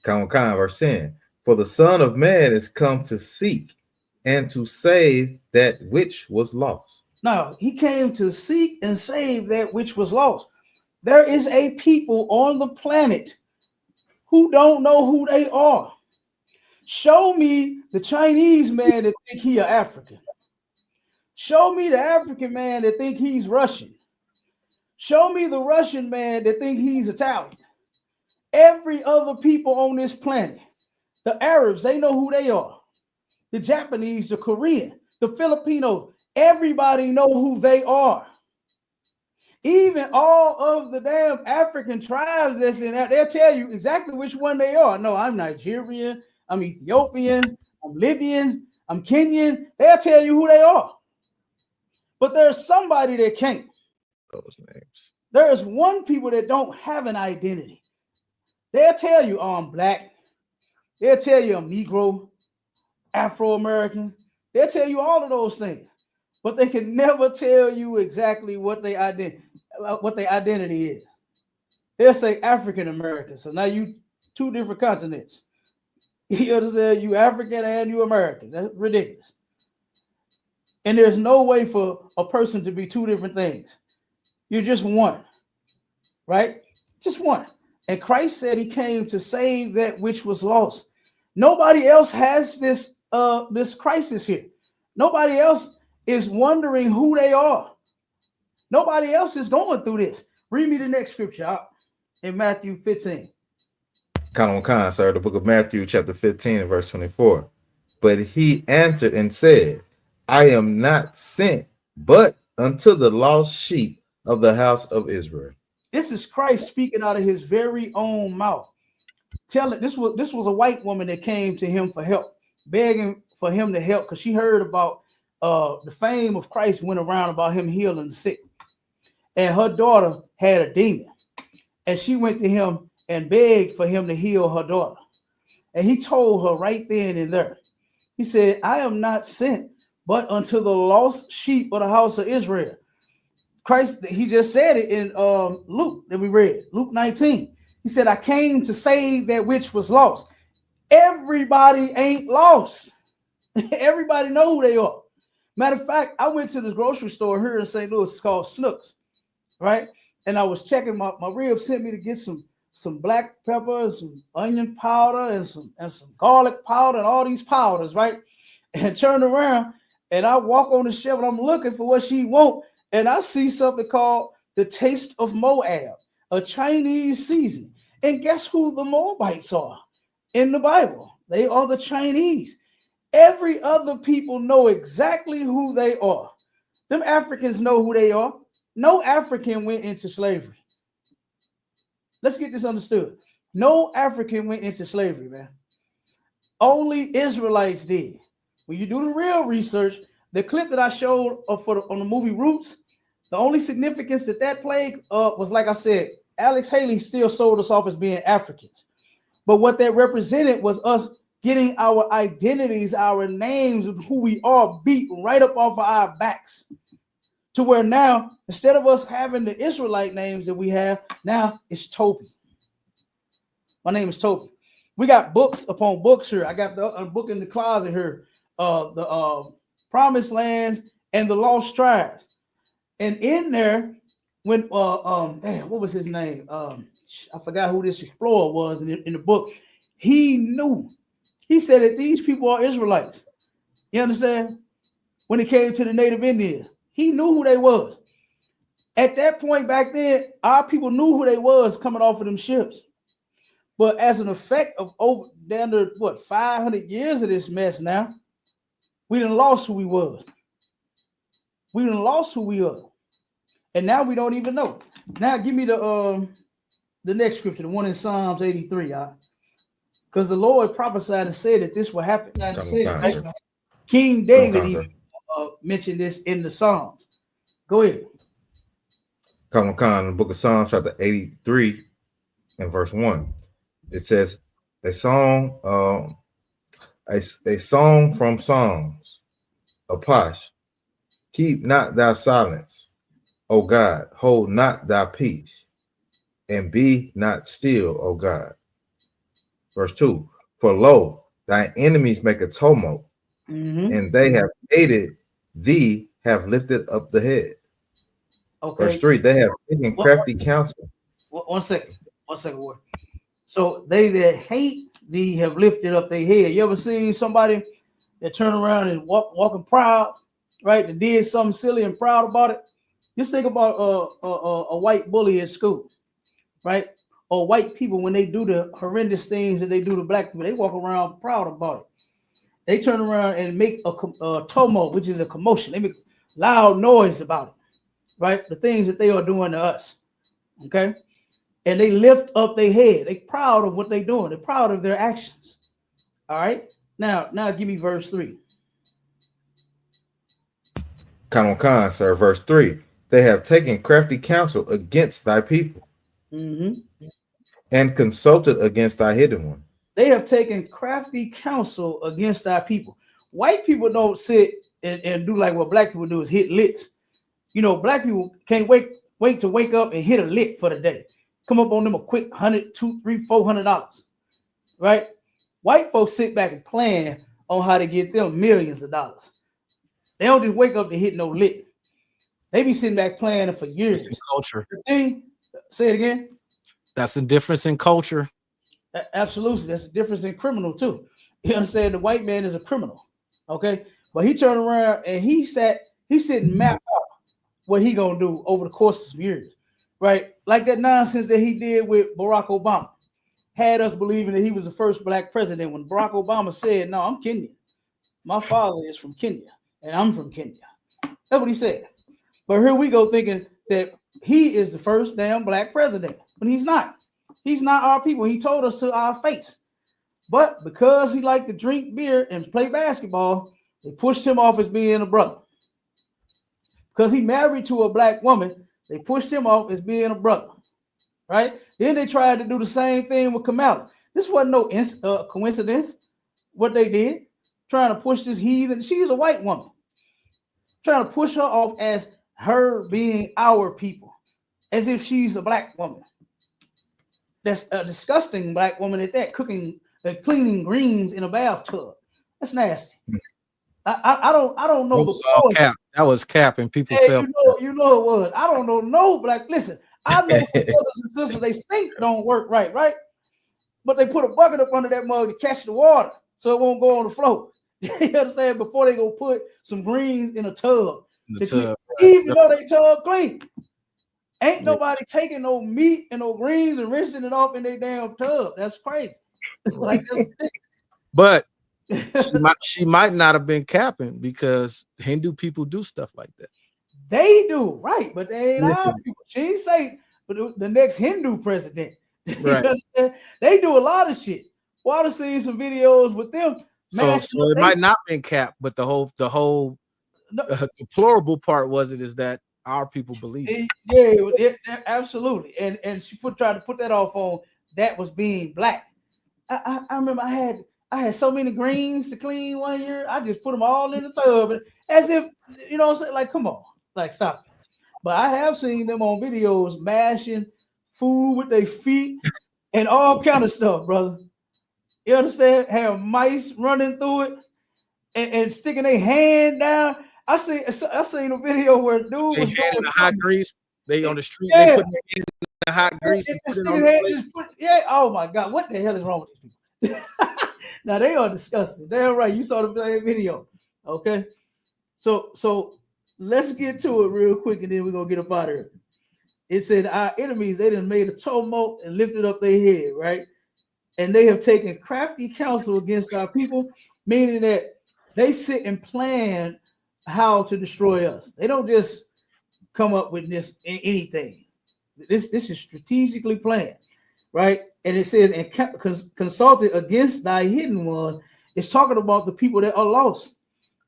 Verse 10. For the Son of Man is come to seek and to save that which was lost. Now, he came to seek and save that which was lost. There is a people on the planet who don't know who they are. Show me the Chinese man that think he an African. Show me the African man that think he's Russian. Show me the Russian man that think he's Italian. Every other people on this planet, the Arabs, they know who they are. The Japanese, the Korean, the Filipinos, everybody know who they are. Even all of the damn African tribes that's in that, they'll tell you exactly which one they are. No, I'm Nigerian, I'm Ethiopian, I'm Libyan, I'm Kenyan. They'll tell you who they are. But there's somebody that can't. Those names. There is one people that don't have an identity. They'll tell you, oh, I'm black. They'll tell you I'm Negro, Afro-American. They'll tell you all of those things. But they can never tell you exactly what their identity is. They'll say African American. So now you two different continents. You understand? You African and you American. That's ridiculous. And there's no way for a person to be two different things. You're just one, right? Just one. And Christ said he came to save that which was lost. Nobody else has this crisis here. Nobody else is wondering who they are. Nobody else is going through this. Read me the next scripture out in Matthew 15. Khan, sir, the book of Matthew, chapter 15, and verse 24. But he answered and said, I am not sent but unto the lost sheep of the house of Israel. This is Christ speaking out of his very own mouth. Telling this was a white woman that came to him for help, begging for him to help because she heard about the fame of Christ went around about him healing the sick. And her daughter had a demon. And she went to him and begged for him to heal her daughter. And he told her right then and there. He said, I am not sent but unto the lost sheep of the house of Israel. Christ, he just said it in Luke that we read, Luke 19. He said, I came to save that which was lost. Everybody ain't lost. Everybody know who they are. Matter of fact, I went to this grocery store here in St. Louis. It's called Snooks, right? And I was checking, my rib sent me to get some black pepper, some onion powder, and some garlic powder, and all these powders, right? And turned around, and I walk on the shelf, and I'm looking for what she want, and I see something called the Taste of Moab, a Chinese seasoning. And guess who the Moabites are in the Bible? They are the Chinese. Every other people know exactly who they are. Them Africans know who they are. No African went into slavery. Let's get this understood. No African went into slavery, man. Only Israelites did. When you do the real research, the clip that I showed on the movie Roots, the only significance that played was, like I said, Alex Haley still sold us off as being Africans. But what that represented was us getting our identities, our names of who we are beat right up off of our backs. To where now, instead of us having the Israelite names that we have, now it's Toby. My name is Toby. We got books upon books here. I got a book in the closet here, the Promised Lands and the Lost Tribes. And in there, when what was his name? I forgot who this explorer was in the book. He knew. He said that these people are Israelites. You understand? When it came to the Native Indians, he knew who they was. At that point back then, our people knew who they was coming off of them ships. But as an effect of over down to 500 years of this mess now, we done lost who we was. We done lost who we are. And now we don't even know. Now give me the next scripture, the one in Psalms 83, because the Lord prophesied and said that this will happen. King David even mentioned this in the Psalms. Go ahead. Khan, the book of Psalms, chapter 83 and verse 1. It says, a song from Psalms, a posh. Keep not thy silence, O God, hold not thy peace, and be not still, O God. Verse 2, for lo, thy enemies make a tumult, and they have hated thee, have lifted up the head. Okay. Verse 3, they have taken crafty counsel. One second, word. So they that hate they have lifted up their head. You ever seen somebody that turn around and walking proud, right? That did something silly and proud about it? Just think about a white bully at school, right? Or white people when they do the horrendous things that they do to black people, they walk around proud about it. They turn around and make a tumult, which is a commotion. They make loud noise about it, right? The things that they are doing to us, okay? And they lift up their head. They're proud of what they're doing. They're proud of their actions, all right? Now give me verse 3. Con, sir. Verse 3. They have taken crafty counsel against thy people and consulted against thy hidden one. They have taken crafty counsel against our people. White people don't sit and do like what black people do, is hit licks. You know, black people can't wait to wake up and hit a lick for the day. Come up on them a quick $100, $200, $300, $400, right? White folks sit back and plan on how to get them millions of dollars. They don't just wake up to hit no lick. They be sitting back planning for years. Culture. Say it again. That's the difference in culture. Absolutely. That's a difference in criminal too. You understand? The white man is a criminal. Okay. But he turned around and he sitting map out what he gonna do over the course of some years. Right? Like that nonsense that he did with Barack Obama. Had us believing that he was the first black president when Barack Obama said, no, I'm Kenyan. My father is from Kenya and I'm from Kenya. That's what he said. But here we go thinking that he is the first damn black president, but he's not. He's not our people. He told us to our face. But because he liked to drink beer and play basketball, they pushed him off as being a brother. Because he married to a black woman, they pushed him off as being a brother. Right? Then they tried to do the same thing with Kamala. This wasn't no coincidence what they did. Trying to push this heathen. She's a white woman. Trying to push her off as her being our people. As if she's a black woman. That's a disgusting black woman at that, cleaning greens in a bathtub. That's nasty. I don't know. Cap. That was cap, and people felt. You know it was. I don't know no black. Listen, I know brothers and sisters. They sink don't work right, but they put a bucket up under that mug to catch the water so it won't go on the floor. You understand? Before they go put some greens in a tub, even though they tub clean. Ain't nobody taking no meat and no greens and rinsing it off in their damn tub. That's crazy. But she might not have been capping because Hindu people do stuff like that. They do, right? But they ain't our people. She ain't say the next Hindu president. Right. They do a lot of shit. Well, I've seen some videos with them. So it might not been capped, but the deplorable part is that our people believe it. Yeah, absolutely. And she tried to put that off on that was being black. I remember I had so many greens to clean one year. I just put them all in the tub, as if you know what I'm saying. Like, come on, like stop it. But I have seen them on videos mashing food with their feet and all kind of stuff, brother. You understand? Have mice running through it and sticking their hand down. I seen a video where a dude was in the hot grease. They on the street. Yeah. They put their hand in the hot grease. Oh my God, what the hell is wrong with these people? Now they are disgusting. They're right. You saw the video. Okay. So let's get to it real quick and then we're gonna get up out of here. It said our enemies, they done made a tumult and lifted up their head, right? And they have taken crafty counsel against our people, meaning that they sit and plan how to destroy us. They don't just come up with this anything. This is strategically planned, right? And it says, and consulted against thy hidden ones. It's talking about the people that are lost.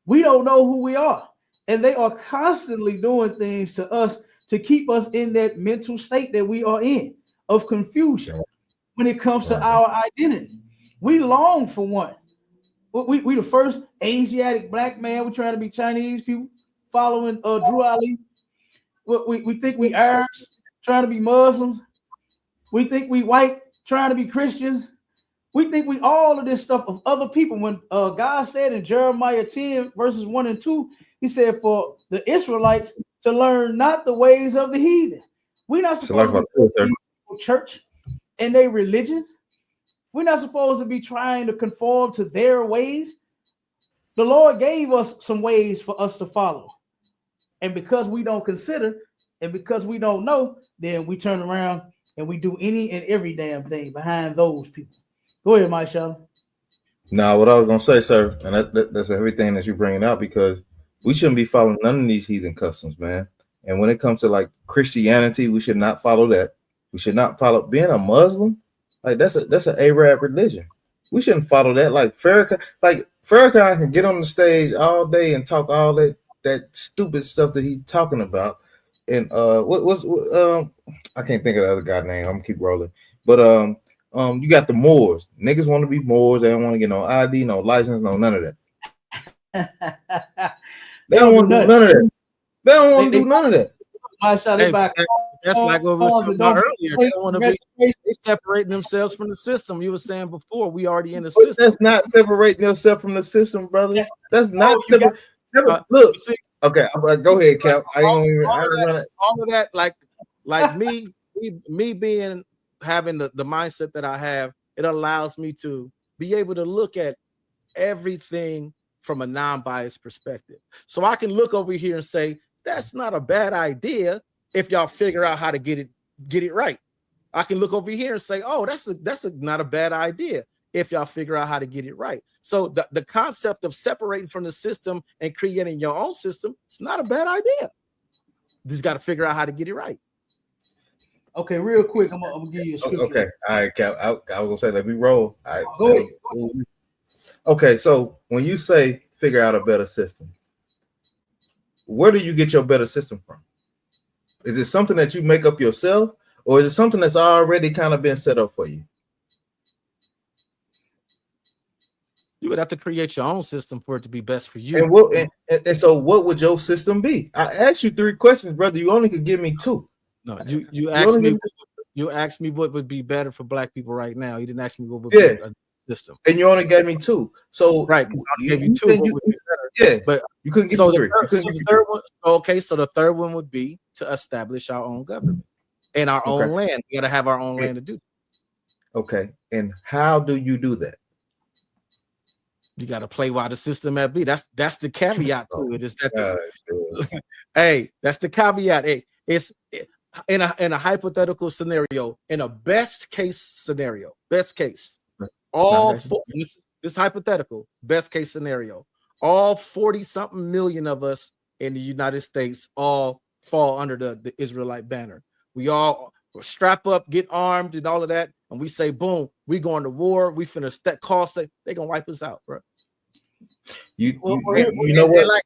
We don't know who we are. And they are constantly doing things to us to keep us in that mental state that we are in of confusion when it comes to our identity. We long for one. We the first Asiatic black man. We're trying to be Chinese people following Drew Ali. We think we Arabs trying to be Muslims. We think we white trying to be Christians. We think we all of this stuff of other people. When God said in Jeremiah 10 verses 1 and 2, he said for the Israelites to learn not the ways of the heathen. We're not supposed to be church and their religion. We're not supposed to be trying to conform to their ways. The Lord gave us some ways for us to follow. And because we don't consider and because we don't know, then we turn around and we do any and every damn thing behind those people. Go ahead, Michelle. Now, what I was gonna say, sir, and that's everything that you're bringing out, because we shouldn't be following none of these heathen customs, man. And when it comes to like Christianity, we should not follow that. We should not follow being a Muslim. Like that's an Arab religion. We shouldn't follow that. Like Farrakhan can get on the stage all day and talk all that stupid stuff that he's talking about. And I can't think of the other guy's name. I'm gonna keep rolling. But you got the Moors. Niggas want to be Moors. They don't want to get no ID, no license, no none of that. They don't want to do none of that. They don't want to do none of that. That's like what we were talking about earlier. They don't want to be. They separating themselves from the system. You were saying before, we already in the system. That's not separating yourself from the system, brother. That's not look. Okay, go ahead, Cap. All of that, like me being having the mindset that I have, it allows me to be able to look at everything from a non-biased perspective. So I can look over here and say, that's not a bad idea if y'all figure out how to get it right. I can look over here and say, oh, that's not a bad idea if y'all figure out how to get it right. So the concept of separating from the system and creating your own system, it's not a bad idea. You just got to figure out how to get it right. Okay, real quick, I'm gonna give you a scripture. Okay, all right, Cap. I was gonna say, let me roll. Go ahead. Okay, so when you say figure out a better system, where do you get your better system from? Is it something that you make up yourself, or is it something that's already kind of been set up for you? You would have to create your own system for it to be best for you. And so what would your system be? I asked you 3 questions, brother. You only could give me 2. No, you asked me what would be better for black people right now. You didn't ask me what would be a system. And you only gave me 2. So right, you gave me 2. But you couldn't give me 3. So the third one would be to establish our own government and our own land. We got to have our own land to do. Okay, and how do you do that? You got to play while the system may be. That's the caveat to it. Is that hey, that's the caveat. Hey, it's in a hypothetical scenario, in a best case scenario, best case, this hypothetical best case scenario, all 40-something million of us in the United States all fall under the Israelite banner. We all strap up, get armed, and all of that, and we say, boom, we going to war. We finna they gonna wipe us out, bro. You know what? Like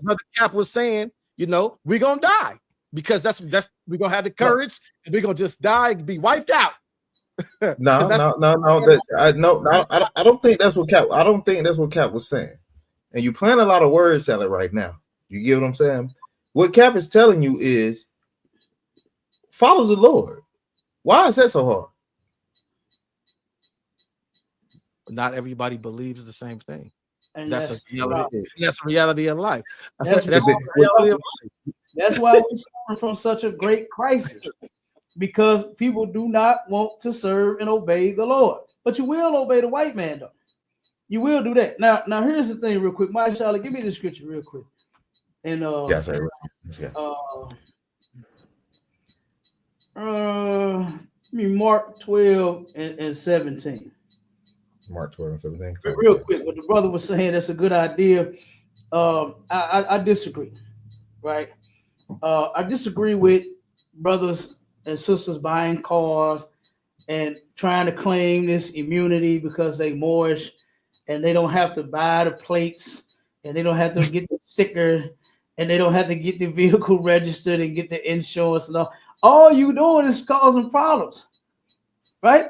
Brother Cap was saying, we're gonna die because that's we're gonna have the courage and we're gonna just die and be wiped out. No. I don't think that's what Cap. I don't think that's what Cap was saying. And you playing a lot of word salad right now. You get what I'm saying? What Cap is telling you is follow the Lord. Why is that so hard? Not everybody believes the same thing. And that's a reality of life. That's why we're suffering from such a great crisis, because people do not want to serve and obey the Lord. But you will obey the white man, though. You will do that. Now here's the thing, real quick. My Charlotte, give me the scripture real quick. And Mark 12 and 17. Mark 12 and 17. Real quick, what the brother was saying, that's a good idea. I disagree, right? I disagree with brothers and sisters buying cars and trying to claim this immunity because they Moorish and they don't have to buy the plates and they don't have to get the sticker and they don't have to get the vehicle registered and get the insurance and all. All you doing is causing problems, right?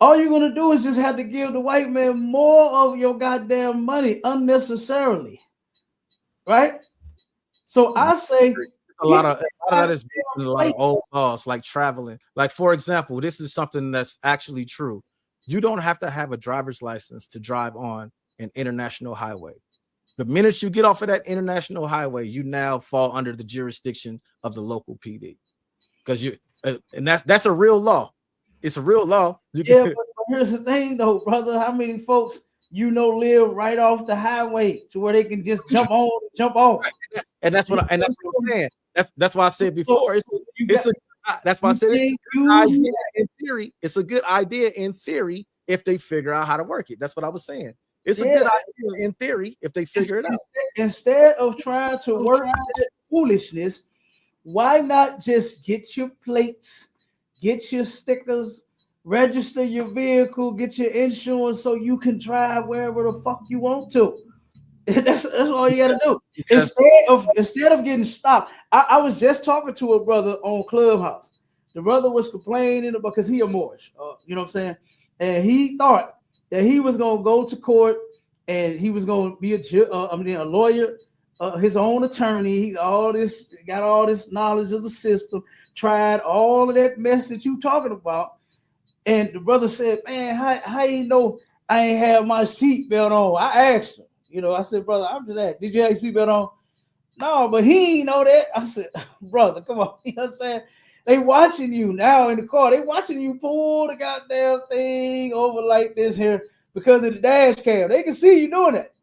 All you're going to do is just have to give the white man more of your goddamn money unnecessarily, right? So I say a lot of that is a lot of old laws, like traveling. Like, for example, this is something that's actually true. You don't have to have a driver's license to drive on an international highway. The minute you get off of that international highway, you now fall under the jurisdiction of the local PD, because and that's a real law. It's a real law. But here's the thing, though, brother. How many folks live right off the highway to where they can just jump on, jump off? And that's what I'm saying. That's why I said before. That's why I said it's a good idea in theory. It's a good idea in theory if they figure out how to work it. That's what I was saying. It's a good idea in theory if they figure it out. Instead of trying to work that foolishness, why not just get your plates, get your stickers, register your vehicle, get your insurance so you can drive wherever the fuck you want to. That's all you gotta do. Instead of getting stopped. I was just talking to a brother on Clubhouse. The brother was complaining because he a Moorish, you know what I'm saying? And he thought that he was gonna go to court and he was gonna be a lawyer, his own attorney. He got all this knowledge of the system, tried all of that mess that you talking about. And the brother said, man, how you know I ain't have my seatbelt on? I asked him, I said, brother, I'm just asking, did you have your seatbelt on? No, but he ain't know that. I said, brother, come on. You know what I'm saying? They watching you now in the car. They watching you pull the goddamn thing over like this here because of the dash cam. They can see you doing it.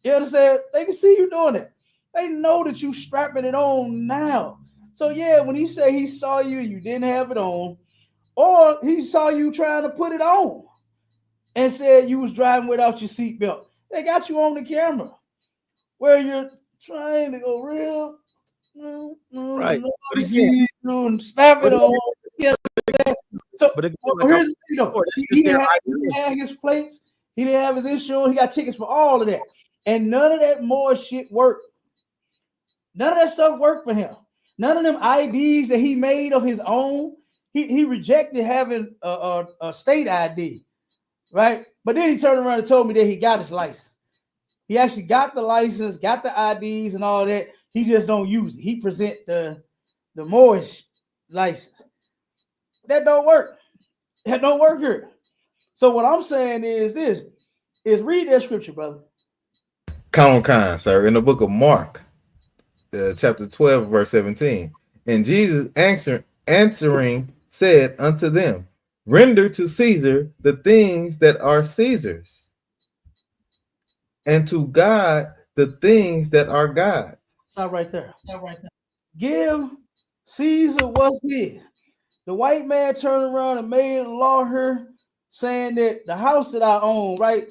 You understand? They can see you doing it. They know that you strapping it on now. So yeah, when he said he saw you and you didn't have it on, or he saw you trying to put it on and said you was driving without your seatbelt, they got you on the camera where you're trying to go real. Right. Nobody see you and snap it on. So here's he didn't have his plates. He didn't have his insurance. He got tickets for all of that. And none of that more shit worked. None of that stuff worked for him. None of them IDs that he made of his own. He rejected having a state ID, right? But then he turned around and told me that he got his license. He actually got the license, got the IDs and all that. He just don't use it. He present the Moorish license. That don't work. That don't work here. So what I'm saying is read that scripture, brother. Con, sir, in the book of Mark, chapter 12, verse 17. And Jesus answering said unto them, render to Caesar the things that are Caesar's, and to God the things that are God's. Stop right there. Give Caesar what's his. The white man turned around and made a law here saying that the house that I own, right,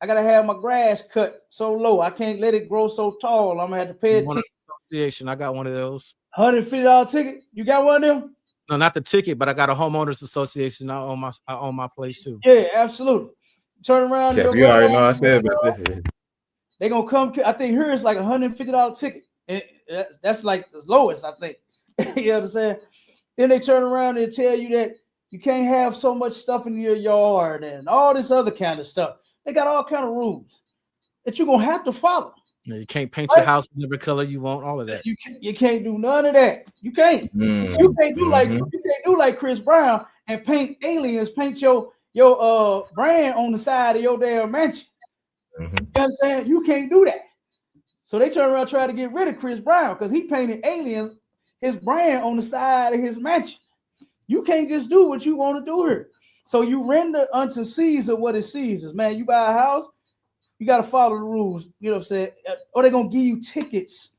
I gotta have my grass cut so low. I can't let it grow so tall. I'm gonna have to pay a ticket. Association. I got one of those. $150 ticket. You got one of them? No, not the ticket, but I got a homeowners association. I own my place too. Yeah, absolutely. Turn around. Yeah, you already know I said about that. They gonna come. I think here it's like $150 ticket. And that's like the lowest, I think. You know what I'm saying? Then they turn around and tell you that you can't have so much stuff in your yard and all this other kind of stuff. They got all kind of rules that you're gonna have to follow. Yeah, you can't paint your house whatever color you want. All of that. You can't do none of that. You can't. You can't do like Chris Brown and paint aliens. Paint your brand on the side of your damn mansion. You understand? You can't do that. So they turn around and try to get rid of Chris Brown because he painted aliens, his brand on the side of his mansion. You can't just do what you want to do here. So you render unto Caesar what is Caesar's. Man, you buy a house, you got to follow the rules. You know what I'm saying? Or they're going to give you tickets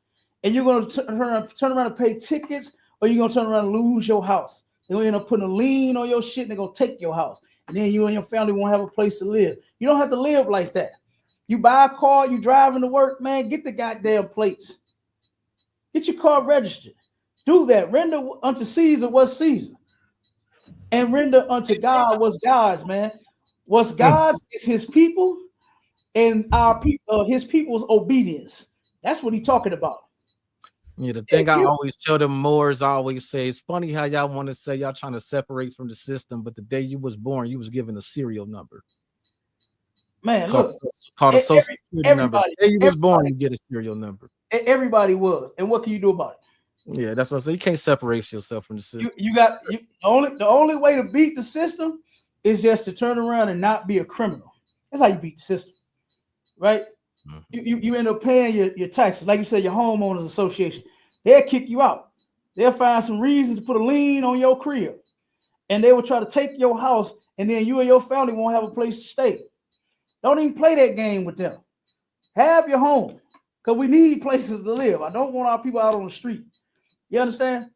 and you're going to turn around and pay tickets, or you're going to turn around and lose your house. They're going to end up putting a lien on your shit and they're going to take your house. And then you and your family won't have a place to live. You don't have to live like that. You buy a car, you driving to work, man, get the goddamn plates. Get your car registered. Do that. Render unto Caesar what's Caesar. And render unto God what's God's, man. What's God's is his people and our people, his people's obedience. That's what he's talking about. Yeah, the thing I always tell them Moors, I always say, it's funny how y'all want to say y'all trying to separate from the system, but the day you was born, you was given a serial number. Man, look, called a social security number. The day you was born, you get a serial number. Everybody was. And what can you do about it? Yeah, that's what I say. You can't separate yourself from the system. The only way to beat the system is just to turn around and not be a criminal. That's how you beat the system, right? You end up paying your taxes, like you said, your homeowners association. They'll kick you out. They'll find some reasons to put a lien on your crib, and they will try to take your house and then you and your family won't have a place to stay. Don't even play that game with them. Have your home, because we need places to live. I don't want our people out on the street. You understand?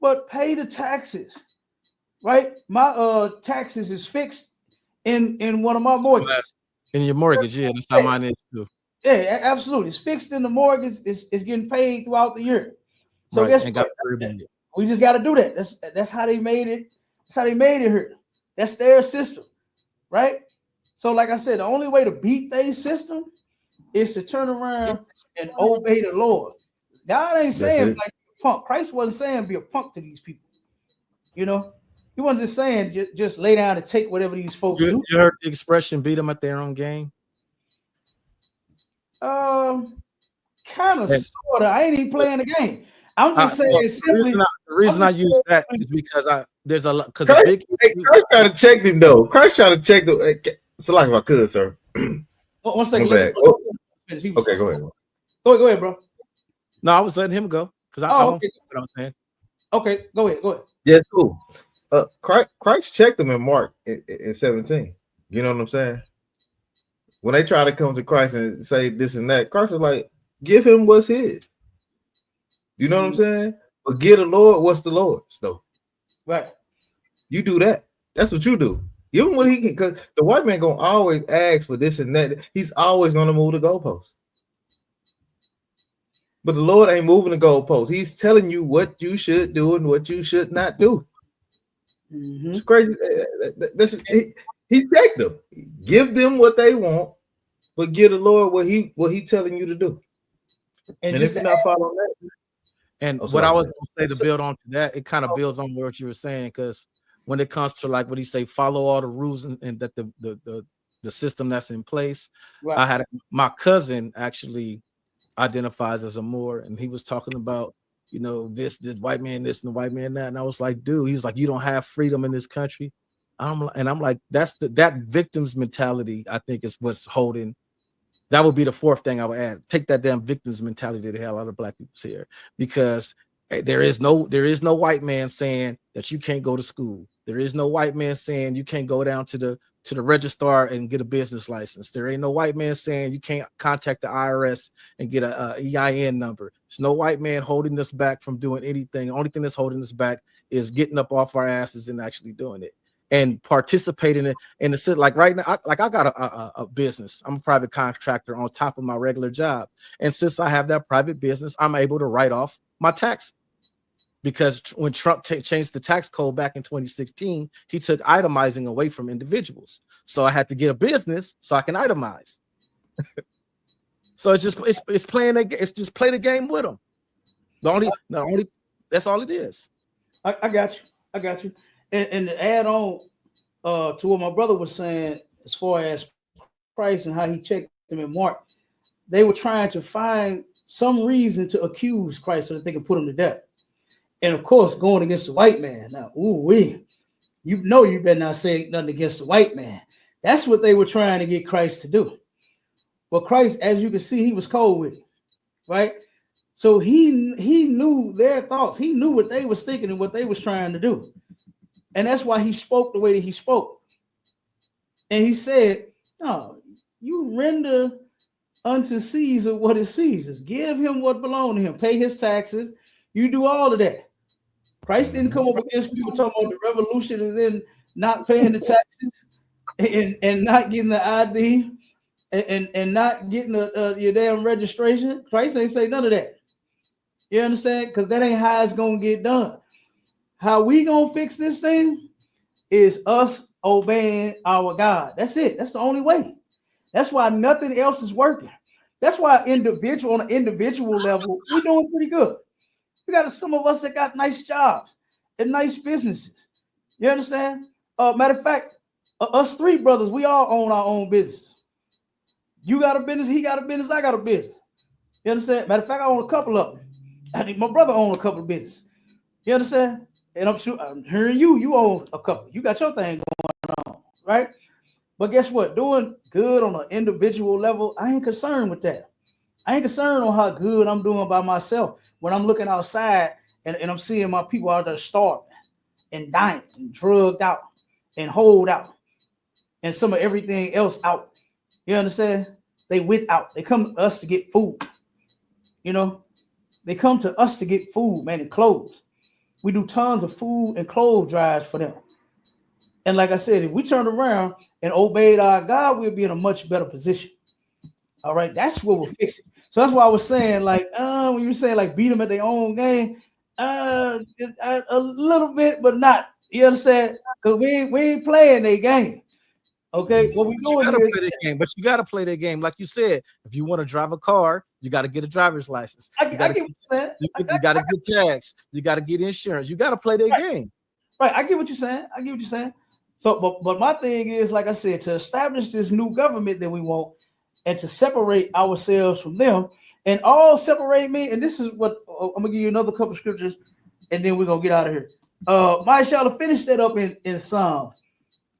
But pay the taxes, right? My taxes is fixed in one of my mortgages. In your mortgage, yeah, that's how mine is too. Yeah, absolutely. It's fixed in the mortgage. It's getting paid throughout the year. So Right, guess and what? got We just got to do that. That's how they made it. That's how they made it here. That's their system, right? So, like I said, the only way to beat their system is to turn around and obey the Lord. God ain't saying like be a punk. Christ wasn't saying be a punk to these people. You know, he wasn't just saying just lay down and take whatever these folks do. You heard the expression "beat them at their own game." Kind of, sort of. I ain't even playing the game. I'm just saying simply. The reason I use that is because there's a lot because Christ trying to check them though. Christ trying to check them. It's like if I could, sir. 1 second. Okay, go ahead. Go ahead, bro. No, I was letting him go because I won't forget what I was saying. Okay, go ahead. Yeah, cool. Christ checked them in Mark in 17. You know what I'm saying? When they try to come to Christ and say this and that, Christ was like, give him what's his. You know what I'm saying? But give the Lord what's the Lord's, though. Right. You do that. That's what you do. Give him what he can, because the white man gonna always ask for this and that. He's always gonna move the goalpost. But the Lord ain't moving the goalpost. He's telling you what you should do and what you should not do. It's crazy. He checked them. Give them what they want, but give the Lord what he telling you to do. And if you're not following that. And what I was going to say to build on to that, it kind of builds on what you were saying, because when it comes to like what he say, follow all the rules and that the system that's in place. Right. I had my cousin actually identifies as a Moor, and he was talking about, you know, this white man this and the white man that, and I was like, dude, he's like, you don't have freedom in this country. I'm like, that's that victim's mentality, I think, is what's holding. That would be the fourth thing I would add. Take that damn victim's mentality that the hell out of black people's here, because there is no white man saying that you can't go to school. There is no white man saying you can't go down to the registrar and get a business license. There ain't no white man saying you can't contact the IRS and get a EIN number. There's no white man holding us back from doing anything. The only thing that's holding us back is getting up off our asses and actually doing it and participating in the city. Like right now, I got a business. I'm a private contractor on top of my regular job. And since I have that private business, I'm able to write off my tax. Because when Trump changed the tax code back in 2016, he took itemizing away from individuals. So I had to get a business so I can itemize. So it's just just play the game with them. The only that's all it is. I got you. And to add on to what my brother was saying, as far as Christ and how he checked them in Mark, they were trying to find some reason to accuse Christ so that they can put him to death. And of course, going against the white man. Now, you know you better not say nothing against the white man. That's what they were trying to get Christ to do. But Christ, as you can see, he was cold with it, right? So he knew their thoughts. He knew what they was thinking and what they was trying to do. And that's why he spoke the way that he spoke. And he said, no, you render unto Caesar what is Caesar's. Give him what belongs to him. Pay his taxes. You do all of that. Christ didn't come up against people talking about the revolution and then not paying the taxes and not getting the ID and not getting your damn registration. Christ ain't say none of that. You understand? Because that ain't how it's going to get done. How we gonna fix this thing is us obeying our God. That's it. That's the only way. That's why nothing else is working. That's why on an individual level, we're doing pretty good. We got some of us that got nice jobs and nice businesses. You understand? Matter of fact, us three brothers, we all own our own business. You got a business, he got a business, I got a business. You understand? Matter of fact, I own a couple of them. I think my brother owns a couple of businesses. You understand? And I'm hearing you own a couple. You got your thing going on, right? But guess what? Doing good on an individual level, I ain't concerned with that. I ain't concerned on how good I'm doing by myself. When I'm looking outside and I'm seeing my people out there starving and dying and drugged out and holed out. and some of everything else out. You understand? They without. They come to us to get food. You know, they come to us to get food, man, and clothes. We do tons of food and clothes drives for them. And like I said, if we turn around and obeyed our God, we'll be in a much better position. All right, that's what we're fixing. So that's why I was saying, like, when you were saying like beat them at their own game, a little bit, but not. You understand? Because we ain't playing their game. Okay, what we doing gotta here play their game, but you gotta play their game. Like you said, if you want to drive a car, you got to get a driver's license. You got to get tax. You got to get insurance. You got to play their game. Right, I get what you're saying. I get what you're saying. So, but my thing is, like I said, to establish this new government that we want, and to separate ourselves from them, and all separate me. And this is what I'm gonna give you another couple scriptures, and then we're gonna get out of here. Mike, shall finish that up in Psalms,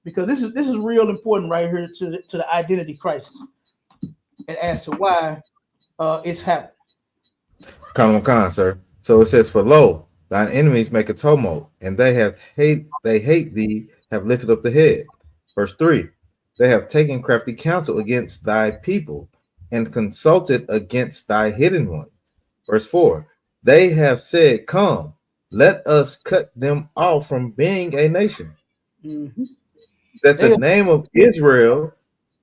because this is real important right here to the identity crisis, and as to why it's happening. Come on, sir. So it says, "For lo, thine enemies make a tumult, and they hate thee, have lifted up the head." Verse 3. They have taken crafty counsel against thy people, and consulted against thy hidden ones. Verse 4. They have said, "Come, let us cut them off from being a nation, that the name of Israel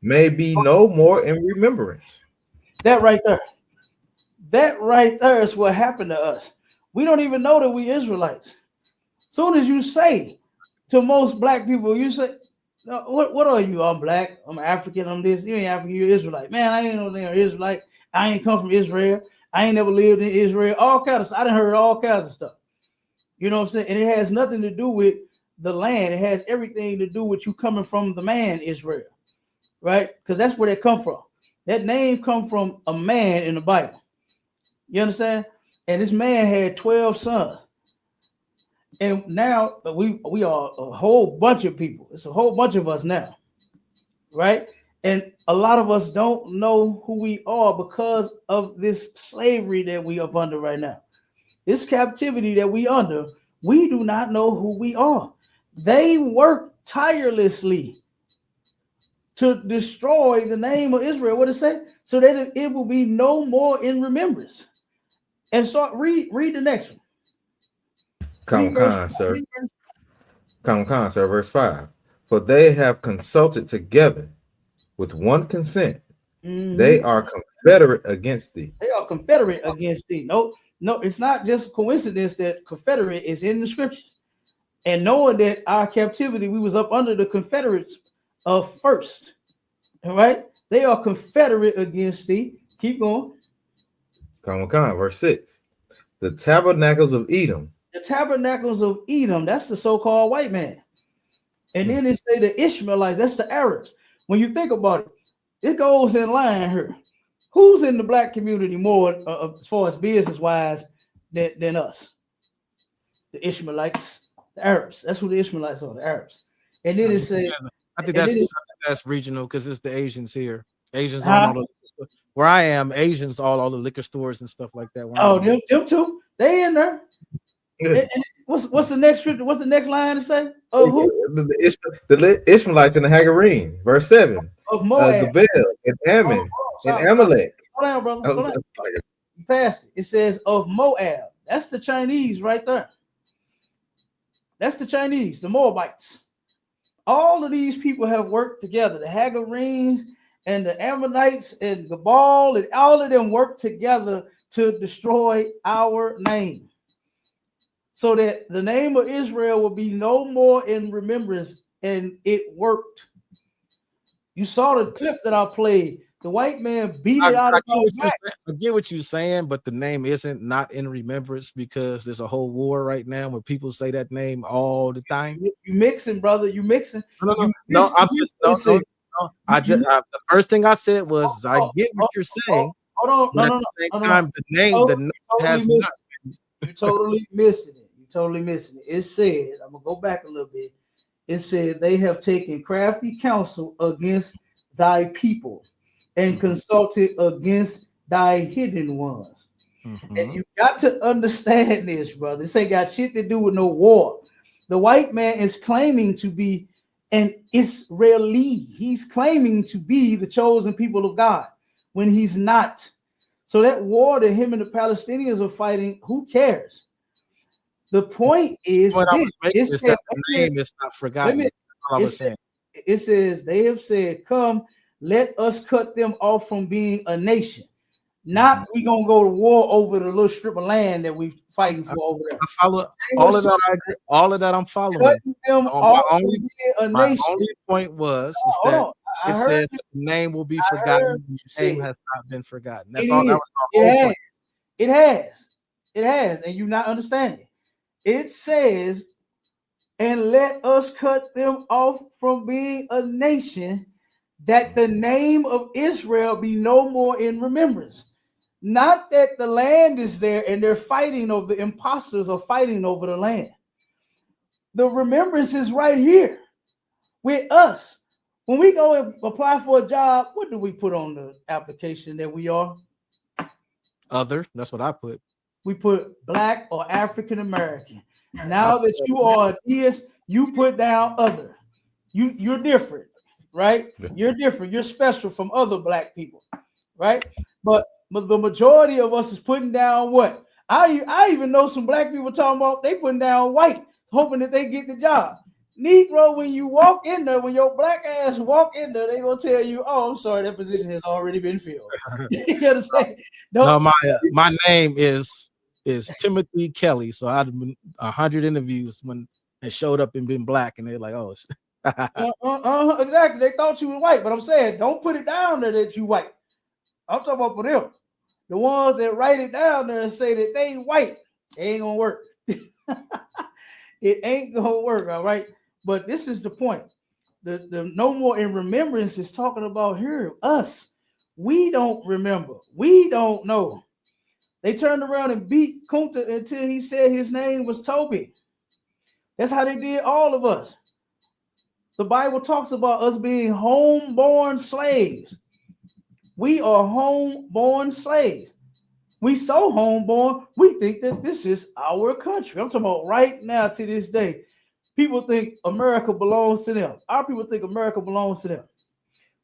may be no more in remembrance." That right there is what happened to us. We don't even know that we Israelites. Soon as you say to most black people, you say, no, what are you? I'm black, I'm African, I'm this. You ain't African, you're Israelite. Man, I ain't no damn Israelite. I ain't come from Israel. I ain't never lived in Israel. All kinds of stuff. I done heard all kinds of stuff. You know what I'm saying? And it has nothing to do with the land. It has everything to do with you coming from the man Israel, right? Because that's where they come from. That name come from a man in the Bible. You understand? And this man had 12 sons. And now we are a whole bunch of people. It's a whole bunch of us now, right? And a lot of us don't know who we are because of this slavery that we are under right now. This captivity that we under, we do not know who we are. They work tirelessly to destroy the name of Israel. What it say? So that it will be no more in remembrance. And so read the next one. Come on, sir. Verse 5. For they have consulted together with one consent. They are confederate against thee. They are confederate against thee. No, it's not just coincidence that confederate is in the scriptures. And knowing that our captivity, we was up under the Confederates first. All right. They are confederate against thee. Keep going. Come on, verse 6. The tabernacles of Edom. The tabernacles of Edom, that's the so-called white man. And then they say the Ishmaelites, that's the Arabs. When you think about it, it goes in line here. Who's in the black community more as far as business-wise than us? The Ishmaelites, the Arabs. That's who the Ishmaelites are, the Arabs. And then it says, I think that's regional because it's the Asians here. Asians on all the where I am, Asians all the liquor stores and stuff like that. Them too. They in there. And what's the next scripture? What's the next line to say? Oh, who? The Ishmaelites in the Hagarine, verse 7. Of Moab, Gebel, and Ammon, and Amalek. Hold on, brother. Hold on. You passed it. It says of Moab. That's the Chinese right there. That's the Chinese, the Moabites. All of these people have worked together. The Hagarines and the Ammonites and Gebal and all of them worked together to destroy our name, so that the name of Israel will be no more in remembrance, and it worked. You saw the clip that I played. The white man beat it out of our back. I get what you're saying, but the name isn't not in remembrance because there's a whole war right now where people say that name all the time. You mixing, brother. You mixing. No. The first thing I said was I get what you're saying. Hold on. At the same time, the name has not. You're totally missing it. It said, I'm gonna go back a little bit. It said they have taken crafty counsel against thy people and consulted against thy hidden ones. And you got to understand this, brother. This ain't got shit to do with no war. The white man is claiming to be and Israeli. He's claiming to be the chosen people of God when he's not. So that war that him and the Palestinians are fighting, who cares? The point is What I this. was making is that the name is not forgotten. That's all I was saying. It says, they have said, come, let us cut them off from being a nation. Not we gonna go to war over the little strip of land that we fighting for over there. I follow all of that. I agree. All of that I'm following. My only point was is that it says that the name will be forgotten. The name has not been forgotten. That's all. That was my whole point. It has, and you're not understanding. It says, and let us cut them off from being a nation, that the name of Israel be no more in remembrance. Not that the land is there and they're fighting over, the imposters are fighting over the land. The remembrance is right here with us. When we go and apply for a job, what do we put on the application that we are? Other. That's what I put. We put Black or African American. Now that you are this, you put down other. You're different, right? You're different. You're special from other Black people, right? But the majority of us is putting down what? I even know some Black people talking about they putting down white, hoping that they get the job. Negro, when you walk in there, when your Black ass walk in there, they gonna tell you, "Oh, I'm sorry, that position has already been filled." You understand? No, my name is Timothy Kelly. So I'd been 100 interviews when they showed up and been Black, and they're like, "Oh, exactly." They thought you were white, but I'm saying, don't put it down there that you white. I'm talking about for them. The ones that write it down there and say that they white, it ain't gonna work. It ain't gonna work, all right. But this is the point. The no more in remembrance is talking about here, us. We don't remember. We don't know. They turned around and beat Kunta until he said his name was Toby. That's how they did all of us. The Bible talks about us being homeborn slaves. We are homeborn slaves. We so homeborn, we think that this is our country. I'm talking about right now to this day. People think America belongs to them. Our people think America belongs to them.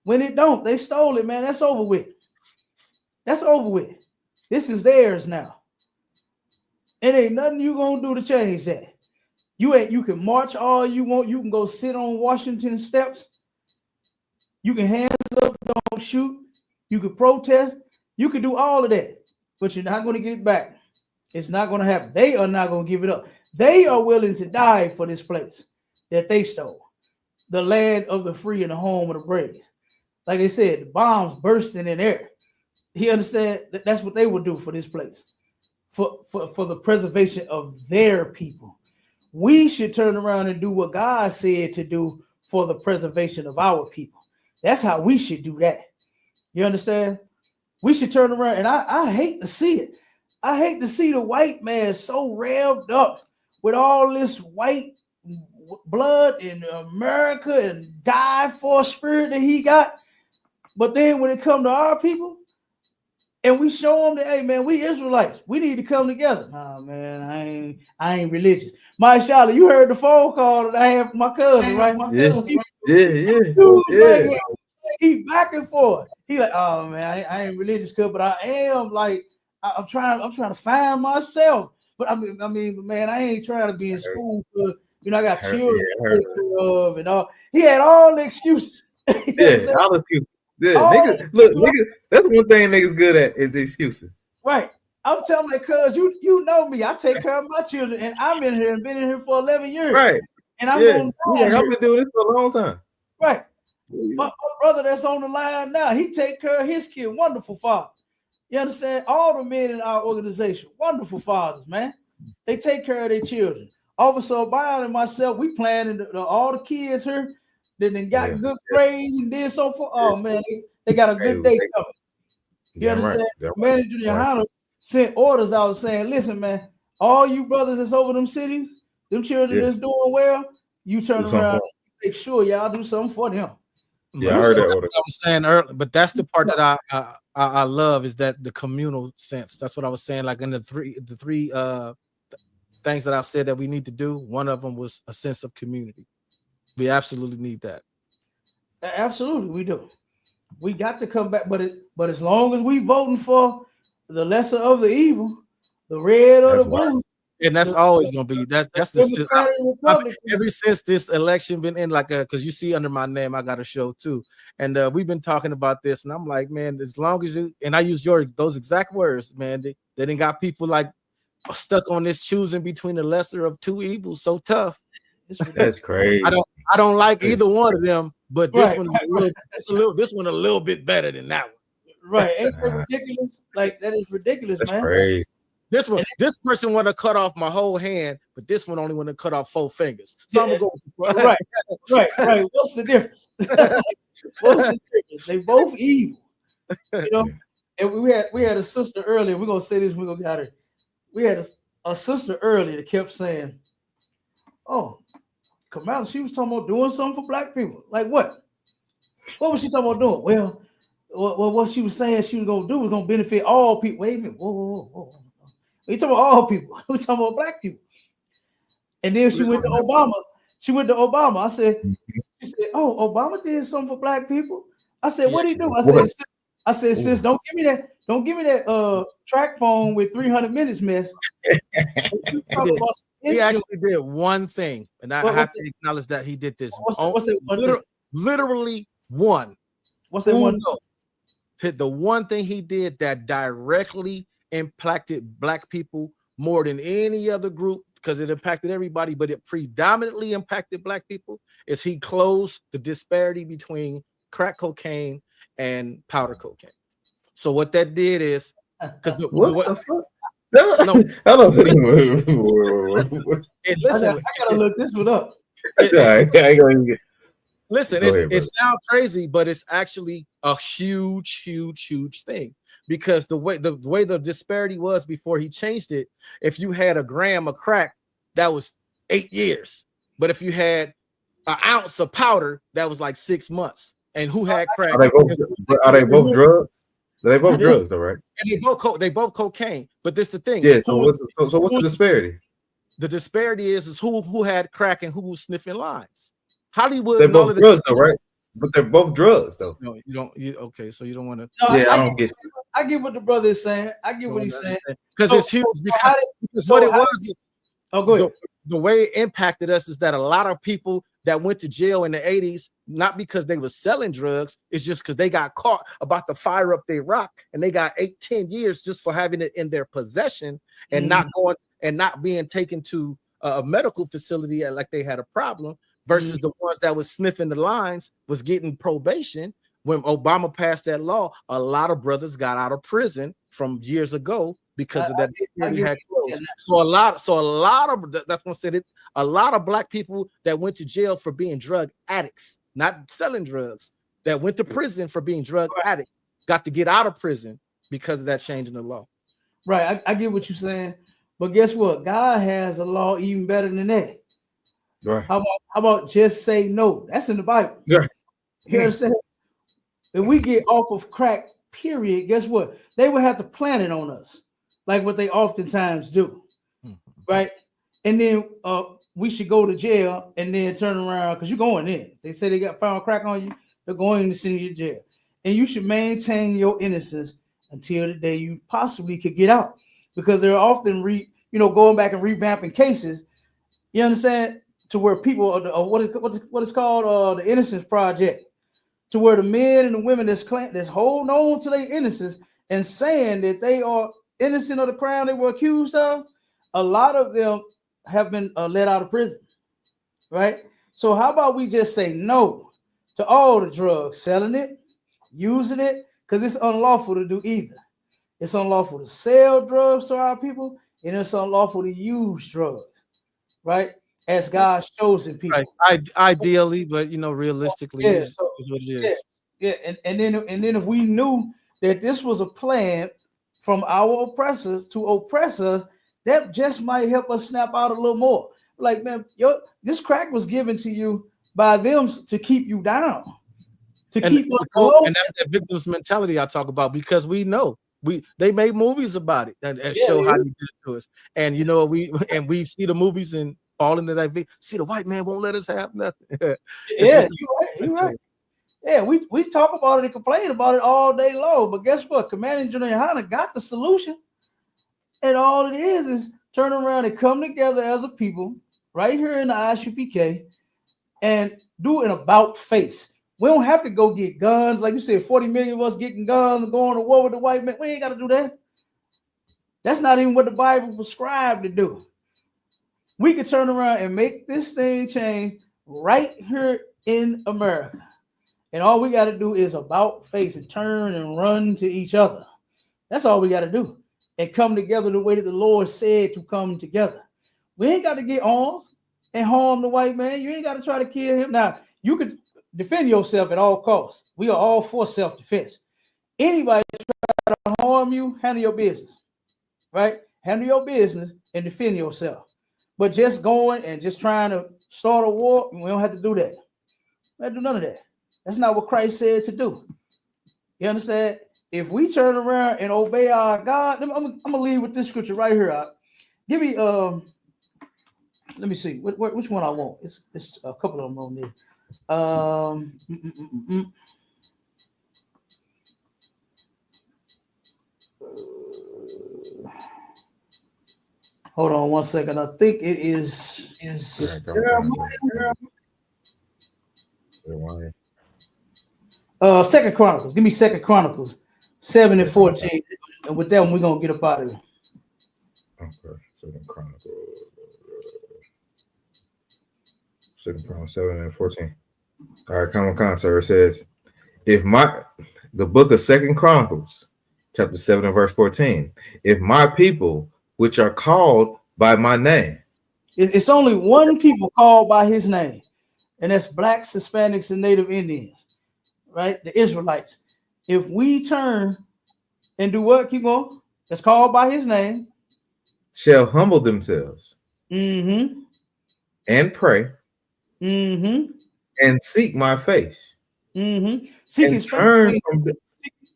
When it don't, they stole it, man. That's over with. That's over with. This is theirs now. It ain't nothing you gonna do to change that. You can march all you want. You can go sit on Washington steps. You can hands up, don't shoot. You can protest. You can do all of that, but you're not going to get it back. It's not going to happen. They are not going to give it up. They are willing to die for this place that they stole, the land of the free and the home of the brave. Like they said, the bombs bursting in air. You understand? That's what they would do for this place, for the preservation of their people. We should turn around and do what God said to do for the preservation of our people. That's how we should do that. You understand? We should turn around, and I hate to see it. I hate to see the white man so revved up with all this white blood in America and die for a spirit that he got. But then when it comes to our people, and we show them that, hey man, we Israelites, we need to come together. Nah, man, I ain't religious. My Charlotte, you heard the phone call that I had from my cousin, right? Yeah. He back and forth. He like, oh man, I ain't religious, but I am like, I'm trying to find myself. But I mean, man, I ain't trying to be in school. I got children to take care of and all. He had all the excuses. Yeah, all the excuses. Yeah, niggas, look, niggas, that's one thing niggas good at is excuses. Right. I'm telling my cuz you know me. I take care of my children, and I'm in here and been in here for 11 years. Right. And I'm going like, I've been doing this for a long time. Right. My brother that's on the line now, he take care of his kid. Wonderful father. You understand? All the men in our organization, wonderful fathers, man. They take care of their children. Officer Byron and myself, we planning all the kids here. Then they got good grades and did so forth. Oh man, they got a good day coming. You understand? Manager YAHANNA sent orders out saying, listen, man, all you brothers that's over them cities, them children that's doing well, you turn around and make sure y'all do something for them. Yeah, I heard that order. I was saying earlier, but that's the part that I love is that the communal sense. That's what I was saying. Like in the three things that I said that we need to do. One of them was a sense of community. We absolutely need that. Absolutely, we do. We got to come back, but as long as we voting for the lesser of the evil, the red or the blue, and that's always gonna be that's the ever since this election been in, like, because you see under my name I got a show too, and we've been talking about this, and I'm like, man, as long as you, and I use those exact words, man, they didn't got people like stuck on this choosing between the lesser of two evils so tough. That's crazy. I don't like either one of them, but this one this one a little bit better than that one. Right? Ain't that ridiculous? Like, that is ridiculous, that's man. Crazy. This person want to cut off my whole hand, but this one only want to cut off 4 fingers. So I'm gonna go with right. What's the difference? What's the difference? They both evil, you know. And we had a sister earlier. We're gonna say this. We're gonna get her. We had a sister earlier that kept saying, "Oh, Kamala, she was talking about doing something for black people. Like what? What was she talking about doing? Well, what she was saying she was gonna do was gonna benefit all people. Wait a minute, whoa. We talking about all people. We talking about black people." And then she went to Obama. I said, she said, "Oh, Obama did something for black people." I said, "What did he do?" I said, "Sis, don't give me that track phone with 300 minutes mess." He actually did one thing, and I have to acknowledge that he did this. What's it? Literally one. What's that one? The one thing he did that directly impacted black people more than any other group, because it impacted everybody, but it predominantly impacted black people, is he closed the disparity between crack cocaine and powder cocaine. So what that did is, because I gotta look this one up. Listen, it sounds crazy, but it's actually a huge thing, because the way the disparity was before he changed it, if you had a gram of crack, that was 8 years, but if you had an ounce of powder, that was like 6 months. And who had crack? Are they both drugs? They both drugs, though, right? And they both cocaine. But this the thing. Yeah. So what's the disparity? The disparity is who had crack and who was sniffing lines. Hollywood. They're both drugs, though, right? But they're both drugs, though. No, you don't. Okay, so you don't want to. No, I don't get you. I get what the brother is saying. I get what he's saying, because it's huge. Because what it was. Oh, go ahead. The way it impacted us is that a lot of people that went to jail in the 80s, not because they were selling drugs, it's just because they got caught about to fire up their rock, and they got 8-10 years just for having it in their possession and not going and not being taken to a medical facility like they had a problem, versus the ones that was sniffing the lines was getting probation. When Obama passed that law, a lot of brothers got out of prison from years ago because of that. So a lot of that's what I said. A lot of black people that went to jail for being drug addicts, not selling drugs, that went to prison for being drug addicts, got to get out of prison because of that change in the law. Right, I get what you're saying, but guess what? God has a law even better than that. Right. How about just say no? That's in the Bible. Yeah. You understand? If we get off of crack, period, guess what? They would have to plant it on us, like what they oftentimes do, right? And then we should go to jail and then turn around, because you're going in. They say they got found crack on you, they're going to send you to jail. And you should maintain your innocence until the day you possibly could get out, because they're often going back and revamping cases. You understand? To where people what is called the Innocence Project, to where the men and the women that's holding on to their innocence and saying that they are innocent of the crime they were accused of, a lot of them have been let out of prison, right? So how about we just say no to all the drugs, selling it, using it, because it's unlawful to do either. It's unlawful to sell drugs to our people, and it's unlawful to use drugs, right? As God's chosen people. Right. Ideally, but realistically, is what it is. Yeah. And then if we knew that this was a plan from our oppressors to oppress us, that just might help us snap out a little more. Like, man, this crack was given to you by them to keep you down, keep us low. And that's that victim's mentality I talk about, because we know they made movies about it and show how they did it to us. And we see the movies, and fall into that. See, the white man won't let us have nothing. It's Yeah, just- you're right. Yeah, we talk about it and complain about it all day long. But guess what? Commanding General YAHANNA got the solution. And all it is turn around and come together as a people right here in the ISUPK and do an about face. We don't have to go get guns. Like you said, 40 million of us getting guns and going to war with the white man. We ain't got to do that. That's not even what the Bible prescribed to do. We could turn around and make this thing change right here in America. And all we got to do is about face and turn and run to each other. That's all we got to do. And come together the way that the Lord said to come together. We ain't got to get arms and harm the white man. You ain't got to try to kill him. Now, you could defend yourself at all costs. We are all for self-defense. Anybody try to harm you, handle your business. Right? Handle your business and defend yourself. But just going and just trying to start a war, we don't have to do that. We don't have to do none of that. That's not what Christ said to do. You understand? If we turn around and obey our God, I'm gonna leave with this scripture right here. Give me let me see which one I want. It's a couple of them on there. Hold on one second. I think it is Second Chronicles. Give me Second Chronicles 7 and 14. And with that one, we're gonna get up out of here. Okay, Second Chronicles 7 and 14. All right, come on, sir. It says, the book of Second Chronicles, chapter 7 and verse 14. If my people, which are called by my name. It's only one people called by his name, and that's blacks, Hispanics, and Native Indians, right? The Israelites. If we turn and do what? Keep going. That's called by his name. Shall humble themselves. Mm-hmm. And pray. Mm-hmm. And seek my face. Mm-hmm. Seek his face.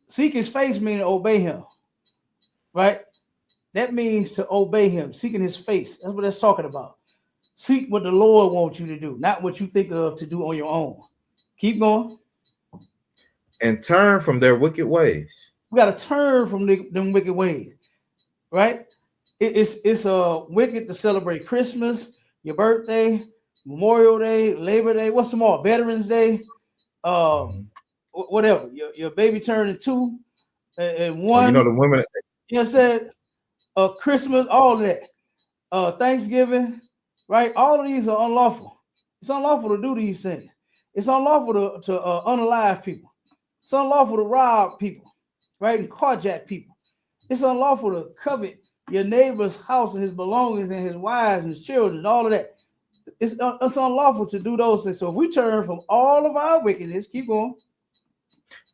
Seek his face meaning obey him, right? That means to obey him, seeking his face. That's what that's talking about. Seek what the Lord wants you to do, not what you think of to do on your own. Keep going. And turn from their wicked ways. We got to turn from them wicked ways, right? It's wicked to celebrate Christmas, your birthday, Memorial Day, Labor Day. What's tomorrow? Veterans Day. Whatever. Your baby turning 2 and 1. You know the women. You know what I said? Christmas, all that. Thanksgiving, right? All of these are unlawful. It's unlawful to do these things. It's unlawful to unalive people. It's unlawful to rob people, right? And carjack people. It's unlawful to covet your neighbor's house and his belongings and his wives and his children and all of that. It's unlawful to do those things. So if we turn from all of our wickedness, keep going.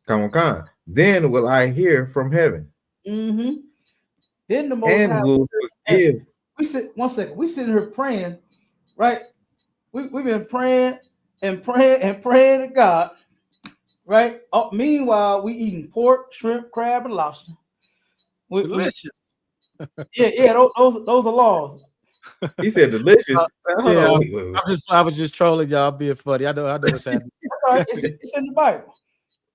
Come on. Then will I hear from heaven. Mm-hmm. Then the Most High will forgive. We sit 1 second. We sitting here praying, right? We've been praying and praying and praying to God, right? Meanwhile, we eating pork, shrimp, crab, and lobster. Delicious. Yeah. Those are laws. He said delicious. I was just trolling y'all, being funny. I know what's happening. It's in the Bible.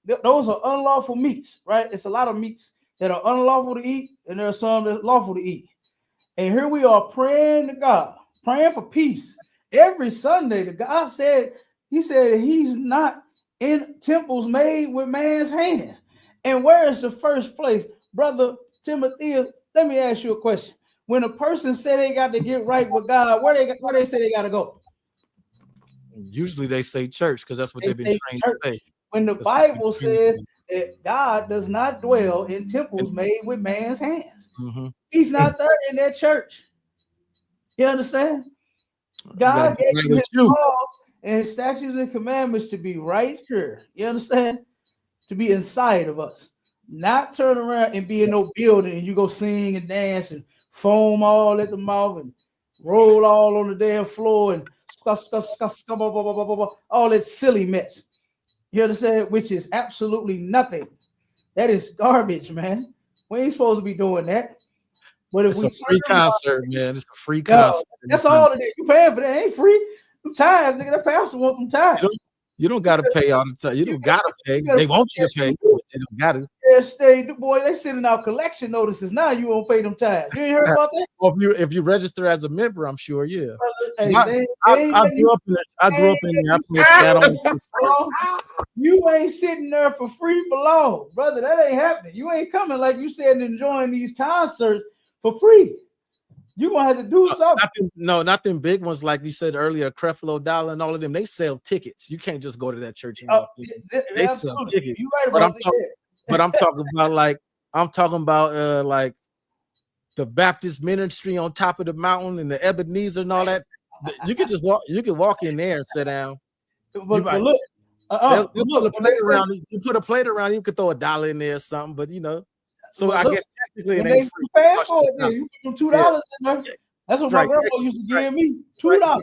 Those are unlawful meats, right? It's a lot of meats that are unlawful to eat, and there are some that are lawful to eat. And here we are praying to God, praying for peace. Every Sunday, the God said, he said he's not in temples made with man's hands. And where is the first place? Brother Timothy, let me ask you a question. When a person said they got to get right with God, where they say they got to go? Usually they say church because that's what they've been trained to say. When the Bible says that God does not dwell in temples made with man's hands. Mm-hmm. He's not there in that church. You understand? God gave his laws and his statutes and commandments to be right here. You understand? To be inside of us. Not turn around and be in no building and you go sing and dance and foam all at the mouth and roll all on the damn floor and all that silly mess. You understand? Which is absolutely nothing. That is garbage, man. We ain't supposed to be doing that. But if It's we a free turn around, concert, man. It's a free no, concert. that's all it is. You paying for that? Ain't free. I'm tired, nigga. That pastor want them tired. You don't gotta pay all the time. You don't gotta pay. gotta They want you to pay, but you don't gotta. Yes, they sending out collection notices now. You won't pay them tithes. You ain't heard about that? Well, if you register as a member, I'm sure, yeah. Hey, I grew up in you ain't sitting there for free for long, brother. That ain't happening. You ain't coming like you said and enjoying these concerts for free. You gonna have to do something. Not them big ones like you said earlier, Creflo Dollar and all of them. They sell tickets. You can't just go to that church. They sell tickets. You right about but I'm talking about like the Baptist ministry on top of the mountain and the Ebenezer and all that. You could just walk. You can walk in there and sit down. But look, you put a plate around. You put a plate around. You could throw $1 in there or something. But so I guess technically it ain't free. Paying for it, then. You put them $2 in there. That's what my grandma used to give me. $2.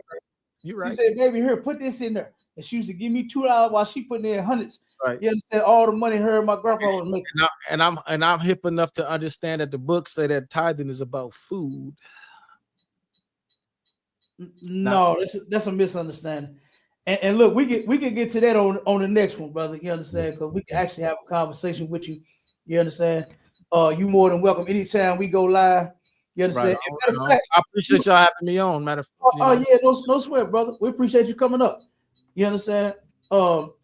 You're right. She said, "Baby, here, put this in there." And she used to give me $2 while she putting in hundreds. Right. You understand all the money her and my grandpa was making. And I'm hip enough to understand that the books say that tithing is about food. No, that's a misunderstanding. And look, we can get to that on the next one, brother. You understand? Because we can actually have a Mm-hmm. conversation with you. You understand? You more than welcome anytime we go live. You understand? Right. Matter of fact, I appreciate y'all having me on. Matter of fact, yeah, no sweat, brother. We appreciate you coming up. You understand? You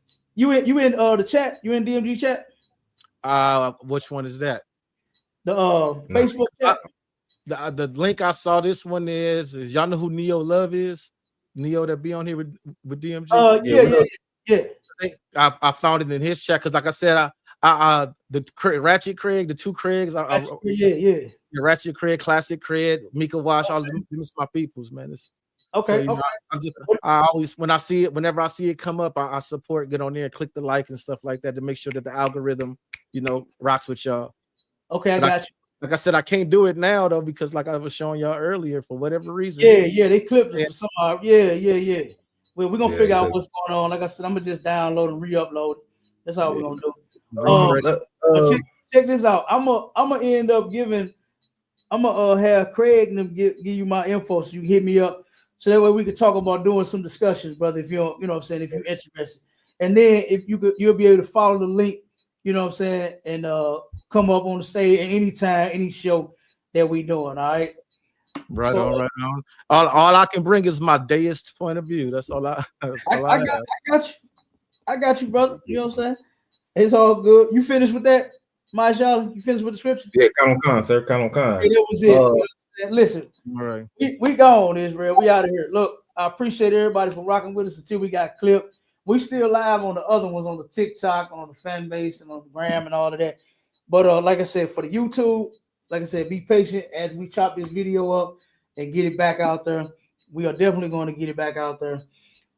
in the chat? You in DMG chat? Which one is that? The Facebook chat. The link I saw. This one is y'all know who Neo Love is? Neo that be on here with DMG. Yeah. I found it in his chat because, like I said, the Ratchet Craig, the two Craigs, Ratchet Craig, Classic Craig, Mika Wash, all of them is my peoples, man. Okay. I always, whenever I see it come up, I support, get on there, click the like and stuff like that to make sure that the algorithm, rocks with y'all. Okay, I got you. Like I said, I can't do it now though because, like I was showing y'all earlier, for whatever reason. Yeah, they clipped it for somehow. Yeah. We're gonna figure out what's going on. Like I said, I'm gonna just download and re-upload. That's all we're gonna do. Check this out. I'm gonna end up giving. I'm gonna have Craig and them give you my info so you can hit me up. So that way we can talk about doing some discussions, brother. If you're, what I'm saying, if you're interested, and then if you'll be able to follow the link, what I'm saying, and come up on the stage at any time, any show that we doing. All right. Right on. All I can bring is my deist point of view. That's all I got you, brother. You know what I'm saying? It's all good. You finished with that, Mashallah? You finished with the scripture? Yeah, come on, sir. Come on. Hey, that was it. Listen, all right. We gone, Israel. We out of here. Look, I appreciate everybody for rocking with us until we got clipped. We still live on the other ones, on the TikTok, on the fan base, and on the gram and all of that. But like I said, for the YouTube, like I said, be patient as we chop this video up and get it back out there. We are definitely going to get it back out there.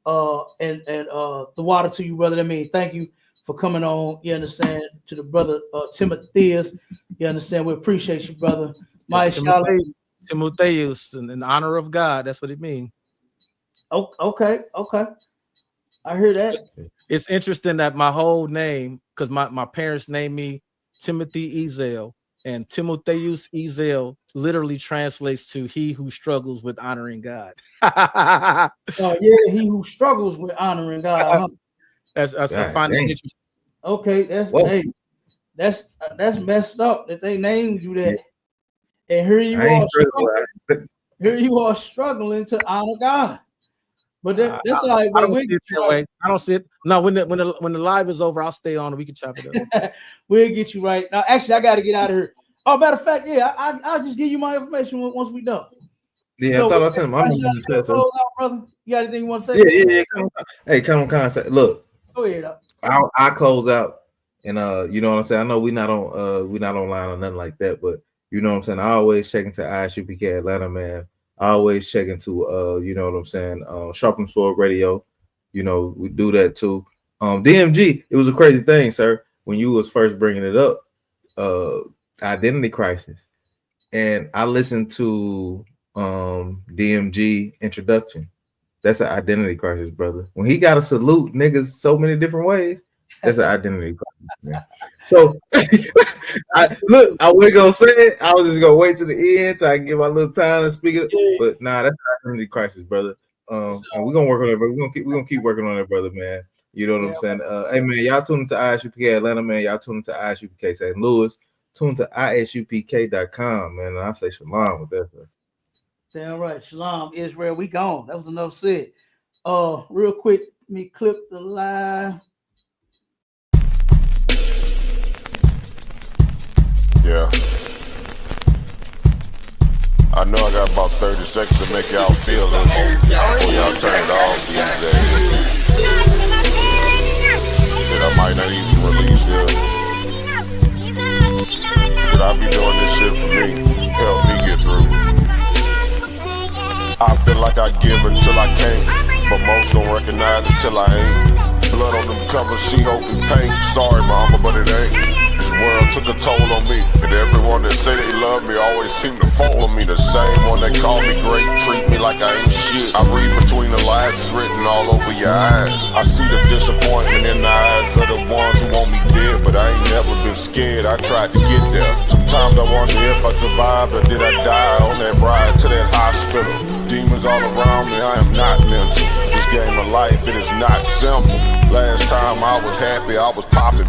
And the water to you, brother. I mean, thank you for coming on. You understand? To the brother Timotheus. You understand? We appreciate you, brother. Timotheus, in honor of God. That's what it means. Okay. I hear that. It's interesting that my whole name, because my parents named me Timothy Ezel, and Timotheus Ezel literally translates to he who struggles with honoring God. He who struggles with honoring God. Huh? That's I find it interesting. Okay, that's messed up that they named you that. And here you are struggling to honor God. But that's all right. I don't see it that way. I don't see it. No, when the live is over, I'll stay on and we can chop it up. We'll get you right. Now, actually, I got to get out of here. Oh, matter of fact, I'll just give you my information once we done. Yeah, so, I thought I sent him. Brother. You got anything you want to say? Yeah. Hey, come on. Look, go ahead. I close out, and you know what I'm saying. I know we're not online or nothing like that, but you know what I'm saying. I always check into ISUPK Atlanta, man. I always check into you know what I'm saying, Sharpen Sword Radio. You know, we do that too. DMG, it was a crazy thing, sir, when you was first bringing it up, identity crisis. And I listened to DMG introduction. That's an identity crisis, brother. When he got to salute niggas so many different ways, That's an identity crisis, man. So I wasn't gonna say it. I was just gonna wait to the end so I can give my little time to speak it. But nah, that's an identity crisis, brother. And we're gonna work on it, brother. We're gonna keep working on it, brother, man. You know what I'm saying? Hey man, y'all tune into ISUPK Atlanta, man. Y'all tune into ISUPK St. Louis. Tune to ISUPK.com, man. And I say shalom with that, bro. Damn right. Shalom, Israel. We gone. That was enough said. Real quick, let me clip the live. Yeah. I know I got about 30 seconds to make y'all feel this before y'all turn it off these days. That I might not even release here. But I be doing this shit for me. Help me get through. I feel like I give until I can't, but most don't recognize until I ain't. Blood on them covers, she hoping paint. Sorry mama, but it ain't. This world took a toll on me, and everyone that say they love me always seem to follow me. The same one that call me great, treat me like I ain't shit. I read between the lines, it's written all over your eyes. I see the disappointment in the eyes of the ones who want me dead, but I ain't never been scared. I tried to get there. Sometimes I wonder if I survived or did I die on that ride to that hospital. Demons all around me, I am not mental. This game of life, it is not simple. Last time I was happy, I was popping.